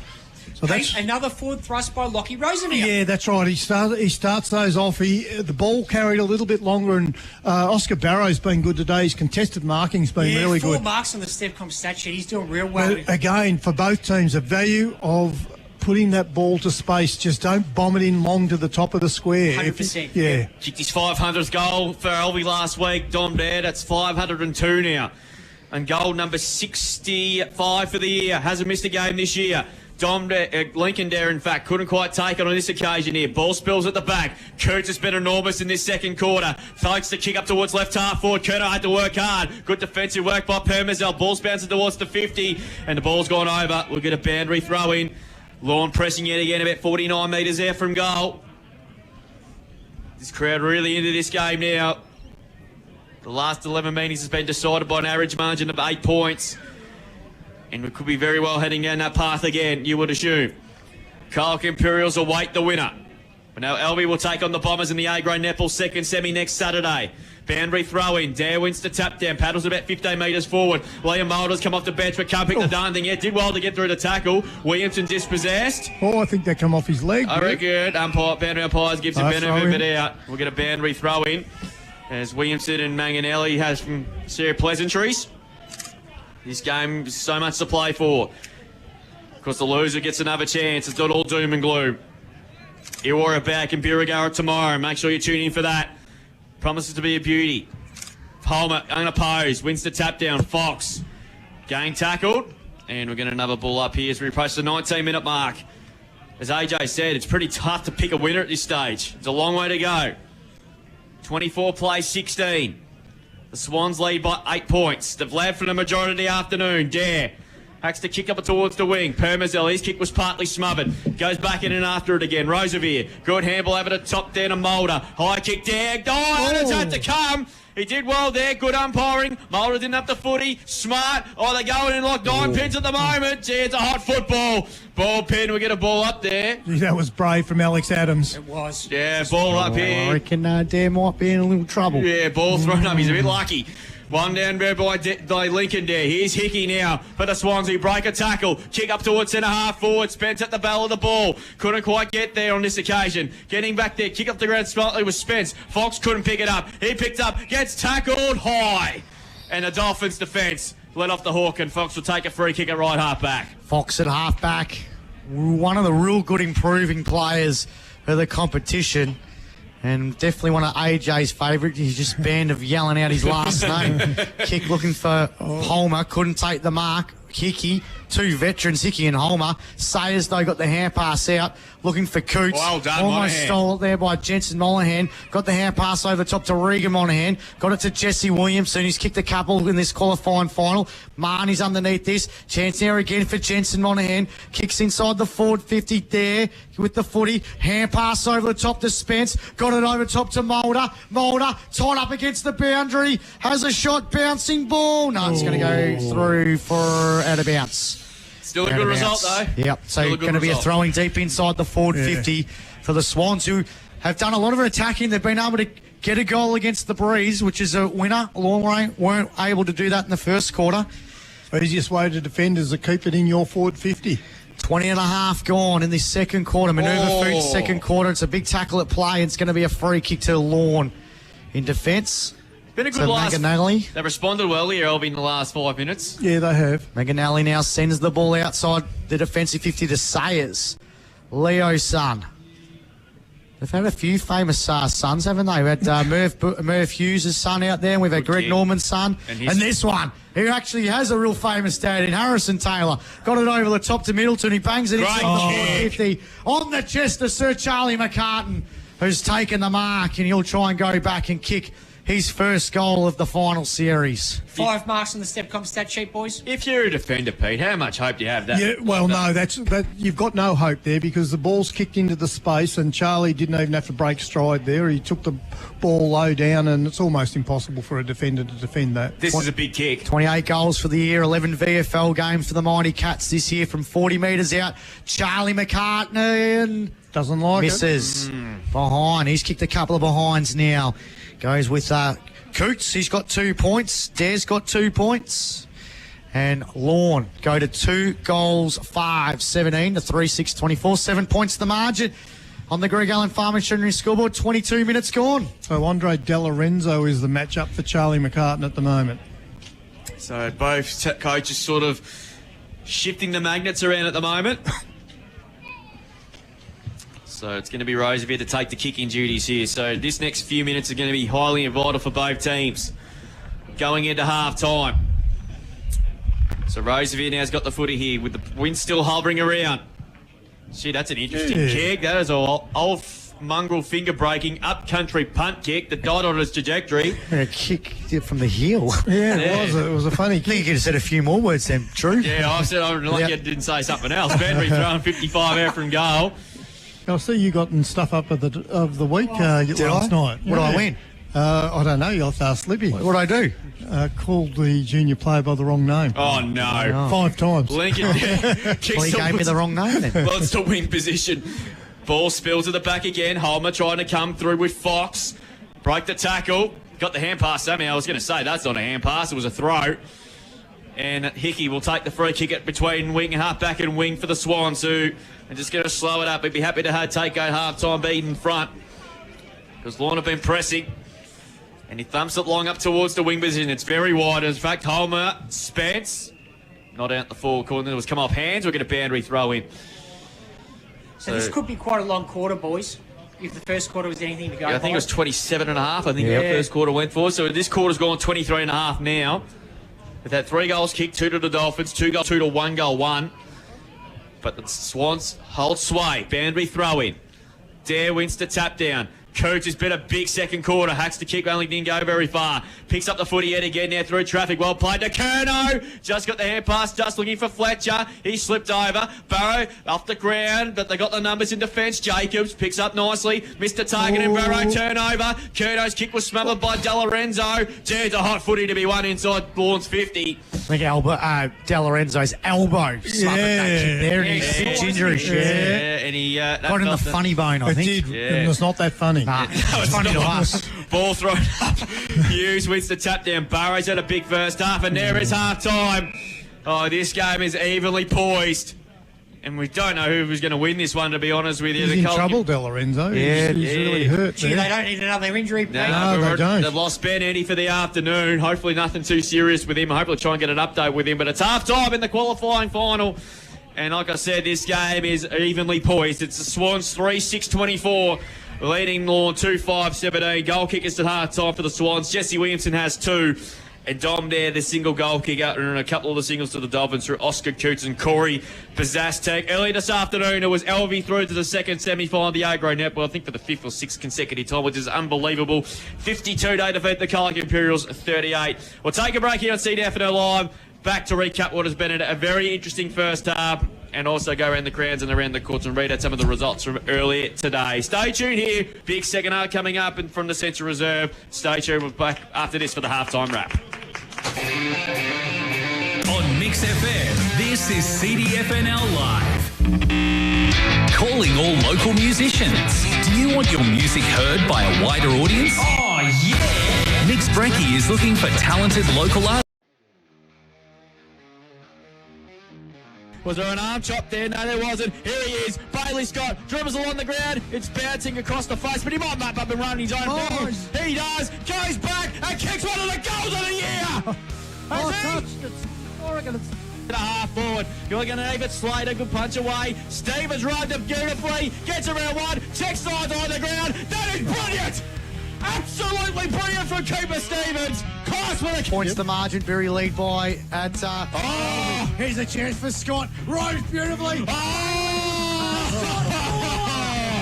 So that's another forward thrust by Lockie Rosenberg. Yeah, that's right. He starts those off. The ball carried a little bit longer, and Oscar Barrow's been good today. His contested marking's been really good. 4 marks on the Stepcom stat sheet. He's doing real well. But again, for both teams, the value of putting that ball to space. Just don't bomb it in long to the top of the square. 100%. Yeah. Kicked his 500th goal for Alvie last week. Dom Dare, that's 502 now. And goal number 65 for the year. Hasn't missed a game this year. Lincoln Dare, in fact, couldn't quite take it on this occasion here. Ball spills at the back. Coots has been enormous in this second quarter. Folks to kick up towards left half forward. Curto had to work hard. Good defensive work by Permazel. Ball's bouncing towards the 50, and the ball's gone over. We'll get a boundary throw in. Lorne pressing yet again, about 49 metres there from goal. This crowd really into this game now. The last 11 meetings has been decided by an average margin of 8 points. And we could be very well heading down that path again, you would assume. Carlton Imperials await the winner. But now Alvie will take on the Bombers in the A-grade netball second semi next Saturday. Boundary throw in. Dare wins to tap down. Paddles about 15 metres forward. Liam Mulder's come off the bench but can't pick the darn thing yet. Did well to get through the tackle. Williamson dispossessed. Oh, I think they come off his leg. I reckon. Boundary umpires gives a benefit of it out. We'll get a boundary throw in as Williamson and Manganelli has some serious pleasantries. This game is so much to play for. Of course, the loser gets another chance. It's not all doom and gloom. Iwara back in Birregurra tomorrow. Make sure you tune in for that. Promises to be a beauty. Palmer unopposed. Wins the tap down. Fox. Game tackled. And we're getting another ball up here as we approach the 19-minute mark. As AJ said, it's pretty tough to pick a winner at this stage. It's a long way to go. 24 plays 16. The Swans lead by 8 points. They've led for the majority of the afternoon. Dare hacks to kick up towards the wing. Permazel, his kick was partly smothered. Goes back in and after it again. Rosevier, good handball over the top down to Mulder. High kick, Dare. Oh, and it's had to come. He did well there. Good umpiring. Mulder didn't have the footy. Smart. Oh, they're going in like 9 pins at the moment. Gee, it's a hot football. Ball pin. We get a ball up there. Gee, that was brave from Alex Adams. It was. Yeah, ball up here. I reckon Dare might be in a little trouble. Yeah, ball thrown up. He's a bit lucky. One down there by Lincoln Dare. Here's Hickey now for the Swansea. Break a tackle. Kick up towards centre half forward. Spence at the bell of the ball. Couldn't quite get there on this occasion. Getting back there. Kick up the ground smartly with Spence. Fox couldn't pick it up. He picked up. Gets tackled high. And the Dolphins defence let off the hook, and Fox will take a free kick at right half back. Fox at half back. One of the real good improving players of the competition. And definitely one of AJ's favourites. He's just banned of yelling out his last name. Kick looking for Holmer. Couldn't take the mark. Hickey. 2 veterans, Hickey and Holmer. Sayers, though, got the hand pass out. Looking for Coots. Well done, Almost Monahan. stole it there by Jensen Monahan. Got the hand pass over the top to Regan Monahan. Got it to Jesse Williamson. He's kicked a couple in this qualifying final. Marnie's underneath this. Chance there again for Jensen Monahan. Kicks inside the forward 50 there with the footy. Hand pass over the top to Spence. Got it over top to Mulder. Mulder tied up against the boundary. Has a shot. Bouncing ball. No, it's going to go through for out of bounds. Still a good result, though. Yep, so going to be a throwing deep inside the forward 50 for the Swans, who have done a lot of attacking. They've been able to get a goal against the Breeze, which is a winner. Lorne weren't able to do that in the first quarter. Easiest way to defend is to keep it in your forward 50. 20 and a half gone in this second quarter. Minerva Foods second quarter. It's a big tackle at play. It's going to be a free kick to Lorne in defence. Been a good last. Manganelli. They responded well here, Alvie, in the last 5 minutes. Yeah, they have. Manganelli now sends the ball outside the defensive 50 to Sayers. Leo's son. They've had a few famous sons, haven't they? We've had Merv Hughes' son out there, and we've had Greg Norman's son. And this one, who actually has a real famous dad in Harrison Taylor. Got it over the top to Middleton. He bangs it inside the 50 on the chest of Sir Charlie McCartan, who's taken the mark, and he'll try and go back and kick his first goal of the final series. 5 marks on the Stepcom stat sheet, boys. If you're a defender, Pete, how much hope do you have that? Yeah, well, no, that you've got no hope there because the ball's kicked into the space and Charlie didn't even have to break stride there. He took the ball low down and it's almost impossible for a defender to defend that. This is a big kick. 28 goals for the year, 11 VFL games for the Mighty Cats this year from 40 metres out. Charlie McCartney Doesn't like Misses. Behind. He's kicked a couple of behinds now. Goes with Coots. He's got 2 points. Des got 2 points. And Lorne go to 2 goals, 5-17 to 3-6-24. 7 points the margin on the Greg Allen Farm Machinery scoreboard. 22 minutes gone. So Andre De Lorenzo is the matchup for Charlie McCartan at the moment. So both coaches sort of shifting the magnets around at the moment. So it's going to be Roosevelt to take the kicking duties here. So this next few minutes are going to be highly vital for both teams going into half-time. So Roosevelt now's got the footy here with the wind still hovering around. Gee, that's an interesting kick. That is an old mongrel finger-breaking up-country punt kick that died on its trajectory. A kick from the heel. Yeah, it was a funny kick. I think you could have said a few more words then, Drew. Yeah, I said I'm lucky I didn't say something else. Banbury throwing 55 out from goal. I see you got stuff up of the week last night. What did I win? I don't know. You'll have to ask Slippy. What did I do? Called the junior player by the wrong name. Oh, no. 5 times. Lincoln Well, he gave me the wrong name then. Well, it's the wing position. Ball spills to the back again. Holmer trying to come through with Fox. Broke the tackle. Got the hand pass somehow. I was going to say that's not a hand pass. It was a throw. And Hickey will take the free kick at between wing, half-back and wing for the Swans, who are just going to slow it up. He'd be happy to take a half-time beat in front because Lorne have been pressing. And he thumps it long up towards the wing position. It's very wide. In fact, Holmer, Spence, not out the forward corner. It was come off hands. We're going to boundary throw in. So this could be quite a long quarter, boys, if the first quarter was anything to go I think it was 27 and a half. I think Yeah. our first quarter went for. So this quarter's gone 23 and a half now. With that 3 goals kicked, 2 to the Dolphins, 2 goal, 2 to 1 goal, 1. But the Swans hold sway. Banbury throw in. Dare wins to tap down. Coates has been a big second quarter. Hacks the kick, only didn't go very far. Picks up the footy yet again now through traffic. Well played to Kerno. Just got the hand pass, just looking for Fletcher. He slipped over. Barrow off the ground, but they got the numbers in defence. Jacobs picks up nicely. Missed the target and Barrow turnover. Kerno's kick was smothered by De Lorenzo. Gee, it's a hot footy to be won inside Lorne's 50. I think De Lorenzo's elbow smothered that kick there, and he's gingerous. And he got in the funny bone, I think. It did, and it's not that funny. Nah, it's funny to us. Ball thrown up. Hughes wins the tap down. Burrows had a big first half, and there is half time. Oh, this game is evenly poised. And we don't know who was going to win this one, to be honest with you. He's in trouble, De Lorenzo. Yeah, he's really hurt. Gee, they don't need another injury. No, they don't. They've lost Ben Eddie for the afternoon. Hopefully nothing too serious with him. Hopefully try and get an update with him. But it's half time in the qualifying final. And like I said, this game is evenly poised. It's the Swans 3-6-24. Leading Lorne 2-5-17. Goal kickers at half time for the Swans. Jesse Williamson has 2. And Dom there, the single goal kicker, and a couple of the singles to the Dolphins through Oscar Coots and Corey Bazastek. Early this afternoon, it was Alvie through to the second semi-final of the Agro Netball, I think for the 5th or 6th consecutive time, which is unbelievable. 52-day defeat the Colac Imperials 38. We'll take a break here on CDFNL Live. Back to recap what has been a very interesting first half, and also go around the crowds and around the courts and read out some of the results from earlier today. Stay tuned here. Big second half coming up and from the Central Reserve. Stay tuned. We're back after this for the halftime wrap. On Mix FM, this is CDFNL Live. Calling all local musicians. Do you want your music heard by a wider audience? Oh, yeah! Mix Brecky is looking for talented local artists. Was there an arm chop there? No, there wasn't. Here he is. Bailey Scott dribbles along the ground. It's bouncing across the face, but he might map up and run his own field. He does. Goes back and kicks one of the goals of the year. touched it. Oregon. A half forward. You're going to leave it. Slater, good punch away. Stevens runs it beautifully. Gets around one. Check sides on the ground. That is brilliant. Absolutely brilliant from Cooper Stevens. Class with a Points the margin, very lead by at. Here's a chance for Scott. Rose beautifully. Oh!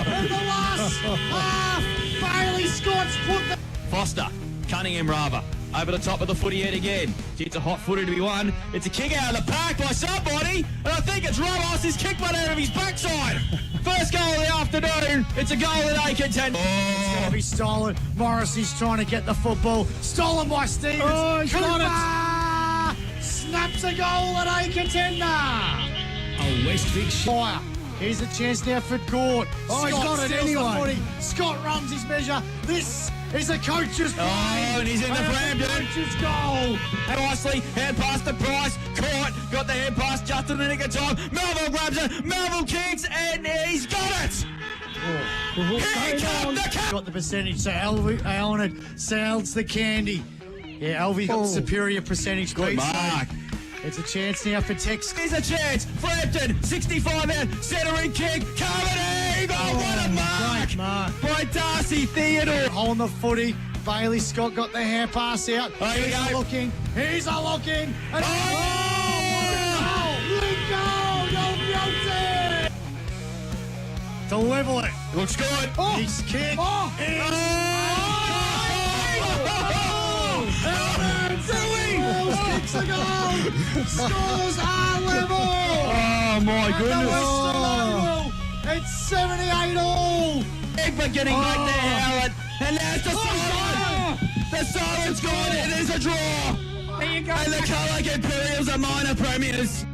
In the last half, Bailey Scott's put the. Foster, Cunningham rather. Over the top of the footy yet again. It's a hot footy to be won. It's a kick out of the park by somebody, and I think it's Ramos. He's kicked one out of his backside. First goal of the afternoon. It's a goal that they contend. It's going to be stolen. Morrissey's trying to get the football. Stolen by Stevens. Oh, he's got it. Snaps a goal at a contender. A West Vic Fire Here's a chance now for Gort. Oh, he's got it steals anyway. the footy. Scott runs his measure. This is a coach's play. Oh, and he's in the pram, dude. Coach's goal. Nicely, hand pass to Price. Caught, got the hand pass just in the nick of time. Melville grabs it. Melville kicks, and he's got it. Got the percentage, so Alvie sounds the candy. Yeah, Alvie got superior percentage. Good Pete, mark. So it's a chance now for Tex. There's a chance. Frampton, 65 out, centering kick, coming in. Oh, what a mark! Great mark by Darcy Theodore. Hole in the footy. Bailey Scott got the hand pass out. Oh, here we He's go. looking. He's a looking. And to level it. Looks good. He's kicked. Kicks the goal. Scores are level. Oh, my goodness. It's 78 all. Egber getting back there, Howard. And now it's the siren. The siren's gone. It is a draw. There you go. And the Colac Imperials are minor premiers.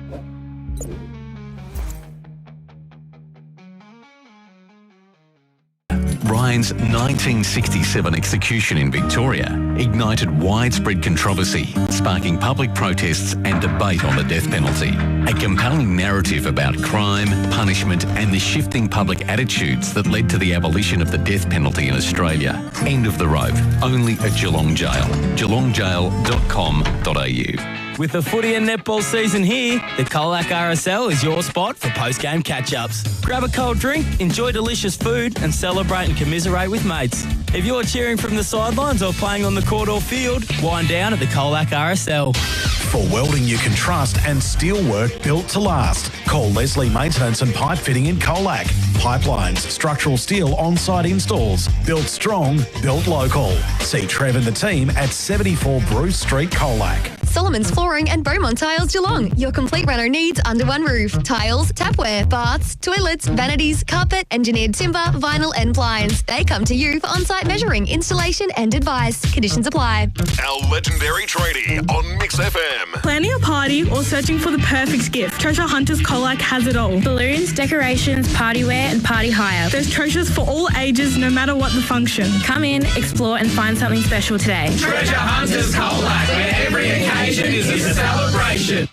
Ryan's 1967 execution in Victoria ignited widespread controversy, sparking public protests and debate on the death penalty. A compelling narrative about crime, punishment and the shifting public attitudes that led to the abolition of the death penalty in Australia. End of the rope, only at Geelong Jail. geelongjail.com.au. With the footy and netball season here, the Colac RSL is your spot for post-game catch-ups. Grab a cold drink, enjoy delicious food and celebrate and commiserate with mates. If you're cheering from the sidelines or playing on the court or field, wind down at the Colac RSL. For welding you can trust and steelwork built to last, call Leslie Maintenance and Pipe Fitting in Colac. Pipelines, structural steel on-site installs. Built strong, built local. See Trev and the team at 74 Bruce Street, Colac. Solomon's Flooring and Beaumont Tiles Geelong. Your complete reno needs under one roof. Tiles, tapware, baths, toilets, vanities, carpet, engineered timber, vinyl and blinds. They come to you for on-site measuring, installation and advice. Conditions apply. Our legendary tradie on Mix FM. Planning a party or searching for the perfect gift? Treasure Hunters Colac has it all. Balloons, decorations, party wear and party hire. There's treasures for all ages, no matter what the function. Come in, explore and find something special today. Treasure Hunters Colac, where every occasion is a celebration.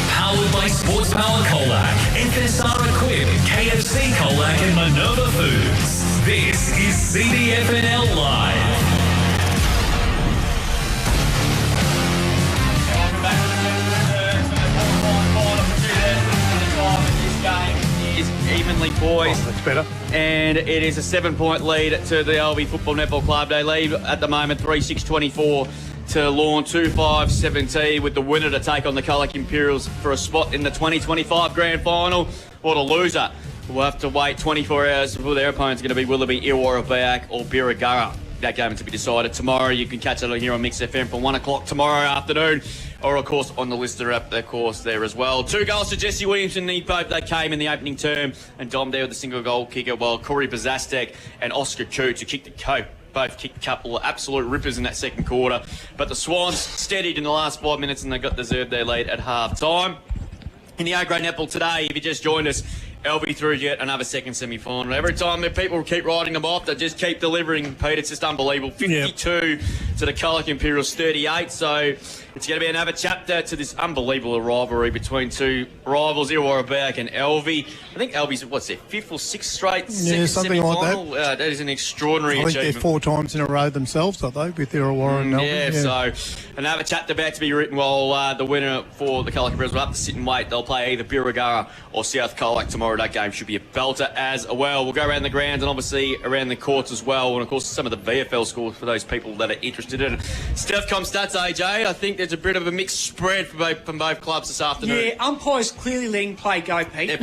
Powered by Sports Power Colac, FSR Equip, KFC Colac and Minerva Foods. This is CDFNL Live. Evenly poised. That's better. And it is a 7-point lead to the Alvie Football Netball Club. They lead at the moment 3-6-24 to Lorne 2-5-17 with the winner to take on the Colac Imperials for a spot in the 2025 Grand Final. Or the loser will have to wait 24 hours before their opponent's going to be Willoughby, Illawarra or Birregurra. That game is to be decided tomorrow. You can catch it on here on Mix FM from 1 o'clock tomorrow afternoon. Or, of course, on the Lister app, of course, there as well. 2 goals to Jesse Williamson. Both they came in the opening term. And Dom there with the single goal kicker. While Corey Bazastek and Oscar Coots, who kicked the coat, both kicked a couple of absolute rippers in that second quarter. But the Swans steadied in the last 5 minutes and they got deserved their lead at half-time. In the A-grade netball today, if you just joined us, Alvie through yet another second semi-final. Every time that people keep writing them off, they just keep delivering, Pete. It's just unbelievable. 52 to the Colac Imperials 38. So it's going to be another chapter to this unbelievable rivalry between two rivals, Illawarra and Alvie. I think Alvie's, what's their 5th or 6th straight something semi-final? like that. That is an extraordinary I think achievement. they're 4 times in a row themselves, are they, with Illawarra and Alvie? So another chapter about to be written while the winner for the Colac Imperials will have to sit and wait. They'll play either Birregurra or South Colac tomorrow. That game should be a belter as well. We'll go around the grounds and obviously around the courts as well. And of course, some of the VFL scores for those people that are interested in it. Stefcom stats, AJ. I think there's a bit of a mixed spread from both clubs this afternoon. Yeah, umpires clearly letting play go, Pete.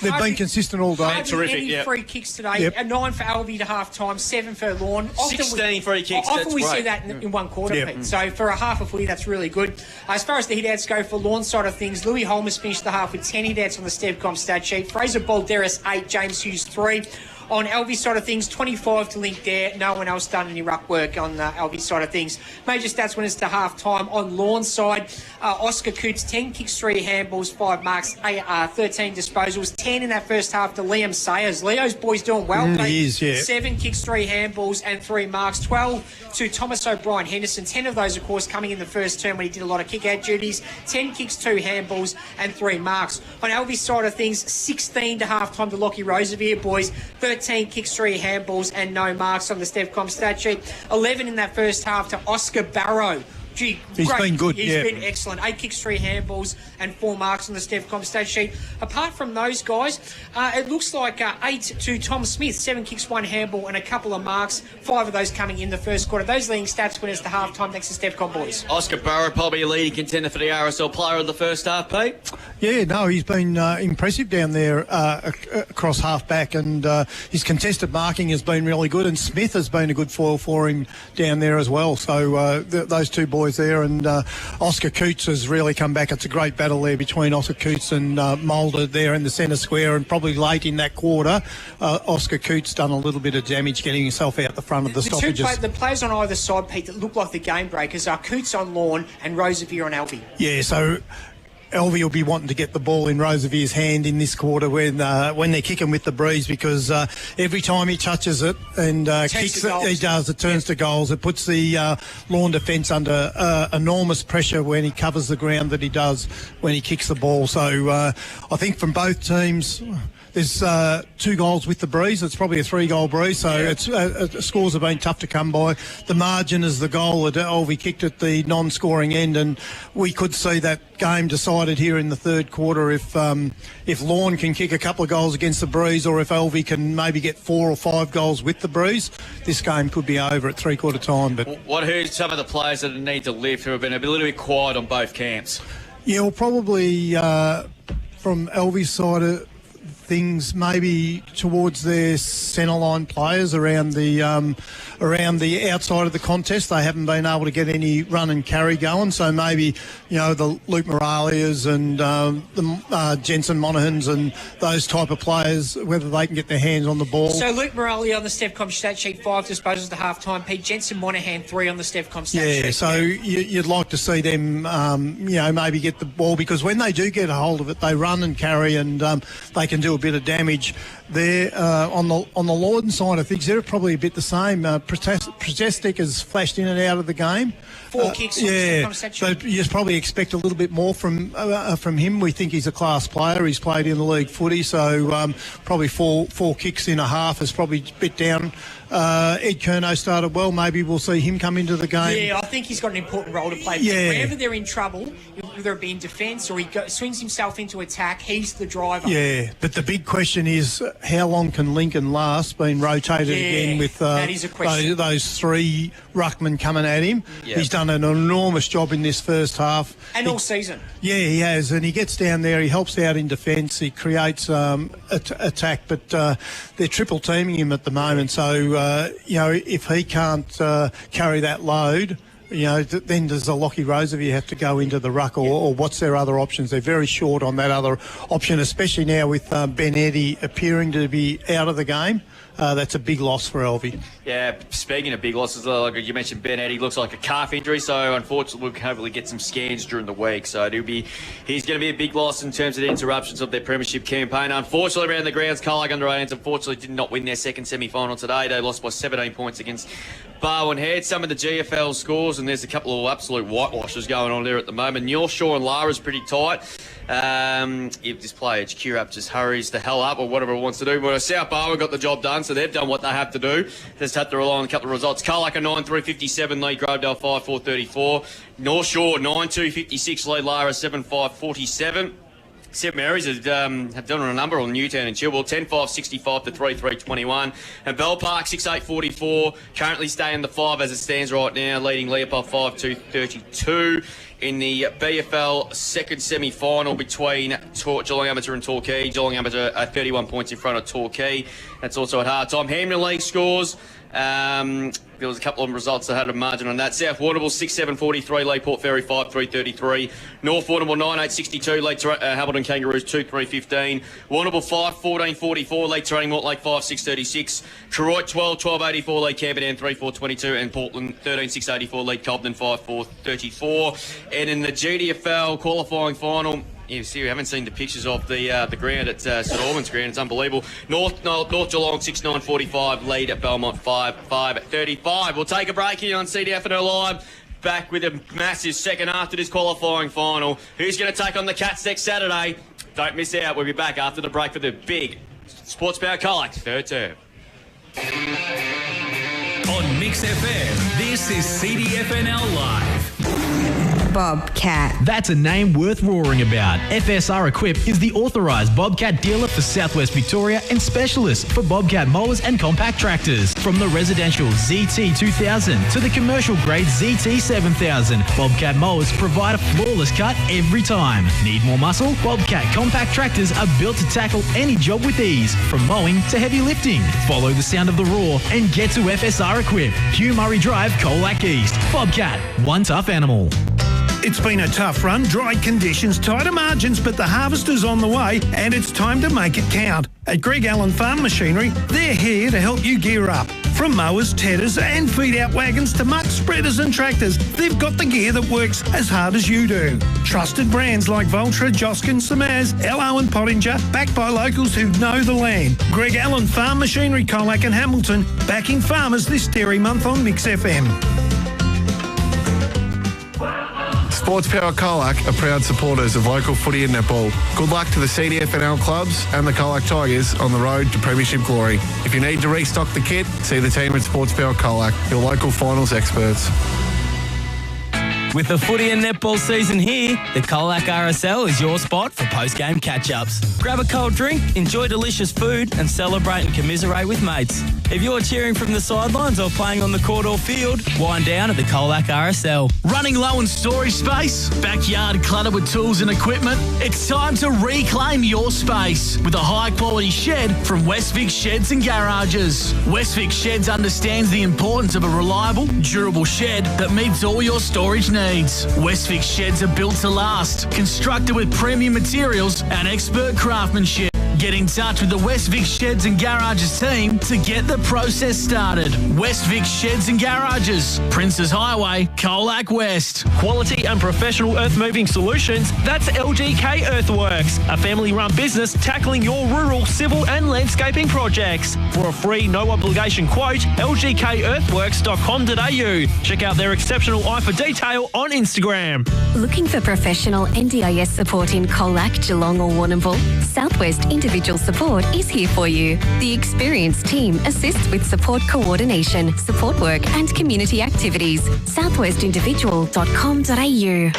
They've been consistent all day. Terrific, any free kicks today. 9 for Alvie to half-time, 7 for Lorne. 16 free kicks. Often we see that in one quarter, Pete. So for a half of footy, that's really good. As far as the hit-outs go for Lorne's side of things, Louis Holmes finished the half with 10 hit-outs on the Stevcom stat sheet. Fraser Balderas, 8. James Hughes, 3. On Alvie's side of things, 25 to link there. No one else done any ruck work on Alvie's side of things. Major stats winners to half-time. On Lorne's side, Oscar Coots, 10 kicks, 3 handballs, 5 marks, 13 disposals, 10 in that first half to Liam Sayers. Leo's boys doing well. He is, yeah. 7 kicks, 3 handballs and 3 marks. 12 to Thomas O'Brien Henderson. 10 of those, of course, coming in the first term when he did a lot of kick-out duties. 10 kicks, 2 handballs and 3 marks. On Alvie's side of things, 16 to half-time to Lockie Rosevier, boys. 13 kicks, 3 handballs and no marks on the Stevcom stat sheet. 11 in that first half to Oscar Barrow. Gee, he's great. been good. He's been excellent. 8 kicks, 3 handballs and 4 marks on the Stevcom stat sheet. Apart from those guys, it looks like 8 to Tom Smith, 7 kicks, 1 handball and a couple of marks. 5 of those coming in the first quarter. Those leading stats winners to half-time next to Stevcom, boys. Oscar Barrow, probably a leading contender for the RSL player of the first half, Pete. Yeah, no, he's been impressive down there across half-back, and his contested marking has been really good, and Smith has been a good foil for him down there as well. So those two boys there, and Oscar Coots has really come back. It's a great battle there between Oscar Coots and Mulder there in the centre square, and probably late in that quarter, Oscar Coots done a little bit of damage getting himself out the front of the stoppages. The players on either side, Pete, that look like the game breakers are Coots on Lorne and Rosevier on Alvie. Yeah, so Alvie will be wanting to get the ball in Rosevier's hand in this quarter when they're kicking with the breeze, because every time he touches it and kicks it, he does. It turns to goals. It puts the Lorne defence under enormous pressure when he covers the ground that he does when he kicks the ball. So I think from both teams, there's 2 goals with the breeze. It's probably a 3-goal breeze, so it's scores have been tough to come by. The margin is the goal that Alvie kicked at the non-scoring end, and we could see that game decided here in the third quarter if Lorne can kick a couple of goals against the breeze, or if Alvie can maybe get 4 or 5 goals with the breeze. This game could be over at 3/4 time. But what hurt some of the players that need to lift, who have been a little bit quiet on both camps? Yeah, well, probably from Alvie's side of things, maybe towards their centre-line players around the outside of the contest. They haven't been able to get any run and carry going, so maybe, the Luke Moralias and the Jensen Monaghan's and those type of players, whether they can get their hands on the ball. So Luke Moralia on the Stevcom stat sheet, 5 disposals to half-time. Pete Jensen Monaghan, 3 on the Stevcom stat sheet. Yeah, so you'd like to see them, maybe get the ball, because when they do get a hold of it, they run and carry, and they can do a bit of damage. There on the Lorden side of things, they're probably a bit the same. Projestic has flashed in and out of the game. 4 kicks. Yeah, so you probably expect a little bit more from him. We think he's a class player. He's played in the league footy, so probably four kicks in a half is probably a bit down. Ed Curnow started well. Maybe we'll see him come into the game. Yeah, I think he's got an important role to play. Yeah. Whenever they're in trouble, whether it be in defence or he swings himself into attack, he's the driver. Yeah, but the big question is how long can Lincoln last, being rotated again with that is a question. Those 3 ruckmen coming at him. Yeah. He's done an enormous job in this first half. And all season. Yeah, he has, and he gets down there, he helps out in defence, he creates attack, but they're triple teaming him at the moment, so if he can't carry that load, then does the Lockie Rosevier have to go into the ruck, or what's their other options? They're very short on that other option, especially now with Ben Eddy appearing to be out of the game. That's a big loss for Alvie. Yeah, speaking of big losses, like you mentioned, Ben Eddy looks like a calf injury, so unfortunately we'll hopefully get some scans during the week. So he's going to be a big loss in terms of the interruptions of their premiership campaign. Unfortunately, around the grounds, Carlac Under-18s unfortunately did not win their second semi-final today. They lost by 17 points against Barwon Head. Some of the GFL scores, and there's a couple of absolute whitewashes going on there at the moment. Neelshaw and Lara's pretty tight. If this player HQ up just hurries the hell up or whatever it wants to do. But South Barwon got the job done, so they've done what they have to do. Just have to rely on a couple of results. Carlac a 9-3-57 lead Grovedale 5-4-34. North Shore 9-2-56 lead Lara 7-5-47. St Mary's have done a number on Newtown and Chilwell, 10-5-65 to 3-3-21. And Bell Park 6-8-44, currently staying the 5 as it stands right now, leading Leopold 5-2-32. In the BFL second semi-final between Geelong Amateur and Torquay. Geelong Amateur 31 points in front of Torquay. That's also at half-time. Hamden League scores. There was a couple of results that had a margin on that. South Warrnambool 6-7-43, lead Port Fairy 5-3-33. North Warrnambool 9-8-62, lead Hamilton Kangaroos 2-3-15. Warrnambool 5-14-44, lead Training Mortlake 5-6-36. Koroit 12-12-84, lead Camperdown 3-4-22. And Portland 13-6-84, lead Cobden 5-4-34. And in the GDFL qualifying final, you see, we haven't seen the pictures of the ground at St Albans ground. It's unbelievable. North Geelong 6-9-45, lead at Belmont 5-5-35. We'll take a break here on CDFNL Live. Back with a massive second half to this qualifying final. Who's going to take on the Cats next Saturday? Don't miss out. We'll be back after the break for the big Sports Power Colac third term. On Mix FM, this is CDFNL Live. Bobcat. That's a name worth roaring about. FSR Equip is the authorised Bobcat dealer for Southwest Victoria and specialist for Bobcat mowers and compact tractors. From the residential ZT2000 to the commercial grade ZT7000, Bobcat mowers provide a flawless cut every time. Need more muscle? Bobcat compact tractors are built to tackle any job with ease, from mowing to heavy lifting. Follow the sound of the roar and get to FSR Equip. Hugh Murray Drive, Colac East. Bobcat, one tough animal. It's been a tough run, dry conditions, tighter margins, but the harvest is on the way and it's time to make it count. At Greg Allen Farm Machinery, they're here to help you gear up. From mowers, tedders and feed-out wagons to muck spreaders and tractors, they've got the gear that works as hard as you do. Trusted brands like Valtra, Joskin, Samaz, LO and Pottinger, backed by locals who know the land. Greg Allen Farm Machinery, Colac and Hamilton, backing farmers this dairy month on Mix FM. Sports Power Colac are proud supporters of local footy and netball. Good luck to the CDFNL clubs and the Colac Tigers on the road to premiership glory. If you need to restock the kit, see the team at Sports Power Colac, your local finals experts. With the footy and netball season here, the Colac RSL is your spot for post-game catch-ups. Grab a cold drink, enjoy delicious food and celebrate and commiserate with mates. If you're cheering from the sidelines or playing on the court or field, wind down at the Colac RSL. Running low on storage space? Backyard cluttered with tools and equipment? It's time to reclaim your space with a high-quality shed from Westvic Sheds and Garages. Westvic Sheds understands the importance of a reliable, durable shed that meets all your storage needs. Westvic Sheds are built to last, constructed with premium materials and expert craftsmanship. Get in touch with the Westvic Sheds and Garages team to get the process started. Westvic Sheds and Garages, Princes Highway, Colac West. Quality and professional earth-moving solutions, that's LGK Earthworks, a family-run business tackling your rural, civil and landscaping projects. For a free, no-obligation quote, lgkearthworks.com.au. Check out their exceptional eye for detail on Instagram. Looking for professional NDIS support in Colac, Geelong or Warrnambool? Southwest Individual Support is here for you. The experienced team assists with support coordination, support work and community activities. southwestindividual.com.au.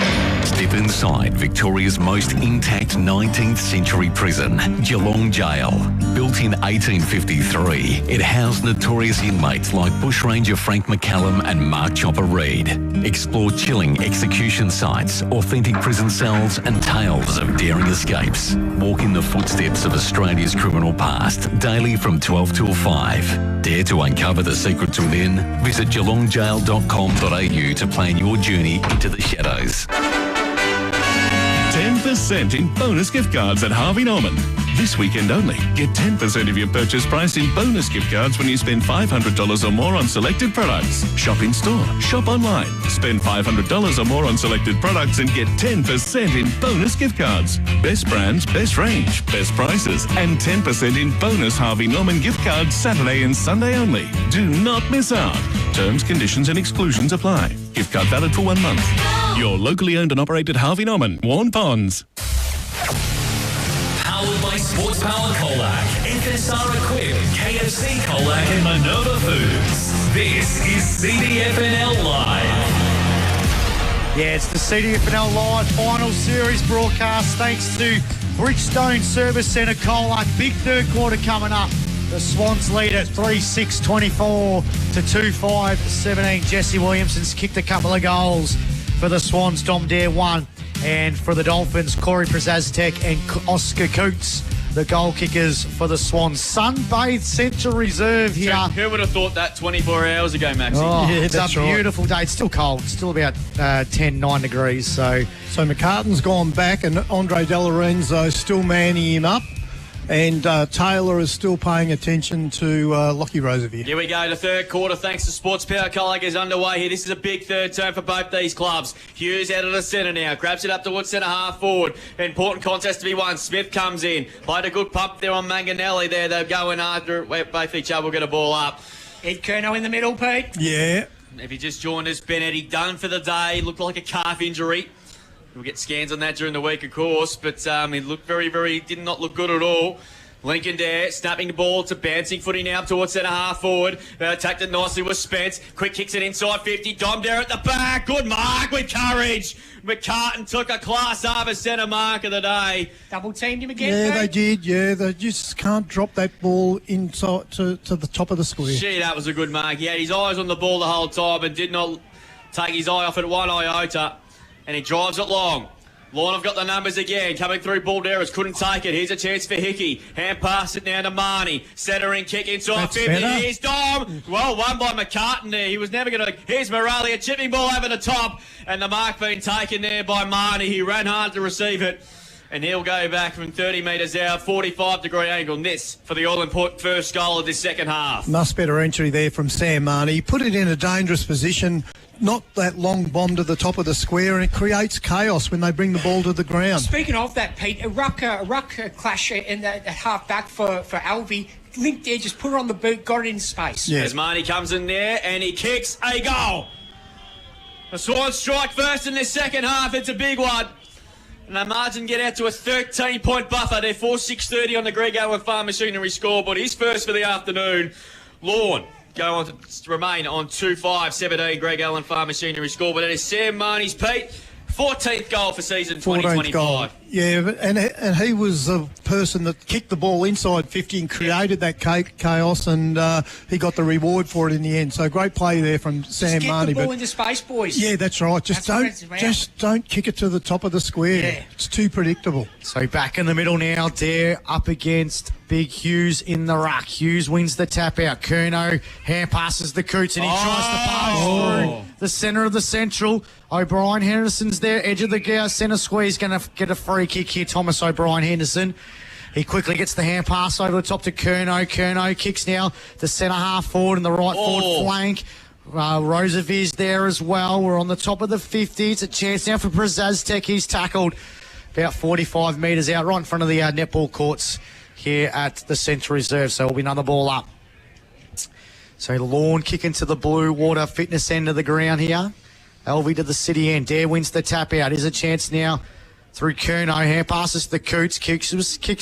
Step inside Victoria's most intact 19th century prison, Geelong Jail. Built in 1853, it housed notorious inmates like Bushranger Frank McCallum and Mark Chopper Reid. Explore chilling execution sites, authentic prison cells and tales of daring escapes. Walk in the footsteps of Australia's criminal past, daily from 12 till 5. Dare to uncover the secrets within? Visit geelongjail.com.au to plan your journey into the shadows. 10% in bonus gift cards at Harvey Norman. This weekend only. Get 10% of your purchase price in bonus gift cards when you spend $500 or more on selected products. Shop in store, shop online. Spend $500 or more on selected products and get 10% in bonus gift cards. Best brands, best range, best prices, and 10% in bonus Harvey Norman gift cards Saturday and Sunday only. Do not miss out. Terms, conditions and exclusions apply. Gift card valid for 1 month. Your locally owned and operated Harvey Norman, Warren Ponds. Powered by Sports Power Colac, FSR Equip, KFC Colac and Minerva Foods. This is CDFNL Live. Yeah, it's the CDFNL Live Final Series broadcast thanks to Bridgestone Service Centre Colac. Big third quarter coming up. The Swans lead at 3-6-24 to 2-5-17. Jesse Williamson's kicked a couple of goals for the Swans. Dom Dare 1. And for the Dolphins, Corey Przaztek and Oscar Coots, the goal kickers for the Swans. Sunbathed Central Reserve here. Who would have thought that 24 hours ago, Maxie? Oh, it's a beautiful day. It's still cold. It's still about 9 degrees. So McCartan's gone back, and Andre De Lorenzo still manning him up. And Taylor is still paying attention to Lockie Roosevelt. Here we go, the third quarter, thanks to Sports Power Colac is underway here. This is a big third term for both these clubs. Hughes out of the centre now, grabs it up towards centre half forward. Important contest to be won. Smith comes in, played a good pump there on Manganelli there. They're going after it. Both each other will get a ball up. Ed Curnow in the middle, Pete. Yeah. If you just joined us, Ben Eddie done for the day. Looked like a calf injury. We'll get scans on that during the week, of course, but he looked did not look good at all. Lincoln Dare snapping the ball to bouncing footy now towards centre half forward. Attacked it nicely with Spence. Quick kicks it inside 50. Dom Dare at the back. Good mark with courage. McCartan took a class over centre mark of the day. Double teamed him again. Yeah, Pete. they did. Yeah, they just can't drop that ball inside to the top of the square. Gee, that was a good mark. He had his eyes on the ball the whole time and did not take his eye off it one iota. And he drives it long. Lorne have got the numbers again. Coming through, Balderas couldn't take it. Here's a chance for Hickey. Hand pass it now to Marnie. Centering kick inside That's 50. better. Here's Dom. Well, won by McCartan there. He was never going to... Here's Morelli, a chipping ball over the top. And the mark being taken there by Marnie. He ran hard to receive it. And he'll go back from 30 metres out, 45-degree angle. And this for the all-important first goal of this second half. Much better entry there from Sam Marnie. He put it in a dangerous position, not that long bomb to the top of the square, and it creates chaos when they bring the ball to the ground. Speaking of that, Pete, a ruck clash in the half back for Alvie. Link there, just put it on the boot, got it in space. As Marnie comes in there and he kicks a goal. The Swans strike first in this second half. It's a big one. And the margin get out to a 13-point buffer. They're 4-6-30 on the Greg Owen Farm Machinery scoreboard. He's first for the afternoon. Lorne go on to remain on 2-5-17 Greg Allen Farm Machinery scoreboard. That is Sam Marnie's, Pete. 14th goal for season 2025. Goal. Yeah, and he was the person that kicked the ball inside 50 and created that chaos, and he got the reward for it in the end. So great play there from Sam Just Marnie. get the ball into space, boys. Yeah, that's right. Just don't kick it to the top of the square. Yeah. It's too predictable. So back in the middle now, Dare up against Big Hughes in the ruck. Hughes wins the tap out. Curnow hand passes the Coots and he tries to pass through the centre of the central. O'Brien Henderson's there, edge of the centre square. He's going to get a free kick here, Thomas O'Brien Henderson. He quickly gets the hand pass over the top to Curnow. Curnow kicks now to centre half forward and the right forward flank. Roosevier's there as well. We're on the top of the 50. It's a chance now for Brazaztek. He's tackled about 45 metres out right in front of the netball courts here at the Central Reserve. So it'll be another ball up. So Lorne kicking to the Blue Water Fitness end of the ground here. Alvie to the city end. Dare wins the tap out. Here's a chance now through Curnow. Hand passes to the Coots. Kicks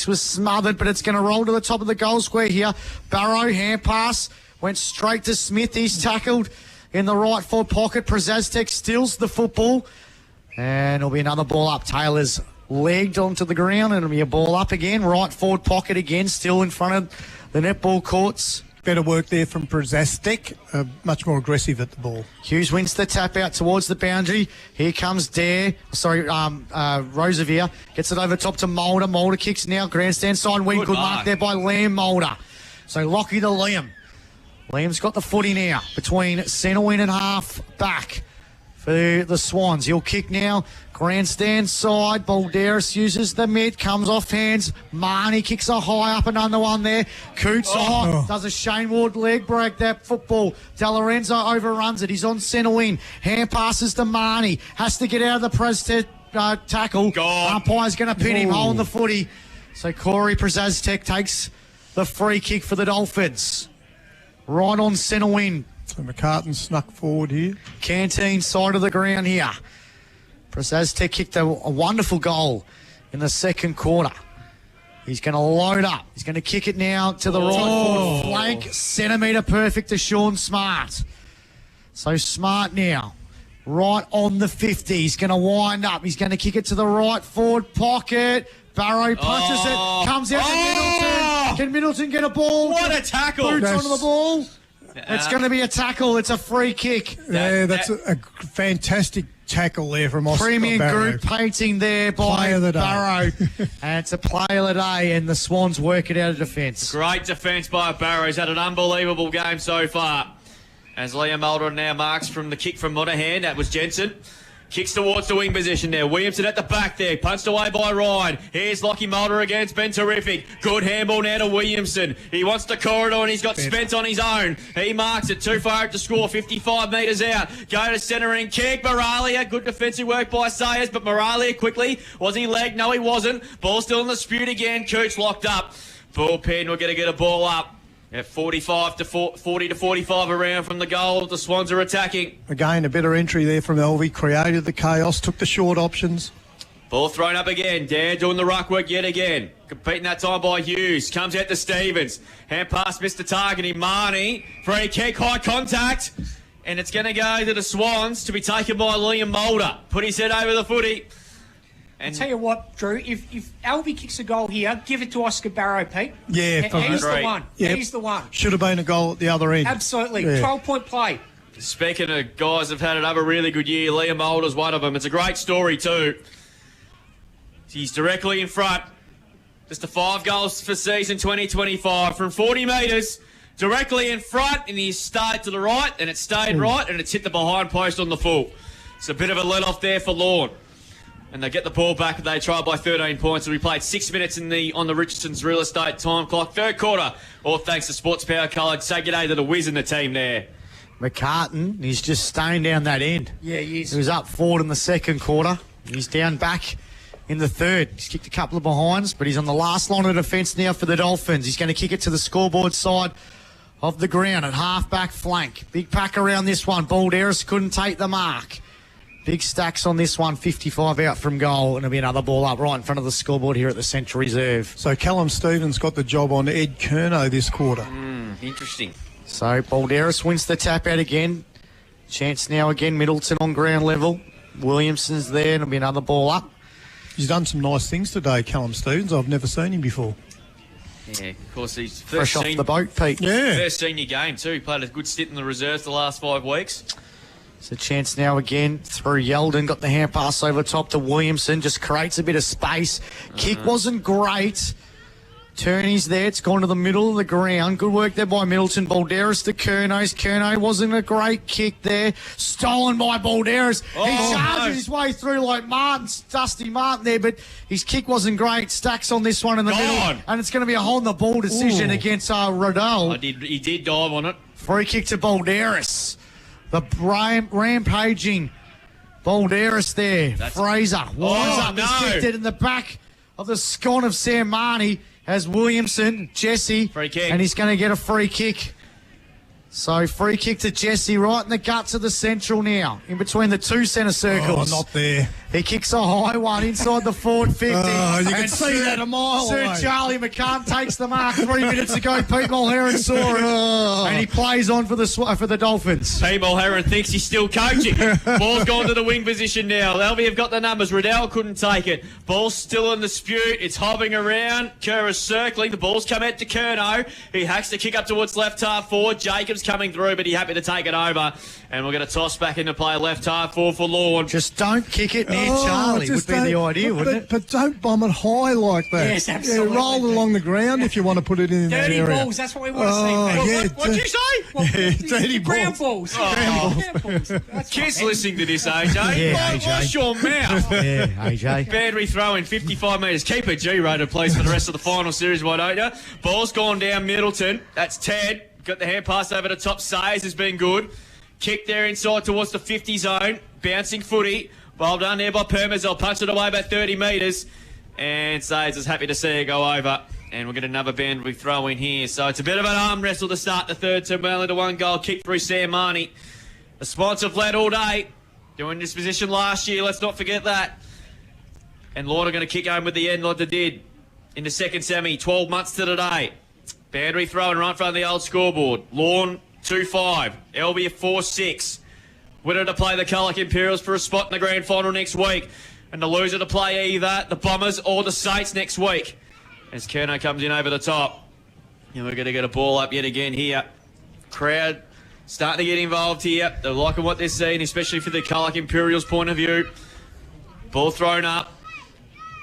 was smothered, but it's going to roll to the top of the goal square here. Barrow, hand pass. Went straight to Smith. He's tackled in the right forward pocket. Brazaztek steals the football. And it'll be another ball up. Taylor's legged onto the ground and it'll be a ball up again. Right forward pocket again. Still in front of the netball courts. Better work there from Brazaztek. Much more aggressive at the ball. Hughes wins the tap out towards the boundary. Here comes Dare. Roosevelt gets it over top to Mulder. Mulder kicks now. Grandstand side wing. Good mark there by Liam Mulder. So Lockie to Liam. Liam's got the footy now between centre wing and half back for the Swans. He'll kick now. Grandstand side. Balderas uses the mid. Comes off hands. Marnie kicks a high up and under one there. Coots does a Shane Ward leg break. That football. De Lorenzo overruns it. He's on centre wing. Hand passes to Marnie. Has to get out of the press tackle. Umpire's going to pin him. Hole in the footy. So Corey Brazaztek takes the free kick for the Dolphins. Right on centre wing. So McCartan snuck forward here. Canteen side of the ground here. Brazaztek kicked a wonderful goal in the second quarter. He's going to load up. He's going to kick it now to the right forward flank. Centimetre perfect to Sean Smart. So Smart now. Right on the 50. He's going to wind up. He's going to kick it to the right forward pocket. Barrow punches it. Comes out to Middleton. Can Middleton get a ball? What a tackle. Boots onto the ball. It's going to be a tackle. It's a free kick. Yeah, that's a fantastic tackle there from Oscar Premium Barrow. group painting there by Player of the day. Barrow. And it's a player of the day, and the Swans work it out of defence. Great defence by Barrow. He's had an unbelievable game so far. As Liam Mulder now marks from the kick from Monahan. That was Jensen. Kicks towards the wing position there. Williamson at the back there. Punched away by Ryan. Here's Lockie Mulder again. It's been terrific. Good handball now to Williamson. He wants the corridor and he's got Spence on his own. He marks it too far out to score. 55 metres out. Go to centre and kick. Moralia. Good defensive work by Sayers, but Moralia quickly. Was he legged? No, he wasn't. Ball still in the dispute again. Cooch locked up. Bullpen, we're going to get a ball up. At 40 to 45 around from the goal, the Swans are attacking. Again, a better entry there from Alvie. Created the chaos, took the short options. Ball thrown up again. Dan doing the ruck work yet again. Competing that time by Hughes. Comes out to Stevens. Hand pass missed the target. Marnie. Free kick, high contact. And it's going to go to the Swans to be taken by Liam Mulder. Put his head over the footy. And tell you what, Drew, if Alvie kicks a goal here, give it to Oscar Barrow, Pete. Yeah, He's the one. Yep. He's the one. Should have been a goal at the other end. Absolutely. Yeah. 12-point play. Speaking of guys who've had another really good year, Liam Mulder's one of them. It's a great story too. He's directly in front. Just the 5 goals for season 2025 from 40 metres. Directly in front, and he's stayed to the right, and it stayed right, and it's hit the behind post on the full. It's a bit of a let-off there for Lorne. And they get the ball back, and they try by 13 points. And we played 6 minutes on the Richardson's real estate time clock. Third quarter, all thanks to Sports Power College. Say g'day to the Wiz and the team there. McCartan, he's just staying down that end. Yeah, he is. He was up forward in the second quarter. He's down back in the third. He's kicked a couple of behinds, but he's on the last line of defence now for the Dolphins. He's going to kick it to the scoreboard side of the ground at half-back flank. Big pack around this one. Balderas couldn't take the mark. Big stacks on this one, 55 out from goal, and it'll be another ball up right in front of the scoreboard here at the Central Reserve. So Callum Stevens got the job on Ed Curnow this quarter. Interesting. So Balderas wins the tap out again. Chance now again, Middleton on ground level. Williamson's there, and it'll be another ball up. He's done some nice things today, Callum Stevens. I've never seen him before. Yeah, of course, he's Fresh off the boat, Pete. Yeah. First senior game too. He played a good stint in the reserves the last 5 weeks. It's a chance now again through Yeldon. Got the hand pass over top to Williamson. Just creates a bit of space. Kick wasn't great. Turney's there. It's gone to the middle of the ground. Good work there by Middleton. Balderas to Curnow. Curnow wasn't a great kick there. Stolen by Balderas. He charges his way through like Dusty Martin there, but his kick wasn't great. Stacks on this one in the middle. And it's going to be a hole-in-the-ball decision against Riddell. He did dive on it. Free kick to Balderas. The rampaging Balderas there. Fraser winds up. He's kicked it in the back of the scone of Sam Marnie as Williamson, Jesse. Free kick. And he's going to get a free kick. So free kick to Jesse right in the guts of the central now, in between the two centre circles. Oh, not there. He kicks a high one inside the forward 50. Oh, you can And see that a mile Sir away. Charlie McCann takes the mark 3 minutes ago. Pete Mulheron saw it. And he plays on for the Dolphins. Pete Mulheron thinks he's still coaching. Ball's gone to the wing position now. Alvie have got the numbers. Riddell couldn't take it. Ball's still in dispute. It's hobbing around. Kerr is circling. The ball's come out to Curnow. He hacks the kick up towards left half forward. Jacobs coming through, but he's happy to take it over. And we're going to toss back into play left half forward for Lorne. Just don't kick it near Charlie would be the idea, wouldn't it? But don't bomb it high like that. Yes, absolutely. Yeah, roll it along the ground if you want to put it in that Dirty area. balls, that's what we want to see. Yeah, What'd you say? dirty Ground balls. balls. Ground balls. Kids listening to this, AJ. Yeah, AJ. Wash your mouth. Yeah, AJ. Bandry throw in 55 metres. Keep a G-rated, please, for the rest of the final series, why don't you? Ball's gone down Middleton. That's Ted. Got the hand pass over the top. Sayers has been good. Kick there inside towards the 50 zone. Bouncing footy. Well done there by Permas. They'll punch it away about 30 metres. And Sayers is happy to see it go over. And we'll get another Bandry throw in here. So it's a bit of an arm wrestle to start the third term. Only to 1 goal. Kick through Sam Marnie. The Swans have led all day. Doing this position last year. Let's not forget that. And Lorne are going to kick home with the end like they did in the second semi. 12 months to the day. Bandry throwing right in front of the old scoreboard. Lorne 2-5. Alvie 4-6. Winner to play the Culloch Imperials for a spot in the grand final next week. And the loser to play either the Bombers or the Saints next week. As Curnow comes in over the top. And we're going to get a ball up yet again here. Crowd starting to get involved here. They're liking what they're seeing, especially for the Colac Imperials point of view. Ball thrown up.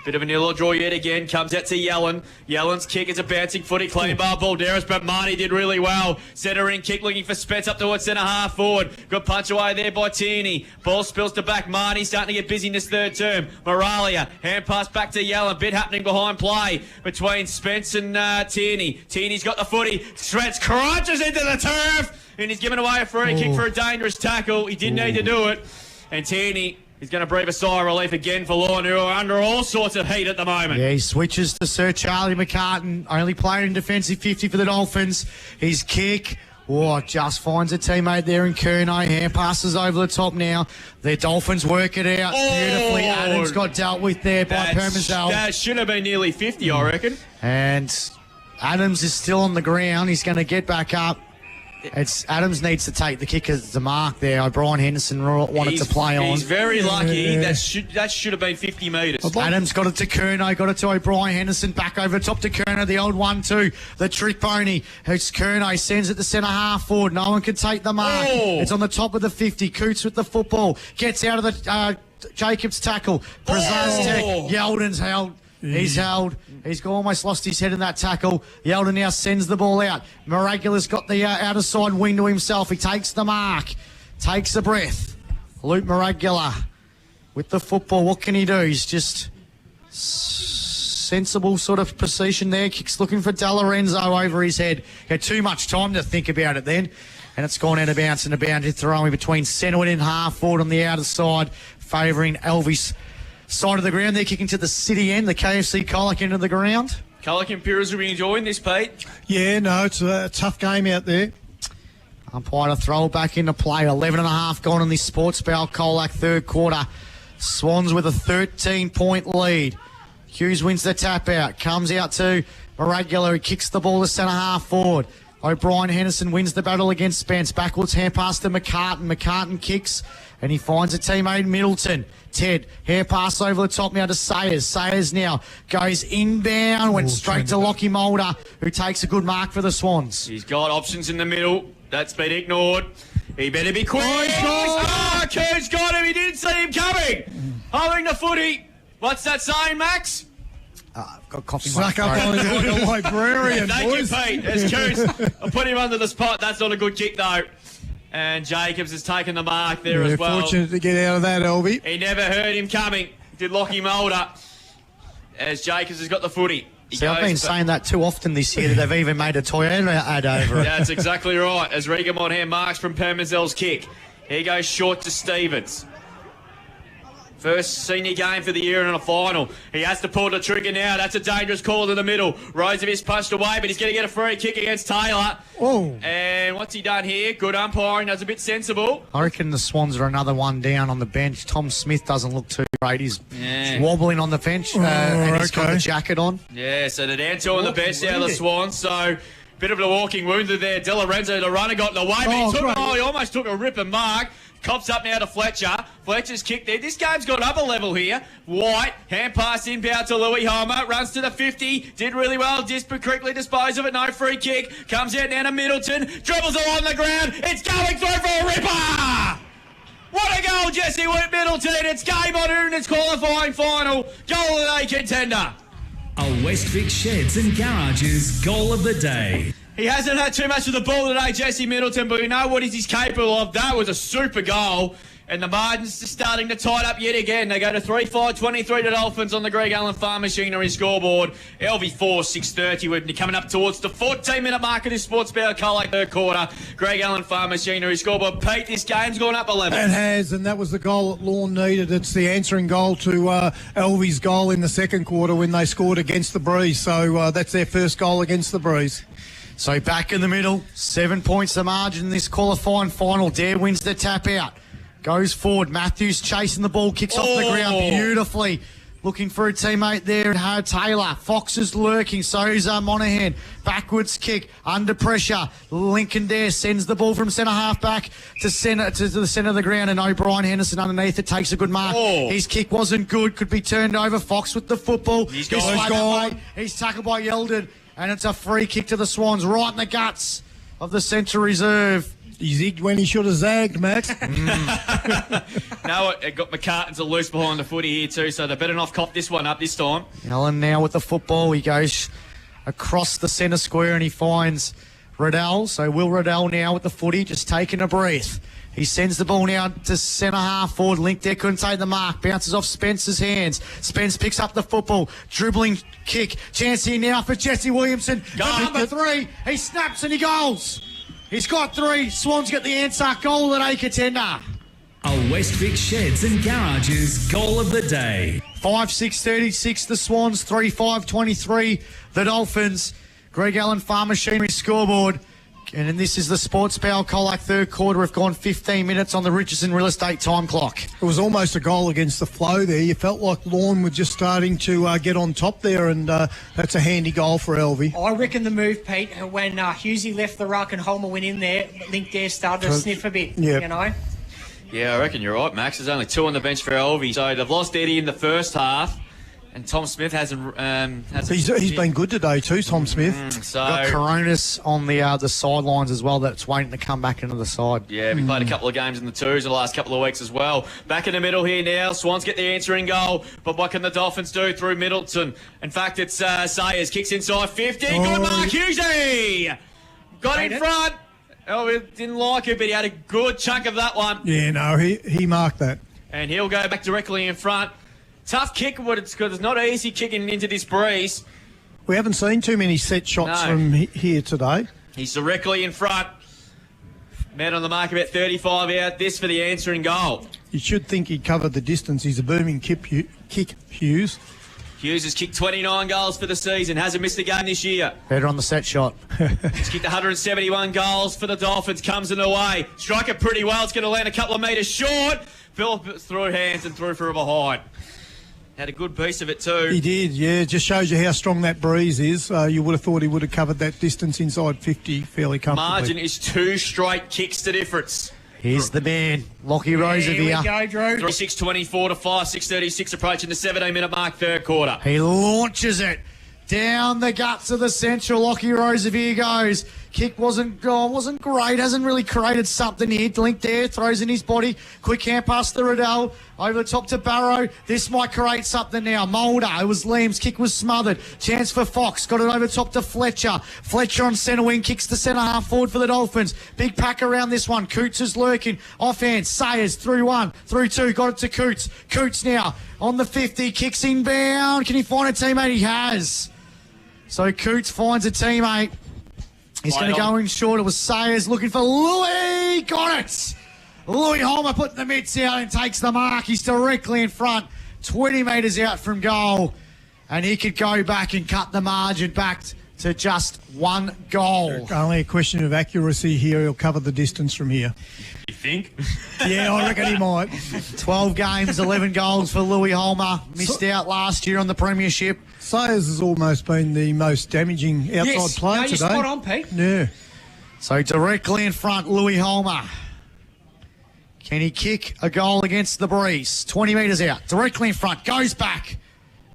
Bit of a nil or draw yet again. Comes out to Yellen. Yellen's kick is a bouncing footy. Clean bar, Balderas, but Marnie did really well. Centre in kick looking for Spence up towards centre half forward. Good punch away there by Tierney. Ball spills to back. Marnie starting to get busy in this third term. Moralia. Hand pass back to Yellen. Bit happening behind play between Spence and Tierney. Tierney's got the footy. Spence crunches into the turf. And he's given away a free kick for a dangerous tackle. He didn't need to do it. And Tierney... he's going to breathe a sigh of relief again for Lorne, who are under all sorts of heat at the moment. Yeah, he switches to Sir Charlie McCartan, only playing in defensive 50 for the Dolphins. His kick, just finds a teammate there in Curnow. Hand passes over the top now. The Dolphins work it out beautifully. Adams got dealt with there by Permazel. That should have been nearly 50, I reckon. And Adams is still on the ground. He's going to get back up. Adams needs to take the kick as the mark there. O'Brien Henderson wanted to play on. He's very lucky. That should have been 50 metres. Adams got it to Curnow, got it to O'Brien Henderson, back over the top to Curnow, the old 1-2, the trick pony. It's Curnow, sends it to centre half forward. No one can take the mark. It's on the top of the 50. Coots with the football. Gets out of the Jacobs tackle. Brazaz Yeldon's held. He's held. He's almost lost his head in that tackle. Yeldon now sends the ball out. Maragula's got the outer side wing to himself. He takes the mark. Takes a breath. Luke Maragula with the football. What can he do? He's just sensible sort of position there. Kicks looking for De Lorenzo over his head. He had too much time to think about it then. And it's gone out of bounds and a boundary throwing between Senowin and half forward on the outer side, favouring Alvie's side of the ground. They're kicking to the city end, the KFC Colac end of the ground. Colac Imperials will be enjoying this, Pete. Yeah, no, it's a tough game out there. Umpire to throw it back into play. 11.5 gone in this Sports Bell Colac third quarter. Swans with a 13-point lead. Hughes wins the tap out. Comes out to Maragula, who kicks the ball to centre half forward. O'Brien Henderson wins the battle against Spence. Backwards hand pass to McCartan. McCartan kicks and he finds a teammate Middleton. Ted, hand pass over the top now to Sayers. Sayers now goes inbound, went straight to Lockie Mulder, who takes a good mark for the Swans. He's got options in the middle. That's been ignored. He better be quick. Coach got him. He didn't see him coming. Holding the footy. What's that saying, Max? I've got coffee. Suck up on him like a librarian, Thank boys. you, Pete. There's Coos. I put him under the spot. That's not a good kick, though. And Jacobs has taken the mark there as well. Fortunate to get out of that, Alvie. He never heard him coming. Did Lockie Mulder. As Jacobs has got the footy. See, I've been saying that too often this year that they've even made a Toyota ad over it. That's exactly right. As Riga Monhan marks from Permazel's kick. He goes short to Stevens. First senior game for the year and a final. He has to pull the trigger now. That's a dangerous call to the middle. Rosevis punched away, but he's going to get a free kick against Taylor. Oh. And what's he done here? Good umpiring. That's a bit sensible. I reckon the Swans are another one down on the bench. Tom Smith doesn't look too great. He's wobbling on the bench and he's got the jacket on. Yeah, so the Danto on the bench out of the Swans. So bit of a walking wounded there. De Lorenzo, the runner, got in the way, but he almost took a rip and mark. Cops up now to Fletcher. Fletcher's kick there. This game's got up a level here. White, hand pass inbound to Louis Homer. Runs to the 50. Did really well. Dispa quickly disposed of it. No free kick. Comes out now to Middleton. Dribbles along the ground. It's going through for a ripper! What a goal, Jesse Middleton. It's game on in its qualifying final. Goal of the day contender. A Westvic Sheds and Garages goal of the day. He hasn't had too much of the ball today, Jesse Middleton, but we know what he's capable of. That was a super goal. And the margins are starting to tight up yet again. They go to 3-5-23 to Dolphins on the Greg Allen Farm Machinery scoreboard. LV 4-6-30. We're coming up towards the 14-minute mark of this Sports Bout Colac third quarter. Greg Allen Farm Machinery scoreboard. Pete, this game's gone up 11. It has, and that was the goal that Lorne needed. It's the answering goal to Alvie's goal in the second quarter when they scored against the Breeze. So that's their first goal against the Breeze. So back in the middle, 7 points the margin in this qualifying final. Dare wins the tap out. Goes forward. Matthews chasing the ball, kicks off the ground beautifully. Looking for a teammate there and Taylor. Fox is lurking, so is Monaghan. Backwards kick, under pressure. Lincoln Dare sends the ball from centre half back to the centre of the ground, and O'Brien Henderson underneath it takes a good mark. His kick wasn't good, could be turned over. Fox with the football. He's gone. He's tackled by Yeldon, and it's a free kick to the Swans right in the guts of the Central Reserve. He zigged when he should have zagged, Max. No, it got McCartan's a loose behind the footy here too, so they better not cop this one up this time. Allen now with the football. He goes across the centre square and he finds Riddell. So Will Riddell now with the footy, just taking a breath. He sends the ball now to centre half forward. Link there, couldn't take the mark. Bounces off Spence's hands. Spence picks up the football. Dribbling kick. Chance here now for Jesse Williamson. Number 3. He snaps and he goals. He's got 3. Swans get the answer. Goal at a contender. A West Vic Sheds and Garages goal of the day. 5-6-36 the Swans, 3-5-23 the Dolphins. Greg Allen Farm Machinery scoreboard. And then this is the Sports Power Colac third quarter. We've gone 15 minutes on the Richardson Real Estate time clock. It was almost a goal against the flow there. You felt like Lorne were just starting to get on top there, and that's a handy goal for Alvie. I reckon the move, Pete, when Husey left the ruck and Holmer went in there, Link there started to sniff a bit, you know. Yeah, I reckon you're right, Max. There's only 2 on the bench for Alvie. So they've lost Eddie in the first half, and Tom Smith hasn't. He's been good today too, Tom Smith. So got Coronas on the sidelines as well. That's waiting to come back into the side. Yeah, we played a couple of games in the twos in the last couple of weeks as well. Back in the middle here now. Swans get the answering goal, but what can the Dolphins do through Middleton? In fact, it's Sayers kicks inside 50. Good mark, Husey! Got in front. Oh, we didn't like it, but he had a good chunk of that one. Yeah, no, he marked that. And he'll go back directly in front. Tough kick, but it's not easy kicking into this breeze. We haven't seen too many set shots from here today. He's directly in front. Man on the mark about 35 out. This for the answering goal. You should think he'd cover the distance. He's a booming kick, Hughes. Hughes has kicked 29 goals for the season. Hasn't missed a game this year. Better on the set shot. He's kicked 171 goals for the Dolphins. Comes in the way. Strike it pretty well. It's going to land a couple of metres short. Phillips through hands and through for behind. Had a good piece of it too. He did, yeah. Just shows you how strong that breeze is. You would have thought he would have covered that distance inside 50 fairly comfortably. Margin is 2 straight kicks to difference. Here's the man, Lockie Rosevere. Here we go, Drew. 3-6-24 to 5-6-36 approaching the 17-minute mark, third quarter. He launches it down the guts of the central. Lockie Rosevere goes. Kick wasn't great. Hasn't really created something here. Link there, throws in his body. Quick hand pass to Riddell. Over the top to Barrow. This might create something now. Mulder. It was Liam's kick was smothered. Chance for Fox. Got it over top to Fletcher. Fletcher on centre wing. Kicks the centre half forward for the Dolphins. Big pack around this one. Coots is lurking. Offhand. Sayers through 1, through 2. Got it to Coots. Coots now on the 50. Kicks inbound. Can he find a teammate? He has. So Coots finds a teammate. He's going to go in short. It was Sayers looking for Louis. Got it. Louis Holmer putting the mitts out and takes the mark. He's directly in front, 20 metres out from goal. And he could go back and cut the margin back to just 1 goal. Only a question of accuracy here. He'll cover the distance from here. You think? Yeah, I reckon he might. 12 games, 11 goals for Louis Holmer. Missed out last year on the premiership. Sayers has almost been the most damaging outside player today. You're spot on, Pete. Yeah. So directly in front, Louis Holmer. Can he kick a goal against the breeze? 20 metres out, directly in front, goes back.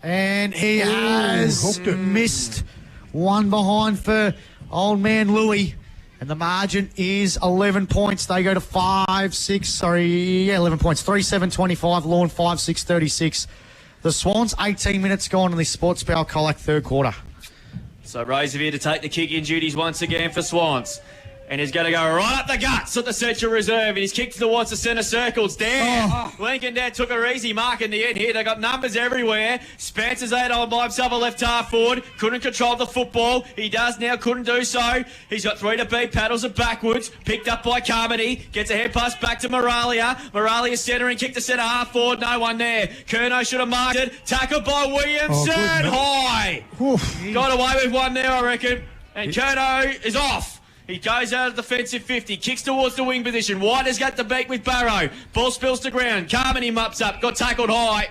And he has missed one behind for old man Louis. And the margin is 11 points. They go to 11 points. 3-7-25, Lorne 5-6-36. The Swans, 18 minutes gone in the Sports Power Colac third quarter. So Rosevere to take the kick-in duties once again for Swans. And he's going to go right up the guts at the central reserve. And he's kicked towards the centre circle. It's down. Lincoln Dad took a easy mark in the end here. They got numbers everywhere. Spencer's out on by himself, a left half forward. Couldn't control the football. He does now, couldn't do so. He's got 3 to beat, paddles it backwards. Picked up by Carmody. Gets a head pass back to Moralia. Moralia centering, kicked the centre half forward. No one there. Kerno should have marked it. Tackled by Williamson. High. Got away with one there, I reckon. And Kerno is off. He goes out of defensive 50, kicks towards the wing position. White has got the beat with Barrow. Ball spills to ground. Carmody mops up, got tackled high.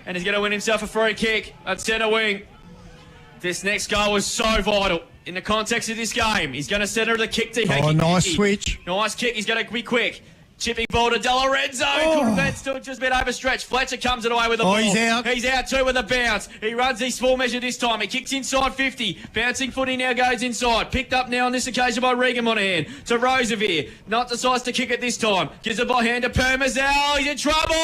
And he's going to win himself a free kick at centre wing. This next goal was so vital in the context of this game. He's going to centre the kick to nice switch. Nice kick. He's going to be quick. Chipping ball to De Lorenzo. That's still just a bit overstretched. Fletcher comes it away with the ball. He's out. He's out too with a bounce. He runs his full measure this time. He kicks inside 50. Bouncing footy now goes inside. Picked up now on this occasion by Regan Monahan to Roosevere. Not decides to kick it this time. Gives it by hand to Permazel. He's in trouble.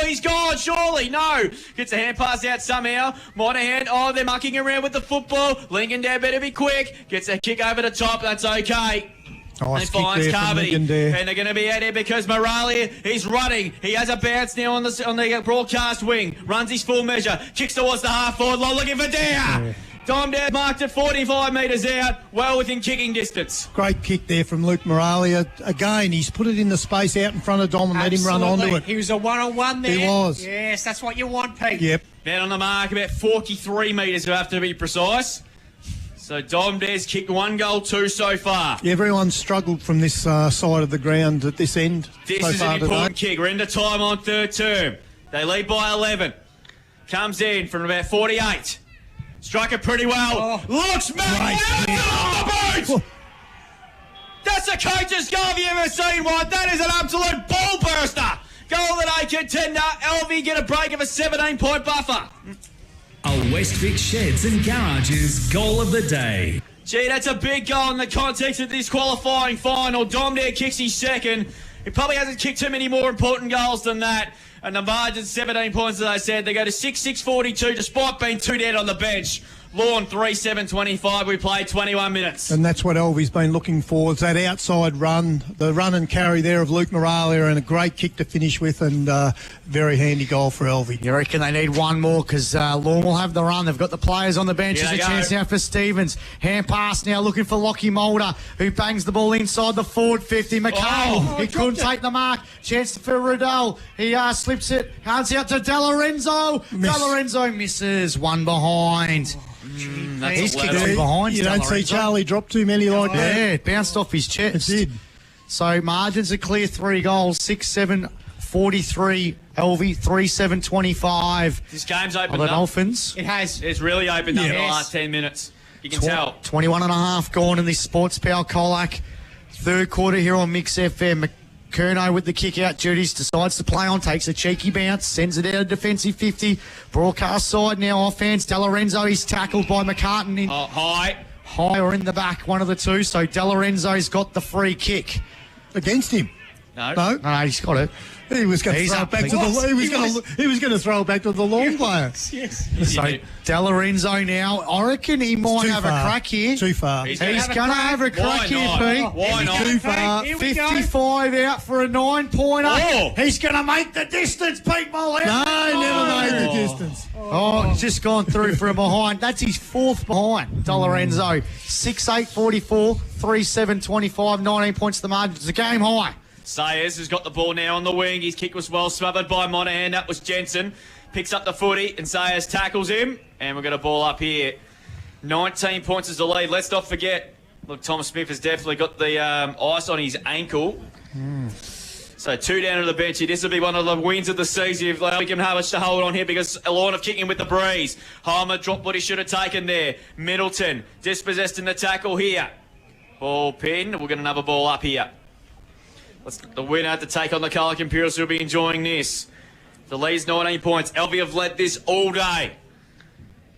He's gone, surely. No. Gets a hand pass out somehow. Monahan, they're mucking around with the football. Lincoln there better be quick. Gets a kick over the top. That's okay. Nice and finds kick there from Carmody. Lincoln there. And they're going to be out here because Morale, he's running. He has a bounce now on the broadcast wing. Runs his full measure. Kicks towards the half-forward line. Looking for Dare. Yeah. Dom Dare marked at 45 metres out. Well within kicking distance. Great kick there from Luke Moralia. Again, he's put it in the space out in front of Dom and let him run onto it. He was a one-on-one there. He was. Yes, that's what you want, Pete. Yep. Man on the mark, about 43 metres, you have to be precise. So Dom Dare's kicked 1 goal, 2 so far. Everyone's struggled from this side of the ground at this end. This so is far an important today. kick. We're into time on third term. They lead by 11. Comes in from about 48. Struck it pretty well. Looks magnificent. That's the coach's goal if you ever seen one. That is an absolute ball burster. Goal that I contender. Alvie get a break of a 17-point buffer. A Westvic Sheds and Garages goal of the day. Gee, that's a big goal in the context of this qualifying final. Dom Dare kicks his second. He probably hasn't kicked too many more important goals than that. And the margin's 17 points, as I said. They go to 6-6-42 despite being 2 dead on the bench. Lorne 3-7-25. We played 21 minutes. And that's what Alvie's been looking for, is that outside run, the run and carry there of Luke Moralia, and a great kick to finish with, and very handy goal for Alvie. You reckon they need one more because Lorne will have the run. They've got the players on the bench. There's a chance now for Stevens. Hand pass now looking for Lockie Mulder, who bangs the ball inside the forward 50. McHale, he couldn't take the mark. Chance for Riddell. He slips it. Hands out to De Lorenzo. De Lorenzo misses. One behind. He's kicked two behind. You don't see Charlie drop too many like that. Yeah, it bounced off his chest. It did. So margins are clear, 3 goals, 6-7-43 Alvie, 3-7-25. This game's opened the up. Dolphins. It has. It's really opened up in the last 10 minutes. You can tell. 21 and a half gone in this Sports Power Colac. Third quarter here on Mix FM. Curnow with the kick-out duties, decides to play on, takes a cheeky bounce, sends it out of defensive 50. Broadcast side now offense. De Lorenzo, he's tackled by McCartan. High or in the back, one of the two. So De Lorenzo's got the free kick. Against him? No, he's got it. He was going to He's throw up. it back to the. He was going to throw it back to the Lorne player. Yes. So De Lorenzo now, I reckon he might have a crack here. Too far. He's going to have a crack here, Pete. Why not? Too far. 55 out for a 9-pointer. Oh. He's going to make the distance, Pete Mollett. No, never made the distance. Oh, just gone through for a behind. That's his 4th behind. De Lorenzo, 6-8-44, 3-7-25, 19 points to the margin. It's a game high. Sayers has got the ball now on the wing. His kick was well smothered by Monahan. That was Jensen. Picks up the footy and Sayers tackles him. And we're going to ball up here. 19 points is the lead. Let's not forget, look, Thomas Smith has definitely got the ice on his ankle. So 2 down to the bench here. This will be one of the wins of the season if we can have much to hold on here because Lorne have kicked him with the breeze. Homer dropped what he should have taken there. Middleton dispossessed in the tackle here. Ball pin. We'll get another ball up here. The winner to take on the Colac Imperials who will be enjoying this. The lead's 19 points. Alvie have led this all day.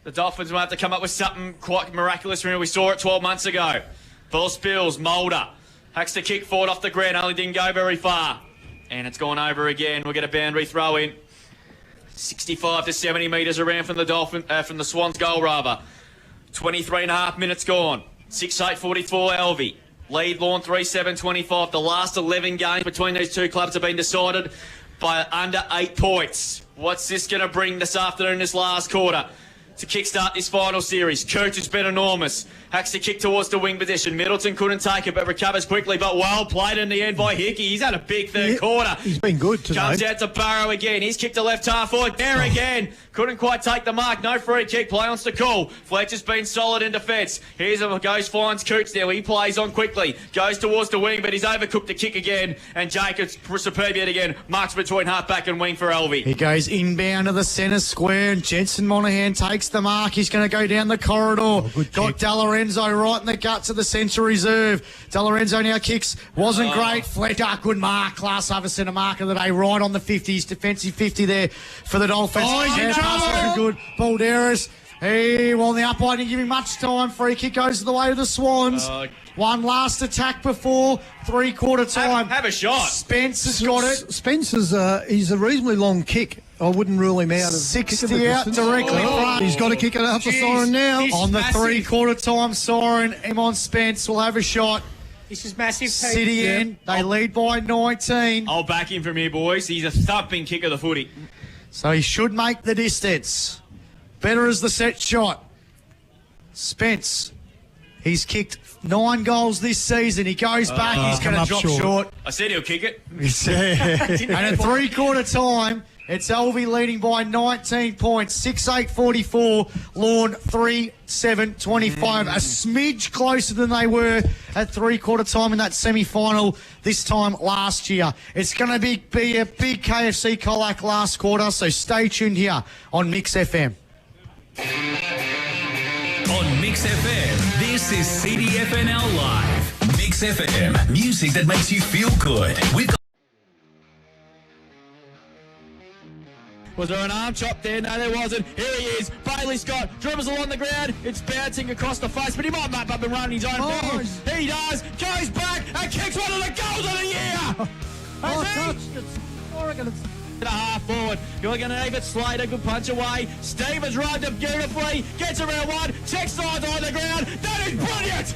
The Dolphins will have to come up with something quite miraculous. We saw it 12 months ago. Ball spills, Mulder. Hacks the kick forward off the ground, only didn't go very far. And it's gone over again. We'll get a boundary throw in. 65 to 70 metres around from the Swans goal, rather. 23 and a half minutes gone. 6-8-44 Alvie. Lead Lorne 3-7-25. The last 11 games between these two clubs have been decided by under 8 points. What's this going to bring this afternoon, this last quarter, to kickstart this final series? Cooch has been enormous. Hacks the kick towards the wing position. Middleton couldn't take it, but recovers quickly. But well played in the end by Hickey. He's had a big third quarter. He's been good today. Comes out to Barrow again. He's kicked to left half forward. There again. Couldn't quite take the mark. No free kick. Play on to call. Fletcher's been solid in defence. Here's a goes, finds Cooch now. He plays on quickly. Goes towards the wing, but he's overcooked the kick again. And Jacobs superb yet again. Marks between half back and wing for Alvie. He goes inbound to the centre square, and Jensen Monahan takes hits the mark. He's going to go down the corridor. Got De Lorenzo right in the guts of the Central Reserve. De Lorenzo now kicks. Wasn't great. Flecker, good mark. Class Harvest Centre mark of the day. Right on the 50s. Defensive 50 there for the Dolphins. Oh, he's in trouble. Good. Balderas. Hey, well, the umpire didn't give him much time. Free kick goes the way of the Swans. One last attack before three-quarter time. Have a shot. Spence has got it. Spence is he's a reasonably long kick. I wouldn't rule him out of 60 out directly front. He's got to kick it up for Siren now. On the three-quarter time Siren, Emon Spence will have a shot. This is massive. City N, they lead by 19. I'll back him from here, boys. He's a thumping kick of the footy. So he should make the distance. Better as the set shot. Spence, he's kicked 9 goals this season. He goes back. He's going to drop short. I said he'll kick it. And at three-quarter time, it's Alvie leading by 19 points. 6-8-44. Lorne 3-7-25. A smidge closer than they were at three-quarter time in that semi-final this time last year. It's going to be a big KFC Colac last quarter, so stay tuned here on Mix FM. On Mix FM, this is CDFNL Live. Mix FM, music that makes you feel good. We've got Was there an arm chop there? No, there wasn't. Here he is. Bailey Scott dribbles along the ground. It's bouncing across the face, but he might map up and run his own thing. He does. Goes back and kicks one of the goals of the year. Touched it. Oregon. It's a half forward. You're going to leave it. Slater, good punch away. Stevens runs it beautifully. Gets around one. Check sides on the ground. That is brilliant.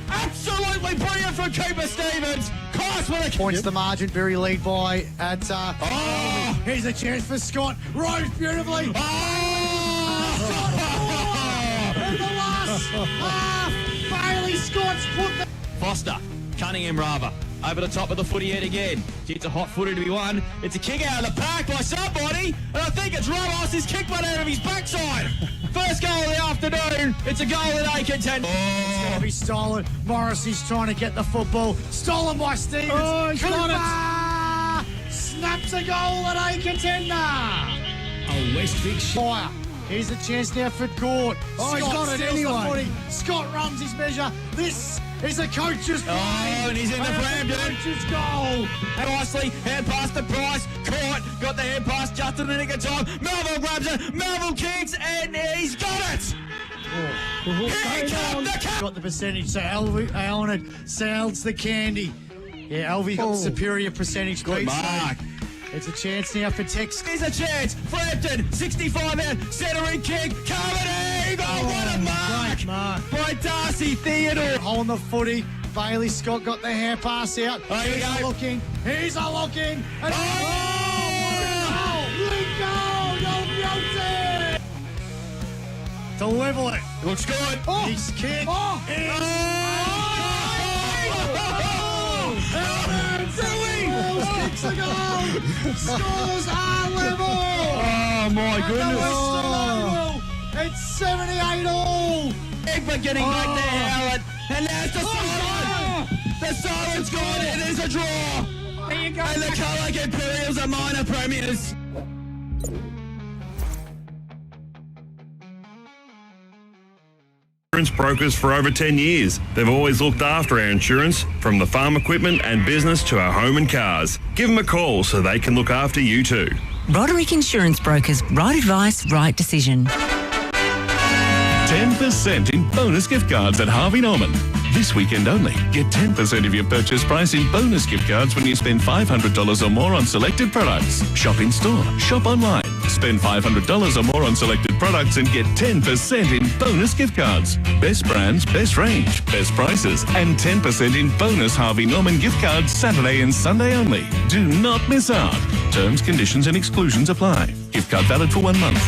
Absolutely brilliant from Cooper Stevens. Class with a Points the margin, very lead by at. Here's a chance for Scott. Rose beautifully. And the last half. Bailey Scott's put the. Foster, Cunningham rather. Over the top of the footy head again. It's a hot footy to be won. It's a kick out of the park by somebody. And I think it's Ramos. He's kicked one out of his backside. First goal of the afternoon. It's a goal that they contend. It's going to be stolen. Morrissey's trying to get the football. Stolen by Stevens. Oh, he's got it. Snaps a goal at a contender. A West Vic fire. Here's a chance now for Gort. Oh, he's got it anyway. Scott runs his measure. This is a coach's play. Oh, and he's in the pram, dude. Coach's goal. And nicely, hand pass to Price. Caught. Got the hand pass just in the nick of time. Melville grabs it. Melville kicks, and he's got it. Got the percentage, so Alvie sounds the candy. Yeah, Alvie got the superior percentage. Good mark. It's a chance now for Tex. There's a chance. Frampton, 65 out, centering kick, coming in. Oh, what a mark by Darcy Theodore. Hole in the footy. Bailey Scott got the hand pass out. Oh, here we go. Looking. He's a looking. And to level it. Looks good. He's kicked. Kicks a goal. Scores are level. Oh my goodness. It's 78 all. Egbert getting back there, Howard. And there's the siren. The siren's gone. It is a draw. There you go. And the Colac Imperials are minor premiers. Insurance brokers for over 10 years. They've always looked after our insurance, from the farm equipment and business to our home and cars. Give them a call so they can look after you too. Roderick Insurance Brokers. Right advice, right decision. 10% in bonus gift cards at Harvey Norman. This weekend only. Get 10% of your purchase price in bonus gift cards when you spend $500 or more on selected products. Shop in store, shop online. Spend $500 or more on selected products and get 10% in bonus gift cards. Best brands, best range, best prices, and 10% in bonus Harvey Norman gift cards Saturday and Sunday only. Do not miss out. Terms, conditions and exclusions apply. Gift card valid for 1 month.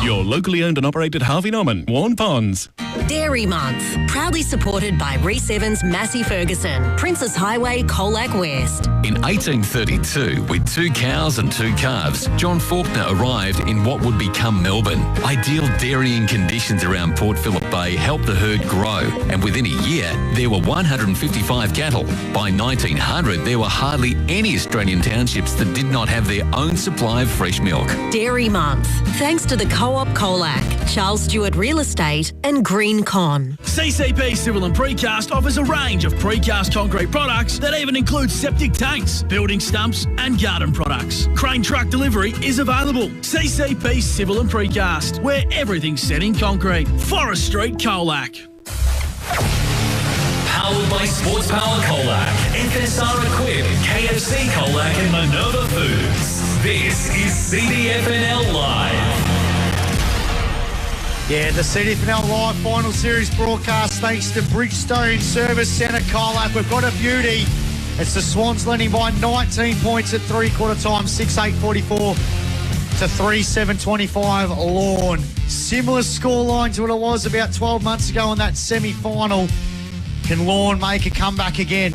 Your locally owned and operated Harvey Norman, Warren Ponds. Dairy Month. Proudly supported by Reece Evans, Massey Ferguson, Princess Highway, Colac West. In 1832, with 2 cows and 2 calves, John Faulkner arrived in what would become Melbourne. Ideal dairying conditions around Port Phillip Bay helped the herd grow, and within a year, there were 155 cattle. By 1900, there were hardly any Australian townships that did not have their own supply of fresh milk. Dairy Month. Thanks to the Co-op Colac. Charles Stewart Real Estate and Green Con. CCP Civil and Precast offers a range of precast concrete products that even include septic tanks, building stumps and garden products. Crane truck delivery is available. CCP Civil and Precast, where everything's set in concrete. Forest Street, Colac. Powered by Sports Power Colac, FSR Equip, KFC Colac and Minerva Foods. This is CDFNL Live. Yeah, the CDFNL Live Final Series broadcast thanks to Bridgestone Service Centre Colac. We've got a beauty. It's the Swans leading by 19 points at three-quarter time, 6-8-44 to 3-7-25 Lorne. Similar scoreline to what it was about 12 months ago in that semi-final. Can Lorne make a comeback again?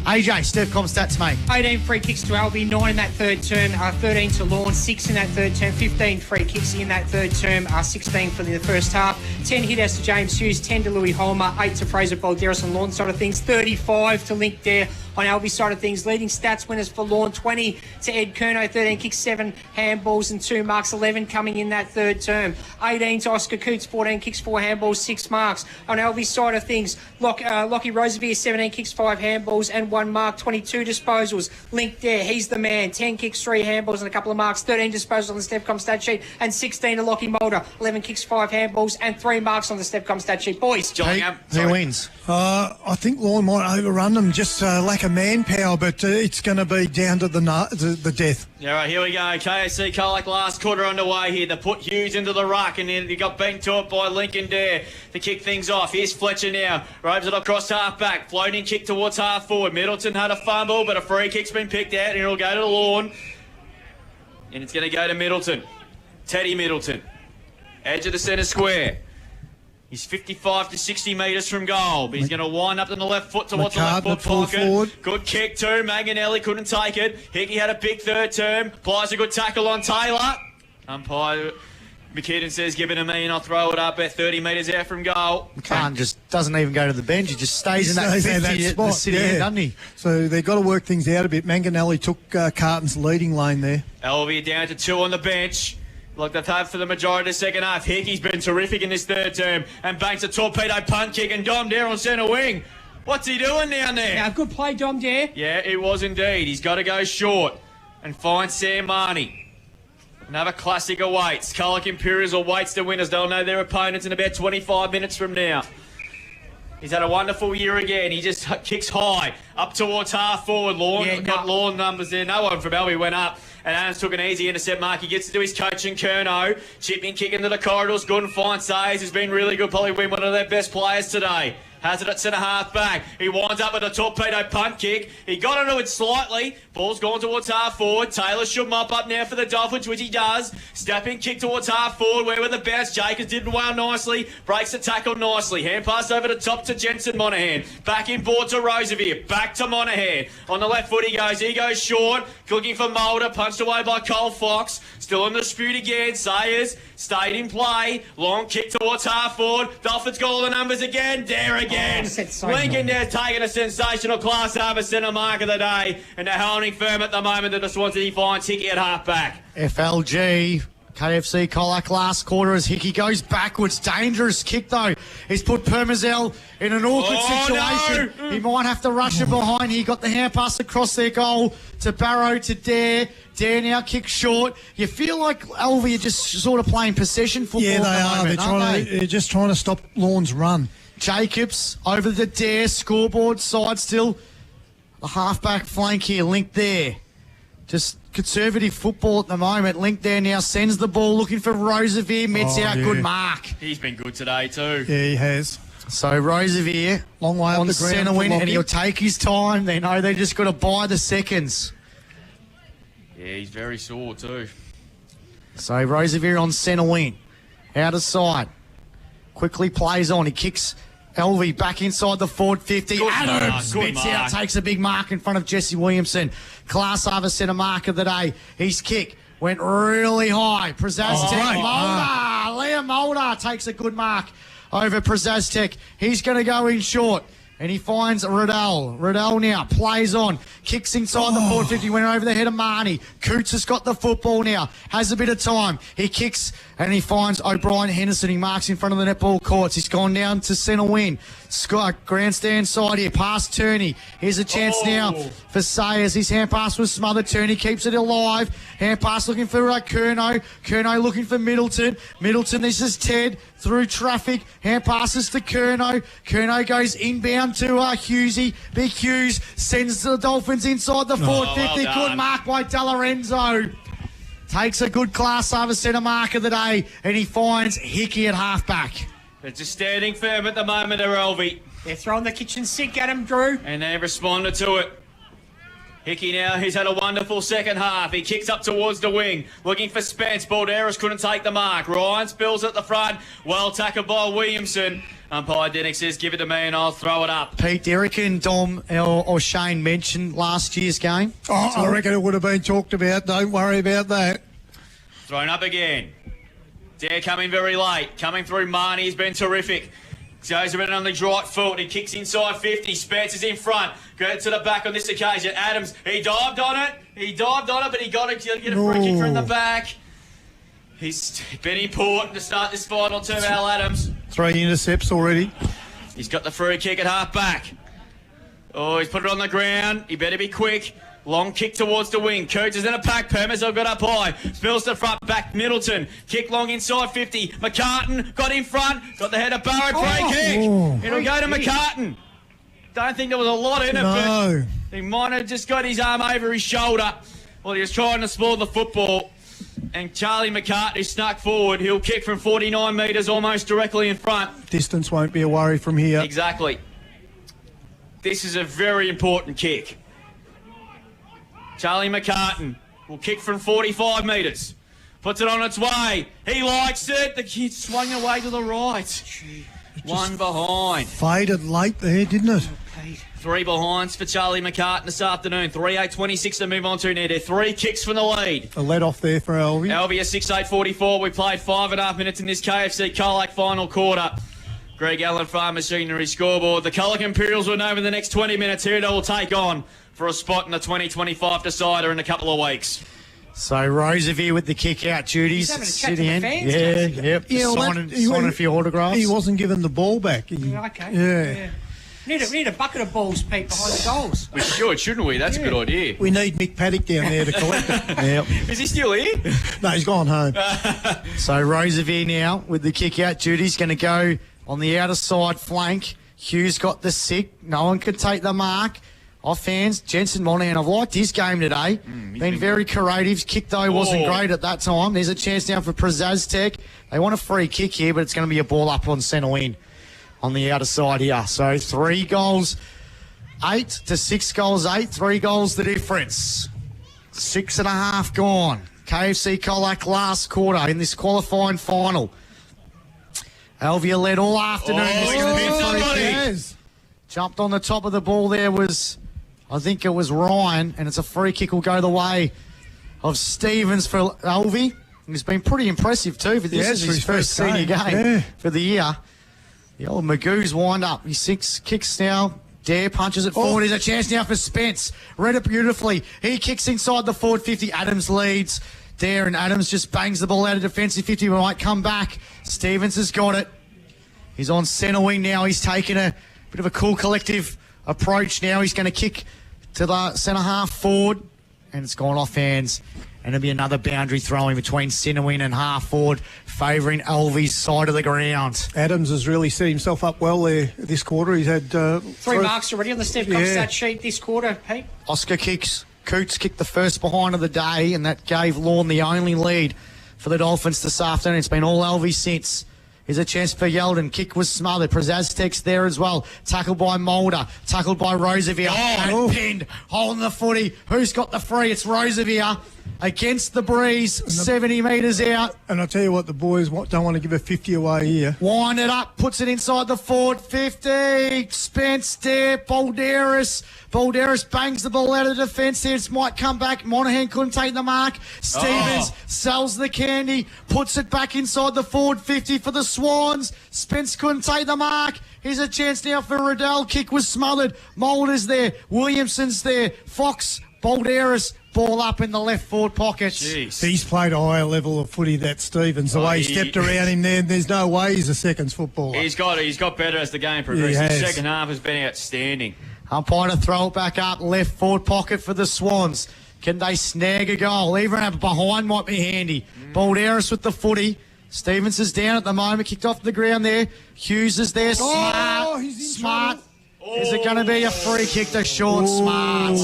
AJ, Steph stats, mate. 18 free kicks to Alvie, 9 in that third term, 13 to Lorne, 6 in that third term, 15 free kicks in that third term, 16 for the first half, 10 hit-outs to James Hughes, 10 to Louis Holmer, 8 to Fraser Balderas on Lorne side of things, 35 to Link there on Alvie side of things. Leading stats winners for Lorne, 20 to Ed Curnow, 13 kicks, 7 handballs and 2 marks, 11 coming in that third term, 18 to Oscar Coots, 14 kicks, 4 handballs, 6 marks. On Alvie side of things, Lockie Rosevier, 17 kicks, 5 handballs and 1 mark, 22 disposals. Link there, he's the man, 10 kicks, 3 handballs and a couple of marks, 13 disposals on the Stepcom stat sheet and 16 to Lockie Mulder, 11 kicks, 5 handballs and 3 marks on the Stepcom stat sheet. Boys, Who wins? I think Lorne might overrun them, just lack of manpower, but it's going to be down to the death. Yeah, right, here we go. KFC Colac last quarter underway here. They put Hughes into the ruck and then he got beaten to it by Lincoln Dare to kick things off. Here's Fletcher now. Robes it across half back. Floating kick towards half forward. Middleton had a fumble, but a free kick's been picked out and it'll go to Lorne. And it's going to go to Middleton. Teddy Middleton. Edge of the centre square. He's 55 to 60 metres from goal, but he's going to wind up on the left foot towards the left foot pocket. Forward. Good kick too. Manganelli couldn't take it. Hickey had a big third term. Applies a good tackle on Taylor. Umpire McKinnon says, give it to me and I'll throw it up at 30 metres out from goal. McCann just doesn't even go to the bench. He just stays in that 50 at the city end, doesn't he? So they've got to work things out a bit. Manganelli took Carlton's leading lane there. Alvie down to 2 on the bench. Like they've had for the majority of the second half. Hickey's been terrific in this third term and banks a torpedo punt kick and Dom Dare on centre wing. What's he doing down there? Yeah, good play, Dom Dare. Yeah, it was indeed. He's got to go short and find Sam Marnie. Another classic awaits. Colac Imperials awaits the winners. They'll know their opponents in about 25 minutes from now. He's had a wonderful year again. He just kicks high up towards half forward. Lorne got Lorne numbers there. No one from Alvie went up. And Adams took an easy intercept mark. He gets to do his coaching, Curnow. Chipping kick into the corridors. Good and fine. Sayers has been really good. Probably been one of their best players today. Has it at centre half back. He winds up with a torpedo punt kick. He got into it slightly. Ball's gone towards half forward. Taylor should mop up now for the Dolphins, which he does. Stepping kick towards half forward. Where with the bounce. Jacobs did well nicely. Breaks the tackle nicely. Hand pass over the top to Jensen Monaghan. Back in board to Rosevier. Back to Monaghan. On the left foot he goes. He goes short. Looking for Mulder. Punched away by Cole Fox. Still in dispute again. Sayers stayed in play. Long kick towards half forward. Dolphins got all the numbers again. Dare again. Lincoln there taking a sensational class over centre mark of the day, and they're holding firm at the moment that the Swansea finds Hickey at half back. FLG. KFC Colac last quarter as Hickey goes backwards. Dangerous kick though. He's put Permazel in an awkward situation. No. He might have to rush it behind. He got the hand pass across their goal to Barrow to Dare. Dare now kicks short. You feel like Alvie are just sort of playing possession football. Yeah, at the moment, they're just trying to stop Lorne's run. Jacobs over the Dare scoreboard side still. The halfback flank here, Link there. Just conservative football at the moment. Link there now sends the ball looking for Rosevier. Mets out, good mark. He's been good today too. Yeah, he has. So Rosevier long way on up the centre win, and he'll take his time. They know they just got to buy the seconds. Yeah, he's very sore too. So Rosevier on centre wing. Out of sight. Quickly plays on. He kicks Alvie back inside the forward 50. Adams spits out, takes a big mark in front of Jesse Williamson. Class over centre mark of the day. His kick went really high. Przaztek, Mulder. Liam Mulder takes a good mark over Przaztek. He's going to go in short. and he finds Riddell. Riddell now plays on, kicks inside the 450, went over the head of Marnie. Coots has got the football now, has a bit of time. He kicks and he finds O'Brien Henderson. He marks in front of the netball courts. He's gone down to centre wing. Scott, grandstand side here, past Turney. Here's a chance now for Sayers. His hand pass was smothered. Turney keeps it alive. Hand pass looking for Curnow. Curnow looking for Middleton. Middleton, this is Ted through traffic. Hand passes to Curnow. Curnow goes inbound to Hughesy. Big Hughes sends the Dolphins inside the 450. well Good mark by Delarenzo. Takes a good class over centre mark of the day, and he finds Hickey at halfback. They're just standing firm at the moment, Alvie. They're throwing the kitchen sink at him, Drew. And they responded to it. Hickey now, he's had a wonderful second half. He kicks up towards the wing, looking for Spence. Balderas couldn't take the mark. Ryan spills at the front. Well tackled by Williamson. Umpire Dennick says, give it to me and I'll throw it up. Pete, do you reckon Dom or Shane mentioned last year's game? Oh, I reckon it would have been talked about. Don't worry about that. Thrown up again. Dare coming very late. Coming through Marnie. He's been terrific. Goes around on the right foot. He kicks inside 50. Spence is in front. Goes to the back on this occasion. Adams, he dived on it. But he got to get a free kick from the back. He's been important to start this final term, Al Adams. 3 intercepts already. He's got the free kick at half back. Oh, he's put it on the ground. He better be quick. Long kick towards the wing. Coates is in a pack. Permezzo got up high. Spills to front back. Middleton. Kick long inside 50. McCartan got in front. Got the head of Barrett. Free kick. It'll go to McCartan. Don't think there was a lot in it, but he might have just got his arm over his shoulder while he was trying to spoil the football. And Charlie McCartney snuck forward. He'll kick from 49 metres almost directly in front. Distance won't be a worry from here. Exactly. This is a very important kick. Charlie McCartan will kick from 45 metres. Puts it on its way. He likes it. The kid swung away to the right. One behind. Faded late there, didn't it? 3 behinds for Charlie McCartan this afternoon. 3:8:26 to move on to now. 3 kicks from the lead. A let off there for Alvie. Alvie at 6:8:44. We played 5.5 minutes in this KFC Colac final quarter. Greg Allen Farm Machinery scoreboard. The Colac Imperials will know in the next 20 minutes who they will take on for a spot in the 2025 decider in a couple of weeks. So Roosevelt with the kick out duties. He's having a chat to the fans. Yeah. Signing a few autographs. He wasn't given the ball back. Okay. Yeah. We need a bucket of balls, Pete, behind the goals. We should, shouldn't we? That's a good idea. We need Mick Paddock down there to collect it. Yep. Is he still here? No, he's gone home. So Roosevelt now with the kick out duties, going to go on the outer side flank. Hughes got the sick. No one could take the mark. Off hands, Jensen Monahan. I've liked his game today. Been very creative. Kick, though, wasn't great at that time. There's a chance now for Prezaztek. They want a free kick here, but it's going to be a ball up on centre wing on the outer side here. So 3 goals, 8 to 6 goals, 8. 3 goals the difference. 6.5 gone. KFC Colac last quarter in this qualifying final. Alvia led all afternoon. Jumped on the top of the ball there was... I think it was Ryan, and it's a free kick will go the way of Stevens for Alvie. He's been pretty impressive too. For this is his first senior game for the year. The old Magoo's wind up. He kicks now. Dare punches it forward. There's a chance now for Spence. Read it beautifully. He kicks inside the forward 50. Adams leads. Dare and Adams just bangs the ball out of defensive 50. We might come back. Stevens has got it. He's on centre wing now. He's taken a bit of a cool collective approach now. He's going to kick to the centre half forward, and it's gone off hands. And it'll be another boundary throwing between centre wing and half forward, favouring Alvie's side of the ground. Adams has really set himself up well there this quarter. He's had 3 marks already on the Steve Cox stat sheet this quarter, Pete. Oscar kicks. Coots kicked the first behind of the day, and that gave Lorne the only lead for the Dolphins this afternoon. It's been all Alvie since. Here's a chance for Yeldon. Kick was smothered. Prezaztek's there as well. Tackled by Mulder. Tackled by Roosevelt. And pinned. Holding the footy. Who's got the free? It's Roosevelt. against the breeze, 70 metres out. And I'll tell you what, the boys don't want to give a 50 away here. Wind it up, puts it inside the forward 50. Spence there, Balderas. Balderas bangs the ball out of the defence there. It might come back. Monaghan couldn't take the mark. Stevens sells the candy, puts it back inside the forward 50 for the Swans. Spence couldn't take the mark. Here's a chance now for Riddell. Kick was smothered. Mulder's there. Williamson's there. Fox, Balderas. Ball up in the left forward pocket. Jeez. He's played a higher level of footy, that Stevens. The way he stepped around him there, there's no way he's a seconds footballer. He's got better as the game progresses. The second half has been outstanding. Umpire to throw it back up, left forward pocket for the Swans. Can they snag a goal? Even a behind might be handy. Balderas with the footy. Stevens is down at the moment, kicked off the ground there. Hughes is there, smart. Smart. Is it going to be a free kick to Sean Smart?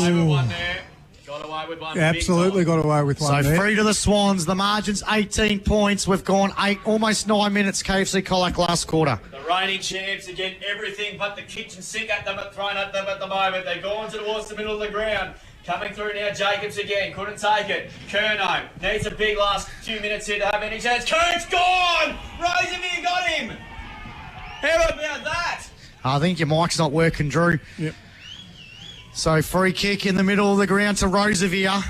Got away with one. Absolutely got away with one. So there. free to the Swans. The margin's 18 points. We've gone almost 9 minutes. KFC Colac last quarter. The reigning champs again, everything but the kitchen sink thrown at them at the moment. They've gone towards the middle of the ground. Coming through now, Jacobs again. Couldn't take it. Curnow needs a big last few minutes here to have any chance. Kurt's gone! Roosevelt got him! How about that? I think your mic's not working, Drew. Yep. So free kick in the middle of the ground to Roosevelt.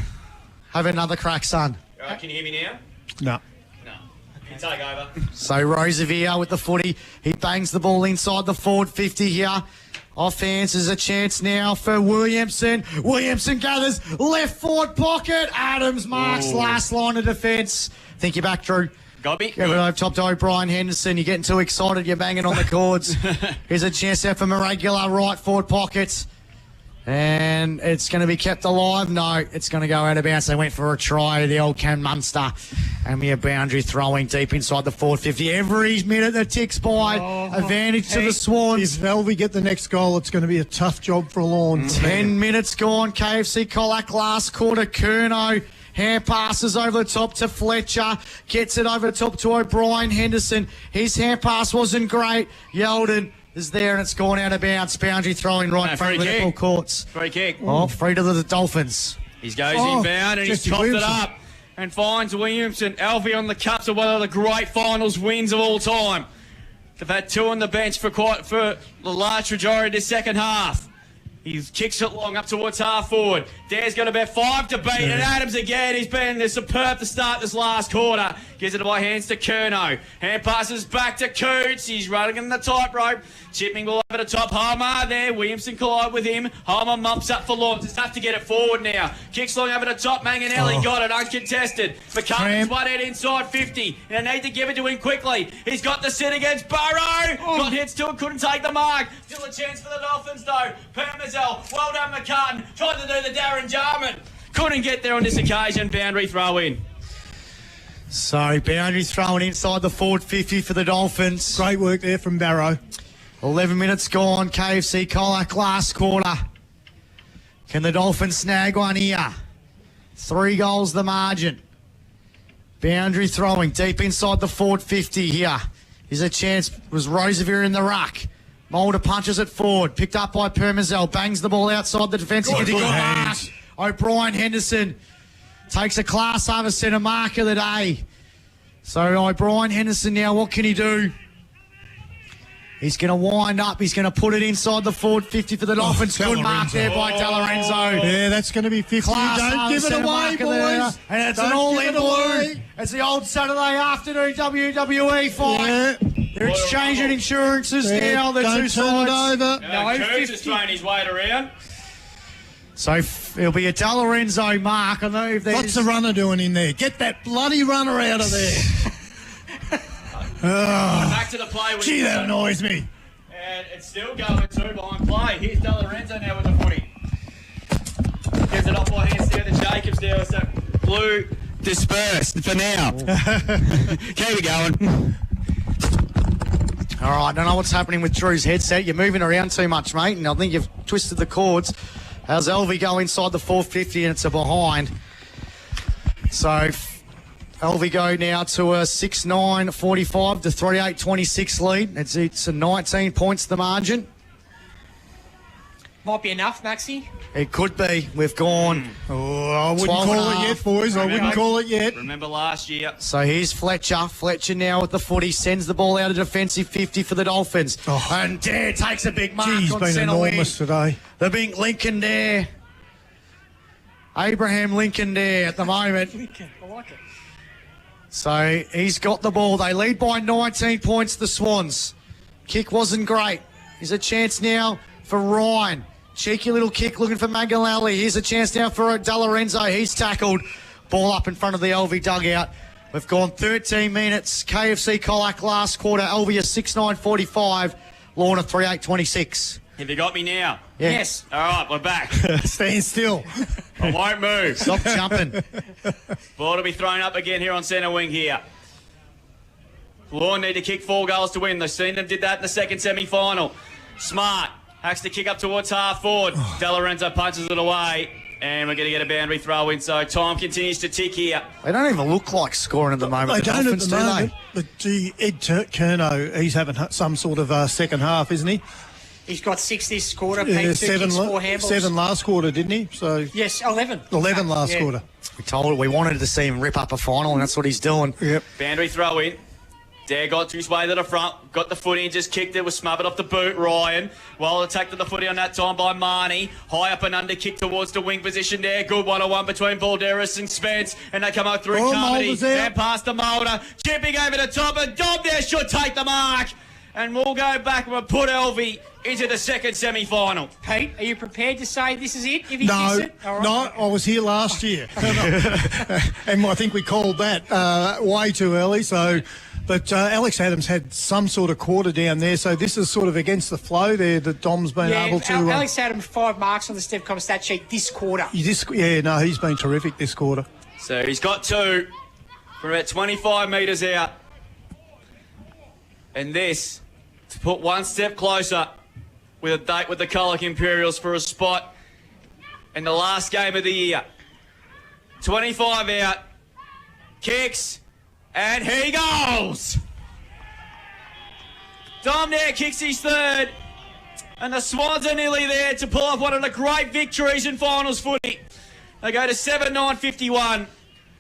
Have another crack, son. All right, can you hear me now? No. You take over. So Roosevelt with the footy. He bangs the ball inside the forward 50 here. Offense is a chance now for Williamson. Williamson gathers left forward pocket. Adams marks last line of defence. Think you're back, Drew. Got me. Give it over top to O'Brien Henderson. You're getting too excited. You're banging on the cords. Here's a chance there from a regular right forward pocket. And it's going to be kept alive. No, it's going to go out of bounds. They went for a try, the old Cam Munster. And we have boundary throwing deep inside the forward 50. Every minute that ticks by, advantage to the Swans. If Alvie get the next goal, it's going to be a tough job for Lorne. 10 minutes gone. KFC Colac last quarter. Curnow. Hand passes over the top to Fletcher. Gets it over the top to O'Brien Henderson. His hand pass wasn't great. Yeldon is there and it's gone out of bounds. Boundary throwing right in front of the full courts. Free kick. Oh, free to the Dolphins. He goes inbound and he's chopped it up and finds Williamson. Alvie on the cups of one of the great finals wins of all time. They've had two on the bench for the large majority of the second half. He kicks it long up towards half forward. Dare's got about 5 to beat, and Adams again. He's been superb to start this last quarter. Gives it by hands to Curnow. Hand passes back to Coots. He's running in the tightrope. Chipping ball over the top. Homer there. Williamson collide with him. Homer mumps up for Lawrence. Just have to get it forward now. Kicks long over the top. Manganelli got it uncontested. McCullum's one head inside 50. And they need to give it to him quickly. He's got the sit against Burrow. Got hits to it. Couldn't take the mark. Still a chance for the Dolphins though. Permazel. Well done McCartan. Tried to do the Darren Jarman. Couldn't get there on this occasion. Boundary throw in. So boundary thrown inside the forward 50 for the Dolphins. Great work there from Barrow. 11 minutes gone. KFC Colac last quarter. Can the Dolphins snag one here? 3 goals the margin. Boundary throwing deep inside the forward 50 here. Here's a chance. Was Roosevelt in the ruck. Mulder punches it forward. Picked up by Permazel. Bangs the ball outside the defence. Good mark. O'Brien Henderson takes a class over centre mark of the day. So O'Brien Henderson now, what can he do? He's going to wind up. He's going to put it inside the forward 50 for the Dolphins. Good mark there by DeLorenzo. Yeah, that's going to be 50. Don't give it away, boys. And it's an all-in blue. It's the old Saturday afternoon WWE fight. Yeah. They're exchanging insurances now, the two sides. Don't turn it over. No, Coates is throwing his weight around. So it'll be a DeLorenzo mark. I know if there's... What's the runner doing in there? Get that bloody runner out of there. Back to the play. Gee, that annoys me. And it's still going through behind play. Here's DeLorenzo now with the footy. Gives it off by hands there to Jacobs there. So blue dispersed for now. Keep it going. All right, I don't know what's happening with Drew's headset. You're moving around too much, mate, and I think you've twisted the cords. How's Alvie go inside the 450 and it's a behind. So Alvie go now to a 6-9 45 to 38 26 lead. It's a 19 points the margin. Might be enough, Maxi. It could be. We've gone. Oh, I wouldn't call it yet, boys. I wouldn't call it yet. Remember last year. So here's Fletcher. Fletcher now with the footy. Sends the ball out of defensive 50 for the Dolphins. Oh. And Dare takes a big mark He's on been centre wing. enormous today. The big Lincoln Dare. Abraham Lincoln Dare at the moment. Lincoln, I like it. So he's got the ball. They lead by 19 points, the Swans. Kick wasn't great. Here's a chance now for Ryan. Cheeky little kick looking for Magalali. Here's a chance now for De Lorenzo. He's tackled. Ball up in front of the Alvie dugout. We've gone 13 minutes. KFC Colac last quarter. Alvie a 6-9-45. Lorne a 3-8-26. Have you got me now? Yeah. Yes. All right, we're back. Stand still. I won't move. Stop jumping. Ball to be thrown up again here on centre wing here. Lorne need to kick 4 goals to win. They've seen them did that in the second semi-final. Smart. Hacks to kick up towards half forward. De Lorenzo punches it away. And we're going to get a boundary throw in. So time continues to tick here. They don't even look like scoring at the moment. They don't at Dolphins, the do moment. But gee, Ed Curnow, he's having some sort of second half, isn't he? He's got 6 this quarter. Yeah, Pete, 2 kicks, 4 handballs. 7 last quarter, didn't he? So Yes, 11. 11 last Yeah. quarter. We wanted to see him rip up a final, and that's what he's doing. Yep. Boundary throw in. Dare got his way to the front, got the footy and just kicked it, was smothered off the boot, Ryan. Well attacked to the footy on that time by Marnie. High up and under kick towards the wing position there. Good 1-on-1 between Balderas and Spence. And they come out through Carmody and past the Mulder. Chipping over the top and Dom there should take the mark. And we'll go back and we'll put Alvie into the second semi-final. Pete, are you prepared to say this is it? If he No, kicks it? All right. no, I was here last year. And I think we called that way too early. So, but Alex Adams had some sort of quarter down there. So this is sort of against the flow there that Dom's been able to... Alex Adams 5 marks on the Stevcom stat sheet this quarter. he's been terrific this quarter. So he's got 2 from about 25 metres out. And this, to put one step closer with a date with the Colac Imperials for a spot in the last game of the year. 25 out, kicks, and he goes! Dom there kicks his 3rd, and the Swans are nearly there to pull off one of the great victories in finals footy. They go to 7-9-51.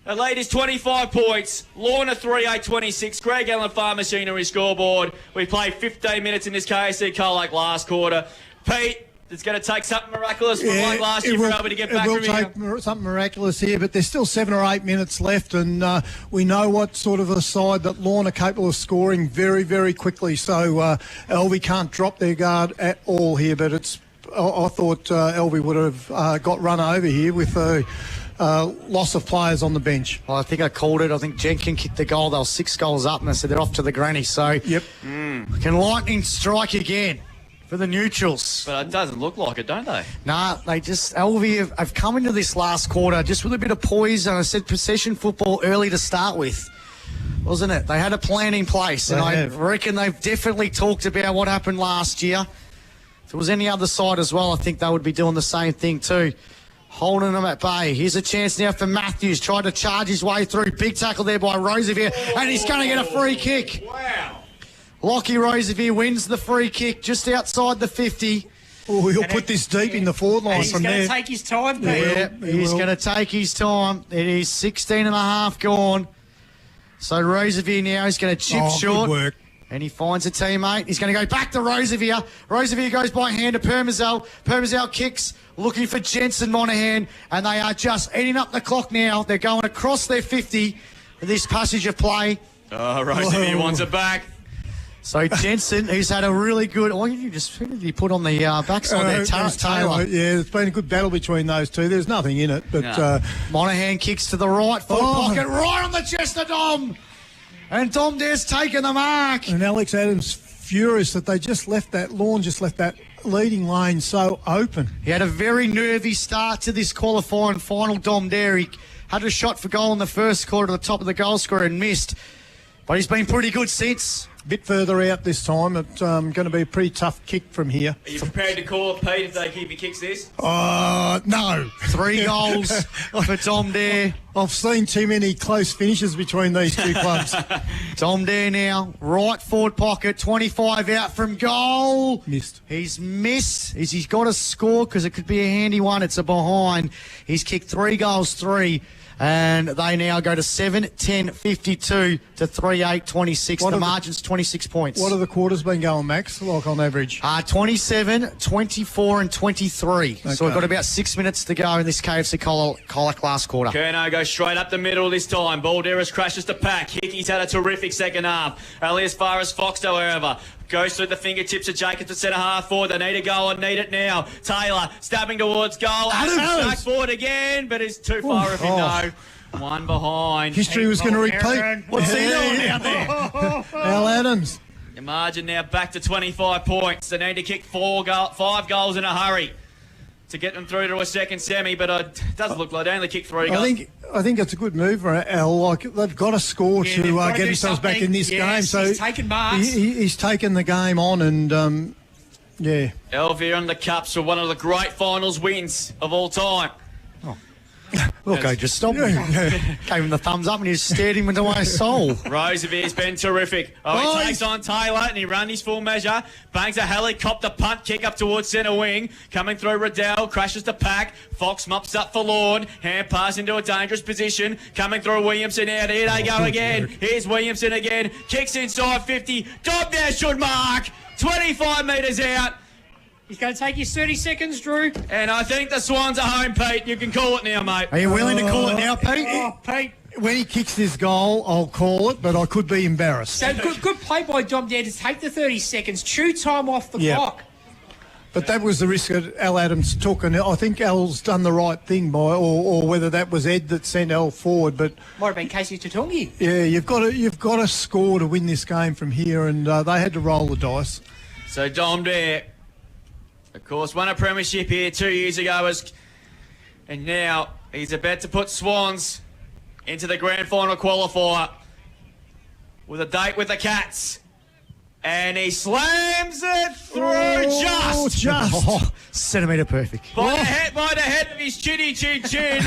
The lead is 25 points. Lorne 3-8-26. Greg Allen Farm Machinery scoreboard. We played 15 minutes in this KFC Colac last quarter. Pete, it's going to take something miraculous from like last year for Alvie to get back from here. It will take something miraculous here, but there's still 7 or 8 minutes left, and we know what sort of a side that Lorne are capable of scoring very, very quickly. So Alvie can't drop their guard at all here, but I thought Alvie would have got run over here with a... loss of players on the bench. Well, I think I called it. I think Jenkins kicked the goal. They were 6 goals up, and I said they're off to the granny. So, yep. Can Lightning strike again for the neutrals? But it doesn't look like it, don't they? Nah, Alvie have come into this last quarter just with a bit of poise, and I said possession football early to start with, wasn't it? They had a plan in place, and I reckon they've definitely talked about what happened last year. If it was any other side as well, I think they would be doing the same thing too. Holding them at bay. Here's a chance now for Matthews. Tried to charge his way through. Big tackle there by Roosevelt. And he's going to get a free kick. Wow. Lockie Roosevelt wins the free kick just outside the 50. Oh, he'll put this deep in the forward line He's from there. going to take his time, Pete. Yeah, he's going to take his time. It is 16 and a half gone. So Roosevelt now is going to chip short. Good work. And he finds a teammate. He's going to go back to Roosevelt. Roosevelt goes by hand to Permazel. Permazel kicks, looking for Jensen Monahan. And they are just eating up the clock now. They're going across their 50 with this passage of play. Oh, Roosevelt wants it back. So Jensen, who's had a really good... Who did he put on the backside there? Taylor. Yeah, it's been a good battle between those two. There's nothing in it. But Monahan kicks to the right, foot pocket, right on the chest of Dom. And Dom Dare's taken the mark. And Alex Adams furious that they just left that leading lane so open. He had a very nervy start to this qualifying final, Dom Dare. He had a shot for goal in the first quarter at the top of the goal scorer and missed. But he's been pretty good since. bit further out this time. It's going to be a pretty tough kick from here. Are you prepared to call it, Pete, if they keep your kicks this? No. 3 goals for Tom Dare. I've seen too many close finishes between these two clubs. Tom Dare now, right forward pocket, 25 out from goal. Missed. He's missed. He's got to score because it could be a handy one. It's a behind. He's kicked 3 goals, 3. And they now go to 7-10-52 to 3-8-26. The margin's 26 points. What have the quarters been going, Max, like on average? 27, 24 and 23. Okay. So we've got about 6 minutes to go in this KFC Colac last quarter. Kerno goes straight up the middle this time. Balderas crashes to pack. Hickey's had a terrific second half. Only as far as Foxtel, however. Goes through the fingertips of Jacobs at centre half forward. They need a goal and need it now. Taylor stabbing towards goal. Back forward again, but it's too far if you know. One behind. History was going to repeat. What's he doing out there? Al Adams. The margin now back to 25 points. They need to kick 5 goals in a hurry to get them through to a second semi, but it doesn't look like they only kicked 3 goals. I think it's a good move, Al. Like, they've got to score to get themselves back in this game. So he's taken marks. He's taken the game on, and yeah. Alvie on the cups for one of the great finals wins of all time. Look, I just stopped him. Gave him the thumbs up and he stared him into my soul. Rosevere's been terrific. He takes on Taylor and he runs his full measure. Bangs a helicopter punt kick up towards centre wing. Coming through Riddell, crashes the pack. Fox mops up for Lorne. Hand pass into a dangerous position. Coming through Williamson out. Here they go again. Here's Williamson again. Kicks inside 50. Dob there should mark. 25 metres out. He's going to take his 30 seconds, Drew. And I think the Swans are home, Pete. You can call it now, mate. Are you willing to call it now, Pete? Pete. When he kicks this goal, I'll call it, but I could be embarrassed. So good play by Dom Dare to take the 30 seconds, chew time off the clock. But that was the risk that Al Adams took, and I think Al's done the right thing by, or whether that was Ed that sent Al forward. But might have been Casey Tutungi. Yeah, you've got to score to win this game from here, and they had to roll the dice. So Dom Dare, of course, won a premiership here 2 years ago, and now he's about to put Swans into the grand final qualifier with a date with the Cats. And he slams it through just. Centimetre perfect. By the head of his chinny chin chin.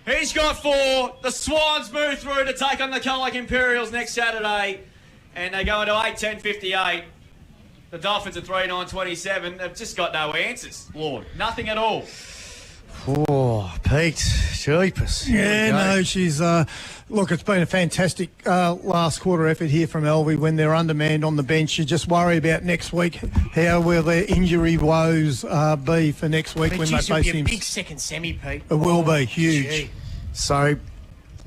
He's got 4. The Swans move through to take on the Colac Imperials next Saturday. And they go into 8-10-58. The Dolphins are 3-9-27. They've just got no answers, Lord. Nothing at all. Oh, Pete, jeepers. Yeah, no, she's... look, it's been a fantastic last quarter effort here from Alvie when they're undermanned on the bench. You just worry about next week. How will their injury woes be for next week when they face him? A big second semi, Pete. It will be huge. Gee. So...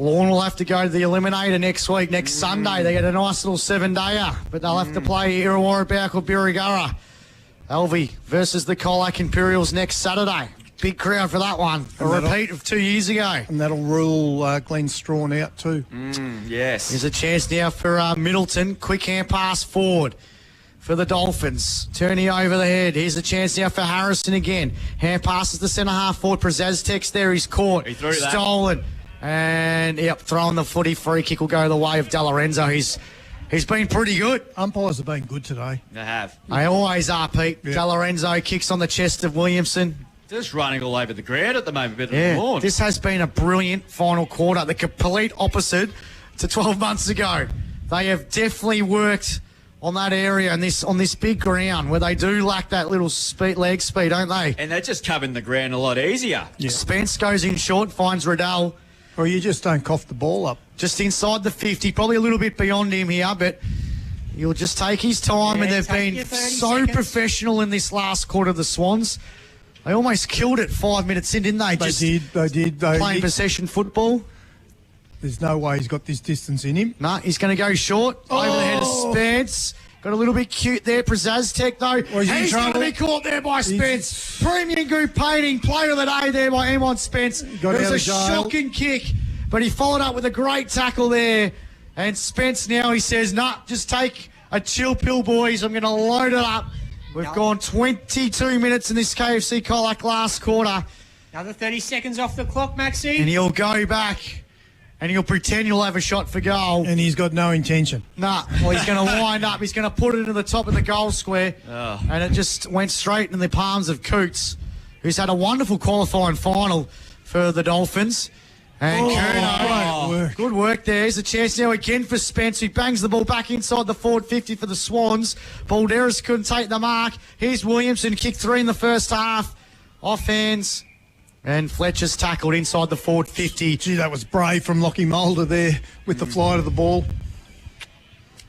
Lorne will have to go to the Eliminator next week. Next Sunday, they get a nice little 7-dayer, but they'll have to play Illawarra Bouk or Birregurra. Alvie versus the Colac Imperials next Saturday. Big crowd for that one. A repeat of 2 years ago. And that'll rule Glenn Strawn out too. Yes. There's a chance now for Middleton. Quick hand pass forward for the Dolphins. Turning over the head. Here's a chance now for Harrison again. Hand passes the centre half forward. Prezaztek's there. He's caught. He threw that. Stolen. And, throwing the footy. Free kick will go the way of De Lorenzo. He's been pretty good. Umpires have been good today. They have. They always are, Pete. Yeah. De Lorenzo kicks on the chest of Williamson. Just running all over the ground at the moment, better than Lorne. This has been a brilliant final quarter. The complete opposite to 12 months ago. They have definitely worked on that area and on this big ground where they do lack that little leg speed, don't they? And they're just covering the ground a lot easier. Yeah. Spence goes in short, finds Riddell. Or you just don't cough the ball up. Just inside the 50, probably a little bit beyond him here, but he'll just take his time, and they've been so professional in this last quarter of the Swans. They almost killed it 5 minutes in, didn't they? They did. Playing possession football. There's no way he's got this distance in him. No, he's going to go short. Over the head of Spence. Got a little bit cute there. Prezaztek, though. He's going to be caught there by Spence. Premium Group Painting. Player of the day there by Emon Spence. It was a shocking kick, but he followed up with a great tackle there. And Spence now, he says, just take a chill pill, boys. I'm going to load it up. We've gone 22 minutes in this KFC Colac last quarter. Another 30 seconds off the clock, Maxie. And he'll go back and he'll pretend he'll have a shot for goal. And he's got no intention. Nah, well, he's going to wind up. He's going to put it into the top of the goal square, Oh. and it just went straight in the palms of Coots, who's had a wonderful qualifying final for the Dolphins. And Kuno, good work there. There's a chance now again for Spence, who bangs the ball back inside the forward 50 for the Swans. Balderas couldn't take the mark. Here's Williamson, kicked 3 in the first half. Off hands. And Fletcher's tackled inside the forward 50. Gee, that was brave from Lockie Mulder there with the flight of the ball.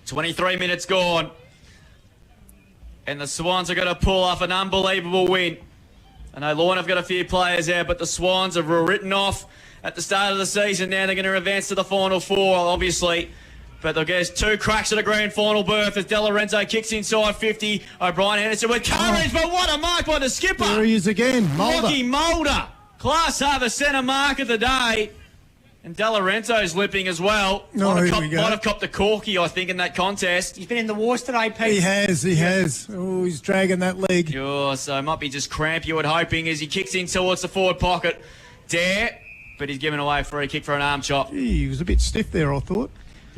23 minutes gone. And the Swans are going to pull off an unbelievable win. I know Lorne have got a few players there, but the Swans have written off at the start of the season. Now they're going to advance to the final 4, obviously. But they'll get 2 cracks at a grand final berth as De Lorenzo kicks inside 50. O'Brien Henderson with courage, but what a mark by the skipper. There he is again, Mulder. Lockie Mulder. Class A, the centre mark of the day. And De Lorenzo's lipping as well. Might have copped the corky, I think, in that contest. He's been in the wars today, Pete. He has. Oh, he's dragging that leg. Sure, so it might be just cramp, you would hoping, as he kicks in towards the forward pocket. Dare, but he's given away a free kick for an arm chop. Gee, he was a bit stiff there, I thought.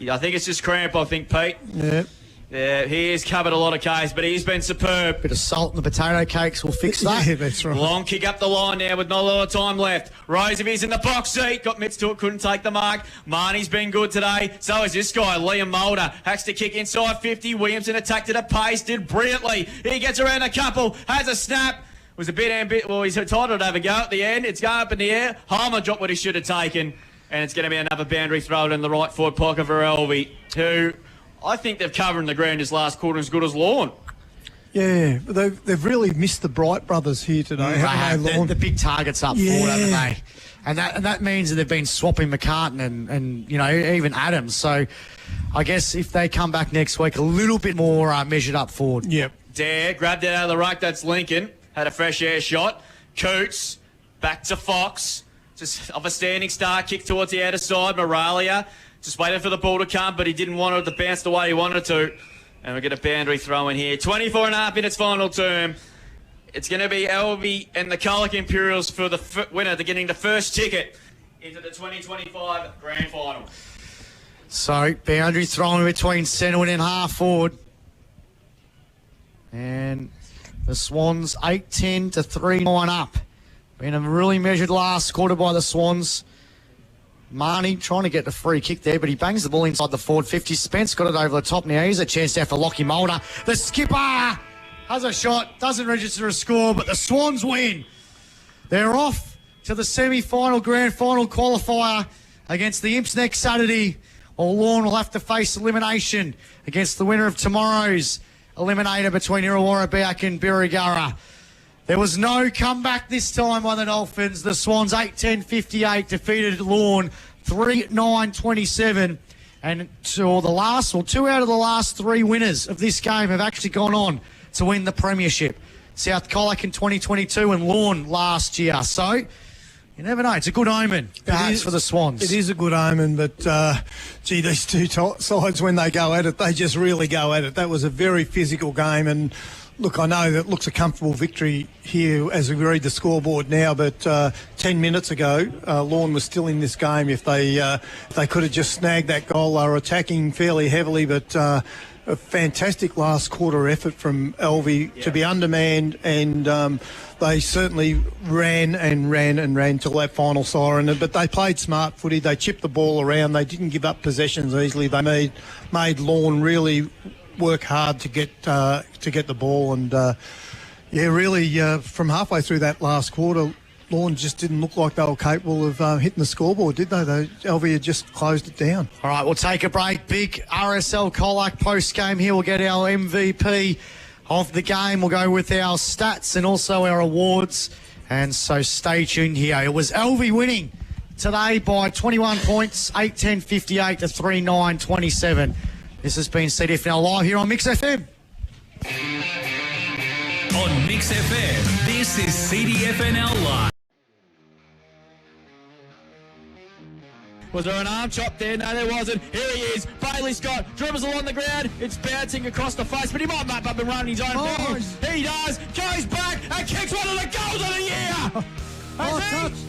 I think it's just cramp, I think, Pete. Yeah. Yeah, he has covered a lot of case, but he's been superb. Bit of salt in the potato cakes will fix that. Yeah, that's right. Long kick up the line now with not a lot of time left. Rosevy's in the box seat. Got mitts to it, couldn't take the mark. Marnie's been good today. So is this guy, Liam Mulder. Hacks to kick inside 50. Williamson attacked at a pace, did brilliantly. He gets around a couple, has a snap. Was a bit ambitious. Well, he's entitled to have a go at the end. It's going up in the air. Harmer dropped what he should have taken. And it's going to be another boundary throw in the right forward pocket for Alvie, who I think they've covered in the ground this last quarter as good as Lorne. Yeah, they've really missed the Bright brothers here today, haven't they, Lorne? The big targets up forward, haven't they? And that means that they've been swapping McCartan and you know, even Adams. So I guess if they come back next week a little bit more measured up forward. Yep. Dare, grabbed it out of the ruck. That's Lincoln. Had a fresh air shot. Coots, back to Fox. Just off a standing start, kick towards the outer side. Moralia just waited for the ball to come, but he didn't want it to bounce the way he wanted to. And we get a boundary throw in here. 24 and a half minutes final term. It's going to be Alvie and the Colac Imperials for the winner. They're getting the first ticket into the 2025 Grand Final. So, boundary thrown between centre and half forward. And the Swans 8-10 to 3-9 up. Been a really measured last quarter by the Swans. Marnie trying to get the free kick there, but he bangs the ball inside the forward 50. Spence got it over the top now. Here's a chance there for Lockie Mulder. The skipper has a shot, doesn't register a score, but the Swans win. They're off to the semi-final grand final qualifier against the Imps next Saturday. Or Lorne will have to face elimination against the winner of tomorrow's eliminator between Illawarra Biak and Birregurra. There was no comeback this time by the Dolphins. The Swans 8-10-58 defeated Lorne 3-9-27. And two out of the last 3 winners of this game have actually gone on to win the premiership. South Colac in 2022 and Lorne last year. So, you never know. It's a good omen, perhaps, for the Swans. It is a good omen, but, these two sides, when they go at it, they just really go at it. That was a very physical game, and look, I know that looks a comfortable victory here as we read the scoreboard now, but 10 minutes ago, Lorne was still in this game. If they could have just snagged that goal, they were attacking fairly heavily, but a fantastic last quarter effort from Alvie to be undermanned, and they certainly ran till that final siren. But they played smart footy. They chipped the ball around. They didn't give up possessions easily. They made Lorne really work hard to get the ball, and really from halfway through that last quarter, Lorne just didn't look like they were capable of hitting the scoreboard, did they? Alvie had just closed it down. All right, we'll take a break. Big RSL Colac post game here. We'll get our MVP of the game. We'll go with our stats and also our awards. And so stay tuned here. It was Alvie winning today by 21 points, 8-10-58 to 3-9-27. This has been CDFNL Live here on Mix FM. On Mix FM, this is CDFNL Live. Was there an arm chop there? No, there wasn't. Here he is. Bailey Scott dribbles along the ground. It's bouncing across the face, but he might map up and run his own ball. He does. Goes back and kicks one of the goals of the year. Touched.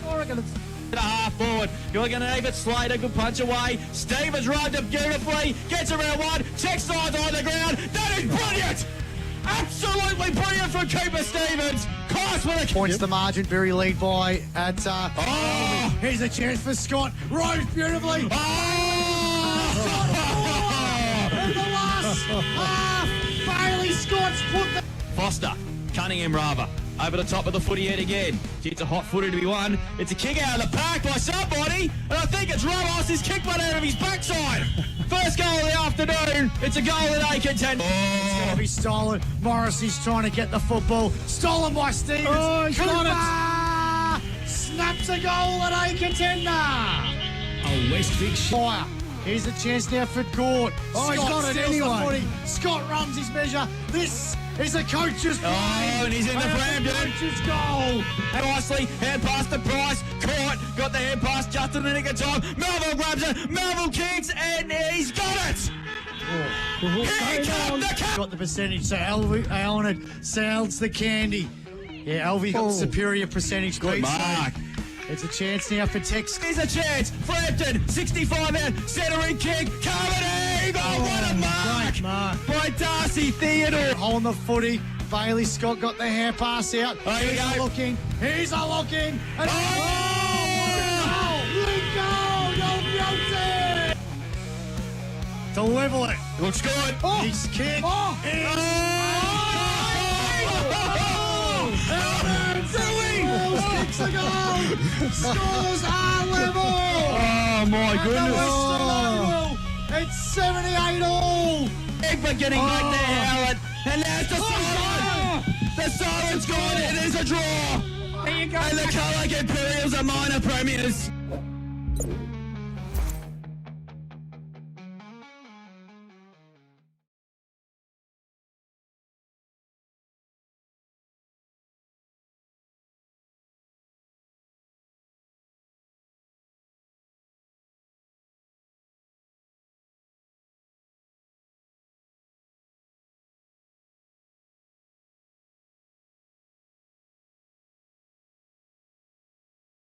I reckon it's The half forward. You're going to leave it Slater. Good punch away. Stevens rubbed it beautifully. Gets around one. Check sides on the ground. That is brilliant. Absolutely brilliant from Cooper Stevens. Class with a Points the margin. Very lead by at. Here's a chance for Scott. Rose beautifully. And the last half. Bailey Scott's put the. Foster. Cunningham rather. Over the top of the footy yet again. It's a hot footy to be won. It's a kick out of the pack by somebody. And I think it's Ramos. He's kicked one out of his backside. First goal of the afternoon. It's a goal that they contend. It's going to be stolen. Morrissey's trying to get the football. Stolen by Stevens. Oh, he's got it. Snaps a goal at a contender. Oh, West Vic. Fire. Here's a chance now for Gort. Oh, he's got it steals anyway. the footy. Scott runs his measure. This is a coach's play. Oh, and he's in the frame, dude. Coach's goal. And nicely, hand pass to Price. Caught. Got the hand pass just in the nick of time. Melville grabs it. Melville kicks, and he's got it. Here comes the Got the percentage, so Alvie sounds the candy. Yeah, Alvie got the superior percentage. Good mark. It's a chance now for Tex. Here's a chance. Frampton, 65 out, centering kick, coming in. Oh, what a mark. Great mark. By Darcy Theodore. Holding the footy. Bailey Scott got the hand pass out. Oh, here we go. Looking. He's a looking. And to level it. Looks good. He's kicked. Kicks a goal. Scores are level. Oh, my goodness. It's 78 all. Egbert getting back there, Howard. And there's the siren. The siren's gone. It is a draw. There you go. And the Colac Imperials are minor premiers.